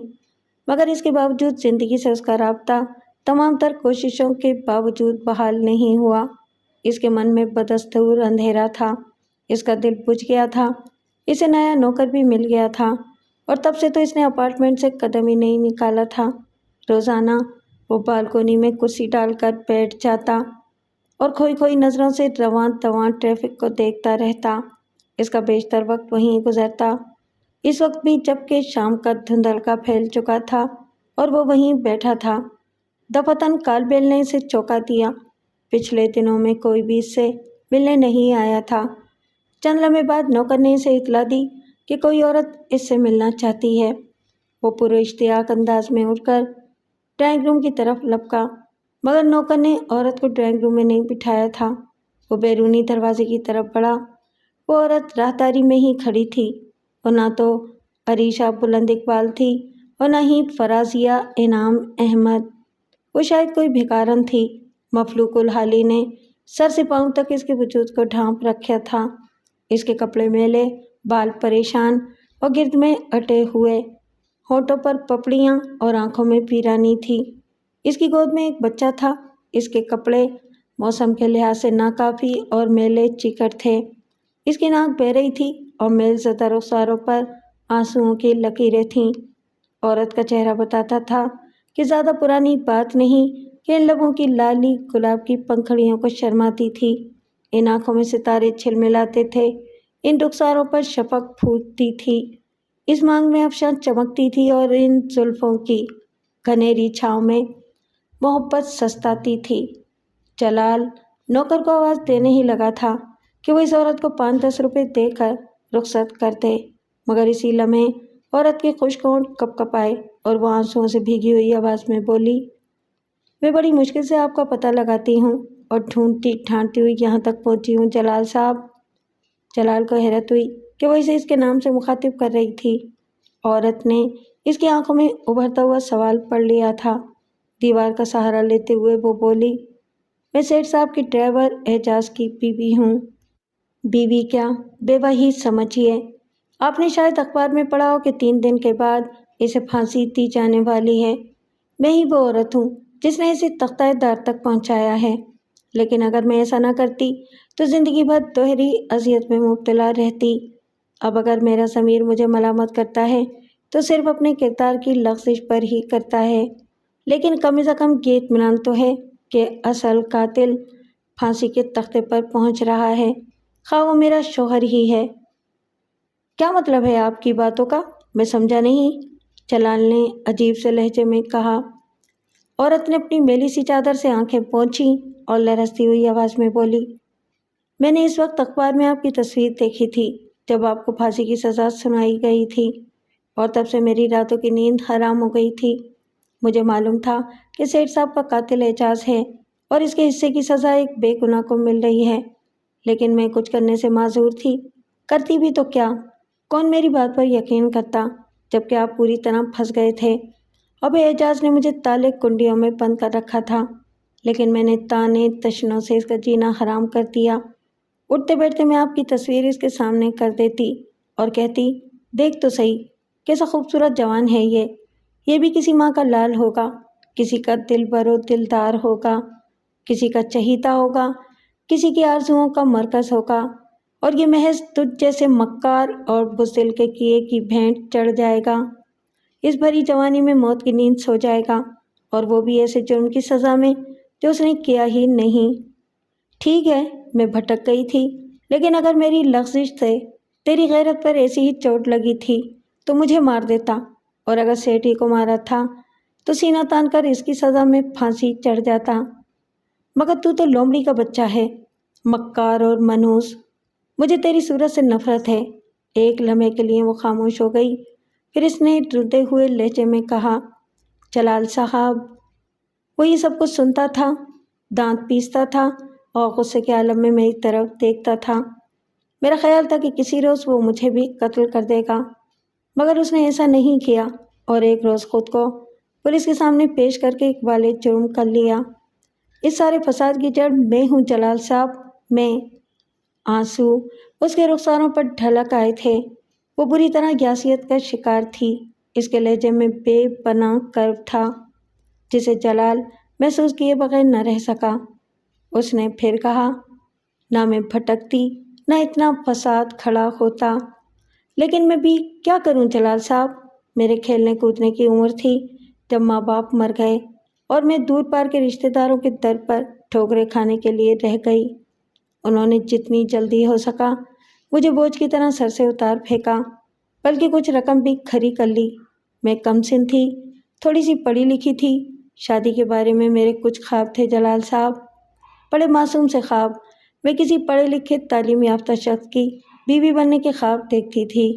مگر اس کے باوجود زندگی سے اس کا رابطہ تمام تر کوششوں کے باوجود بحال نہیں ہوا۔ اس کے من میں بدستور اندھیرا تھا، اس کا دل بجھ گیا تھا۔ اسے نیا نوکر بھی مل گیا تھا اور تب سے تو اس نے اپارٹمنٹ سے قدم ہی نہیں نکالا تھا۔ روزانہ وہ بالکونی میں کرسی ڈال کر بیٹھ جاتا اور کھوئی کھوئی نظروں سے رواں تواں ٹریفک کو دیکھتا رہتا۔ اس کا بیشتر وقت وہیں گزرتا، اس وقت بھی جب کہ شام کا دھندلکا پھیل چکا تھا اور وہ وہیں بیٹھا تھا۔ دفعتاً کال بیل نے اسے چونکا دیا۔ پچھلے دنوں میں کوئی بھی اس سے ملنے نہیں آیا تھا۔ چند لمحے بعد نوکر نے اسے اطلاع دی کہ کوئی عورت اس سے ملنا چاہتی ہے۔ وہ پورے اشتیاق انداز میں اٹھ کر ڈرائنگ روم کی طرف لپکا مگر نوکر نے عورت کو ڈرائنگ روم میں نہیں بٹھایا تھا۔ وہ بیرونی دروازے کی طرف بڑھا۔ وہ عورت راہداری میں ہی کھڑی تھی اور نہ تو عریشہ بلند اقبال تھی اور نہ ہی فرازیہ انعام احمد۔ وہ شاید کوئی بھکارن تھی۔ مفلوق الحالی نے سر سے پاؤں تک اس کے وجود کو ڈھانپ رکھا تھا۔ اس کے کپڑے میلے، بال پریشان اور گرد میں اٹے ہوئے، ہونٹوں پر پپڑیاں اور آنکھوں میں ویرانی تھی۔ اس کی گود میں ایک بچہ تھا۔ اس کے کپڑے موسم کے لحاظ سے ناکافی اور میلے چیکٹ تھے۔ اس کی ناک بہہ رہی تھی اور میل زدہ رخساروں پر آنسوؤں کی لکیریں تھیں۔ عورت کا چہرہ بتاتا تھا کہ زیادہ پرانی بات نہیں کہ ان لبوں کی لالی گلاب کی پنکھڑیوں کو شرماتی تھی۔ ان آنکھوں میں ستارے جھلملاتے تھے، ان رخساروں پر شفق پھوٹتی تھی، اس مانگ میں افشاں چمکتی تھی اور ان زلفوں کی گھنیری چھاؤں میں محبت سستاتی تھی۔ جلال نوکر کو آواز دینے ہی لگا تھا کہ وہ اس عورت کو 5-10 روپے دے کر رخصت کر دے مگر اسی لمحے عورت کے خشک ہونٹ کپ کپائے اور وہ آنسوؤں سے بھیگی ہوئی آواز میں بولی، میں بڑی مشکل سے آپ کا پتہ لگاتی ہوں اور ڈھونڈتی ڈھانڈتی ہوئی یہاں تک پہنچی ہوں جلال صاحب۔ جلال کو حیرت ہوئی کہ وہ اسے اس کے نام سے مخاطب کر رہی تھی۔ عورت نے اس کی آنکھوں میں ابھرتا ہوا سوال پڑھ لیا تھا۔ دیوار کا سہارا لیتے ہوئے وہ بولی، میں سیٹھ صاحب کی ڈرائیور اعجاز کی بیوی ہوں۔ بیوی کیا، بیوہ ہی سمجھیے۔ آپ نے شاید اخبار میں پڑھا ہو کہ 3 دن کے بعد اسے پھانسی دی جانے والی ہے۔ میں ہی وہ عورت ہوں جس نے اسے تختہ دار تک پہنچایا ہے، لیکن اگر میں ایسا نہ کرتی تو زندگی بھر دوہری اذیت میں مبتلا رہتی۔ اب اگر میرا ضمیر مجھے ملامت کرتا ہے تو صرف اپنے کردار کی لغزش پر ہی کرتا ہے، لیکن کم از کم یہ اطمینان تو ہے کہ اصل قاتل پھانسی کے تختے پر پہنچ رہا ہے، خواہ وہ میرا شوہر ہی ہے۔ کیا مطلب ہے آپ کی باتوں کا؟ میں سمجھا نہیں، جلال نے عجیب سے لہجے میں کہا۔ عورت نے اپنی میلی سی چادر سے آنکھیں پونچھیں اور لرزتی ہوئی آواز میں بولی، میں نے اس وقت اخبار میں آپ کی تصویر دیکھی تھی جب آپ کو پھانسی کی سزا سنائی گئی تھی، اور تب سے میری راتوں کی نیند حرام ہو گئی تھی۔ مجھے معلوم تھا کہ سیٹھ صاحب کا قاتل اعجاز ہے اور اس کے حصے کی سزا ایک بے گناہ کو مل رہی ہے، لیکن میں کچھ کرنے سے معذور تھی۔ کرتی بھی تو کیا؟ کون میری بات پر یقین کرتا جبکہ آپ پوری طرح پھنس گئے تھے؟ اب اعجاز نے مجھے تالے کنڈیوں میں بند کر رکھا تھا، لیکن میں نے تانے تشنوں سے اس کا جینا حرام کر دیا۔ اٹھتے بیٹھتے میں آپ کی تصویر اس کے سامنے کر دیتی اور کہتی، دیکھ تو صحیح کیسا خوبصورت جوان ہے یہ بھی کسی ماں کا لال ہوگا، کسی کا دل برو دلدار ہوگا، کسی کا چہیتا ہوگا، کسی کی آرزوؤں کا مرکز ہوگا، اور یہ محض تجھ جیسے مکار اور بزدل کے کیے کی بھینٹ چڑھ جائے گا۔ اس بھری جوانی میں موت کی نیند سو جائے گا، اور وہ بھی ایسے جرم کی سزا میں جو اس نے کیا ہی نہیں۔ ٹھیک ہے، میں بھٹک گئی تھی، لیکن اگر میری لغزش سے تیری غیرت پر ایسی ہی چوٹ لگی تھی تو مجھے مار دیتا، اور اگر سیٹھی کو مارا تھا تو سینہ تان کر اس کی سزا میں پھانسی چڑھ جاتا۔ مگر تو لومڑی کا بچہ ہے، مکار اور منحوس۔ مجھے تیری صورت سے نفرت ہے۔ ایک لمحے کے لیے وہ خاموش ہو گئی، پھر اس نے رودے ہوئے لہجے میں کہا، جلال صاحب۔ وہ یہ سب کچھ سنتا تھا، دانت پیستا تھا اور غصے کے عالم میں میری طرف دیکھتا تھا۔ میرا خیال تھا کہ کسی روز وہ مجھے بھی قتل کر دے گا، مگر اس نے ایسا نہیں کیا، اور ایک روز خود کو پولیس کے سامنے پیش کر کے اقبال جرم کر لیا۔ اس سارے فساد کی جڑ میں ہوں جلال صاحب، میں۔ آنسو اس کے رخساروں پر ڈھلک آئے تھے۔ وہ بری طرح یاسیت کا شکار تھی۔ اس کے لہجے میں بے پناہ کرب تھا جسے جلال محسوس کیے بغیر نہ رہ سکا۔ اس نے پھر کہا، نہ میں بھٹکتی نہ اتنا فساد کھڑا ہوتا، لیکن میں بھی کیا کروں جلال صاحب؟ میرے کھیلنے کودنے کی عمر تھی جب ماں باپ مر گئے اور میں دور پار کے رشتہ داروں کے در پر ٹھوکریں کھانے کے لیے رہ گئی۔ انہوں نے جتنی جلدی ہو سکا مجھے بوجھ کی طرح سر سے اتار پھینکا، بلکہ کچھ رقم بھی کھری کر لی۔ میں کم سن تھی، تھوڑی سی پڑھی لکھی تھی۔ شادی کے بارے میں میرے کچھ خواب تھے جلال صاحب، بڑے معصوم سے خواب۔ میں کسی پڑھے لکھے تعلیم یافتہ شخص کی بیوی بننے کے خواب دیکھتی تھی،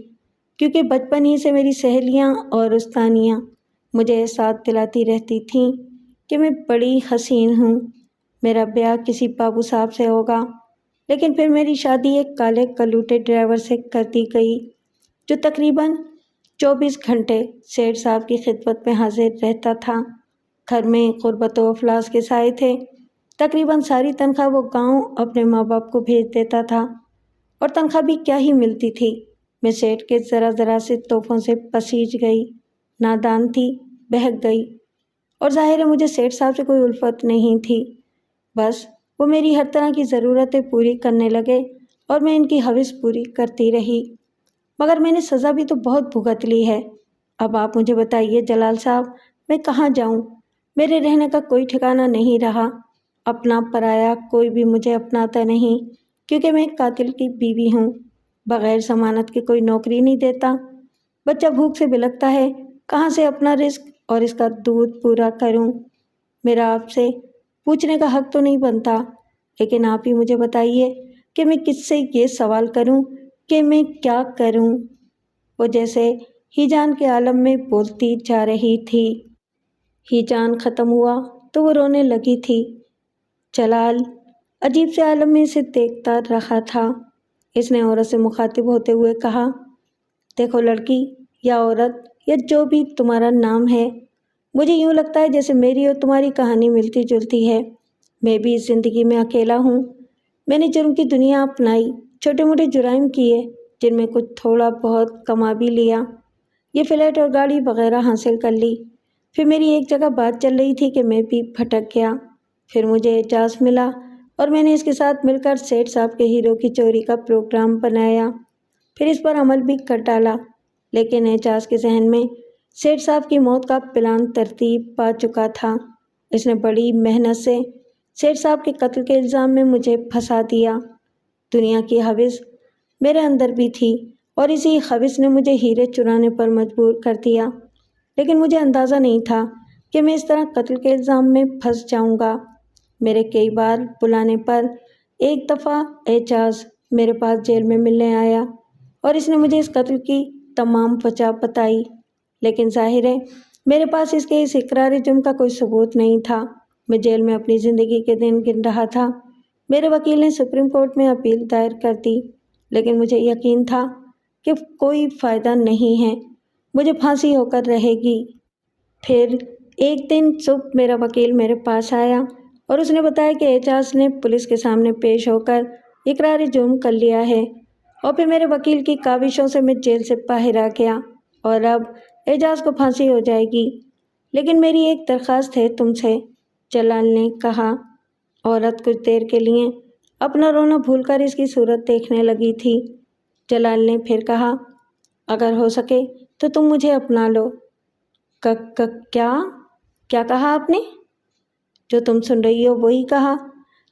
کیونکہ بچپن ہی سے میری سہیلیاں اور استانیاں مجھے احساس دلاتی رہتی تھیں کہ میں بڑی حسین ہوں۔ میرا بیاہ کسی بابو صاحب سے ہوگا، لیکن پھر میری شادی ایک کالے کلوٹے ڈرائیور سے کر دی گئی جو تقریباً 24 گھنٹے سیٹھ صاحب کی خدمت میں حاضر رہتا تھا۔ گھر میں غربت و افلاس کے سائے تھے۔ تقریباً ساری تنخواہ وہ گاؤں اپنے ماں باپ کو بھیج دیتا تھا، اور تنخواہ بھی کیا ہی ملتی تھی۔ میں سیٹھ کے ذرا سے تحفوں سے پسیج گئی، نادان تھی، بہک گئی، اور ظاہر ہے مجھے سیٹھ صاحب سے کوئی الفت نہیں تھی۔ بس وہ میری ہر طرح کی ضرورتیں پوری کرنے لگے اور میں ان کی ہوس پوری کرتی رہی، مگر میں نے سزا بھی تو بہت بھگت لی ہے۔ اب آپ مجھے بتائیے جلال صاحب، میں کہاں جاؤں؟ میرے رہنے کا کوئی ٹھکانہ نہیں رہا۔ اپنا پرایا کوئی بھی مجھے اپناتا نہیں، کیونکہ میں ایک قاتل کی بیوی ہوں۔ بغیر ضمانت کے کوئی نوکری نہیں دیتا۔ بچہ بھوک سے بلکتا ہے، کہاں سے اپنا رزق اور اس کا دودھ پورا کروں؟ میرا آپ سے پوچھنے کا حق تو نہیں بنتا، لیکن آپ ہی مجھے بتائیے کہ میں کس سے یہ سوال کروں کہ میں کیا کروں؟ وہ جیسے ہی جان کے عالم میں بولتی جا رہی تھی۔ ہی جان ختم ہوا تو وہ رونے لگی تھی۔ جلال عجیب سے عالم میں اسے دیکھتا رہا تھا۔ اس نے عورت سے مخاطب ہوتے ہوئے کہا، دیکھو لڑکی یا عورت یا جو بھی تمہارا نام ہے، مجھے یوں لگتا ہے جیسے میری اور تمہاری کہانی ملتی جلتی ہے۔ میں بھی اس زندگی میں اکیلا ہوں۔ میں نے جرم کی دنیا اپنائی، چھوٹے موٹے جرائم کیے جن میں کچھ تھوڑا بہت کما بھی لیا، یہ فلیٹ اور گاڑی وغیرہ حاصل کر لی۔ پھر میری ایک جگہ بات چل رہی تھی کہ میں بھی بھٹک گیا۔ پھر مجھے اعجاز ملا اور میں نے اس کے ساتھ مل کر سیٹھ صاحب کے ہیرو کی چوری کا پروگرام بنایا۔ پھر اس پر عمل بھی کر ڈالا، لیکن اعجاز کے ذہن میں سیٹھ صاحب کی موت کا پلان ترتیب پا چکا تھا۔ اس نے بڑی محنت سے سیٹھ صاحب کے قتل کے الزام میں مجھے پھنسا دیا۔ دنیا کی ہوس میرے اندر بھی تھی اور اسی ہوس نے مجھے ہیرے چرانے پر مجبور کر دیا، لیکن مجھے اندازہ نہیں تھا کہ میں اس طرح قتل کے الزام میں پھنس جاؤں گا۔ میرے کئی بار بلانے پر ایک دفعہ اعجاز میرے پاس جیل میں ملنے آیا اور اس نے مجھے اس قتل کی تمام وجہ بتائی، لیکن ظاہر ہے میرے پاس اس کے اس اقرار جرم کا کوئی ثبوت نہیں تھا۔ میں جیل میں اپنی زندگی کے دن گن رہا تھا۔ میرے وکیل نے سپریم کورٹ میں اپیل دائر کر دی، لیکن مجھے یقین تھا کہ کوئی فائدہ نہیں ہے، مجھے پھانسی ہو کر رہے گی۔ پھر ایک دن صبح میرا وکیل میرے پاس آیا اور اس نے بتایا کہ اعجاز نے پولیس کے سامنے پیش ہو کر اقرار جرم کر لیا ہے، اور پھر میرے وکیل کی کاوشوں سے میں جیل سے باہر آ گیا اور اب اعجاز کو پھانسی ہو جائے گی۔ لیکن میری ایک درخواست ہے تم سے، جلال نے کہا۔ عورت کچھ دیر کے لیے اپنا رونا بھول کر اس کی صورت دیکھنے لگی تھی۔ جلال نے پھر کہا، اگر ہو سکے تو تم مجھے اپنا لو۔ کیا کہا آپ نے؟ جو تم سن رہی ہو وہی کہا۔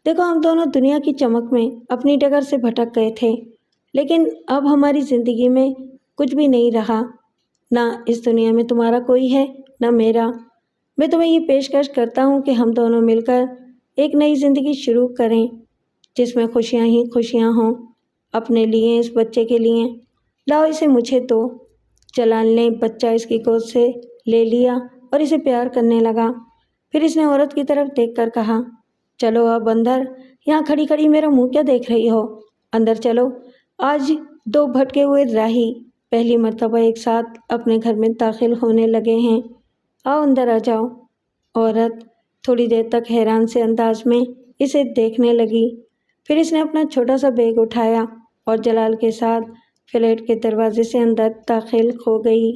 دیکھو، ہم دونوں دنیا کی چمک میں اپنی ڈگر سے بھٹک گئے تھے، لیکن اب ہماری زندگی میں کچھ بھی نہیں رہا۔ نہ اس دنیا میں تمہارا کوئی ہے، نہ میرا۔ میں تمہیں یہ پیشکش کرتا ہوں کہ ہم دونوں مل کر ایک نئی زندگی شروع کریں، جس میں خوشیاں ہی خوشیاں ہوں، اپنے لیے، اس بچے کے لیے۔ لاؤ اسے مجھے دو۔ جلال نے بچہ اس کی گود سے لے لیا اور اسے پیار کرنے لگا۔ پھر اس نے عورت کی طرف دیکھ کر کہا، چلو اب اندر، یہاں کھڑی کھڑی میرا منہ کیا دیکھ رہی ہو؟ اندر چلو۔ آج دو بھٹکے ہوئے راہی پہلی مرتبہ ایک ساتھ اپنے گھر میں داخل ہونے لگے ہیں۔ آؤ اندر آ جاؤ۔ عورت تھوڑی دیر تک حیران سے انداز میں اسے دیکھنے لگی، پھر اس نے اپنا چھوٹا سا بیگ اٹھایا اور جلال کے ساتھ فلیٹ کے دروازے سے اندر داخل ہو گئی۔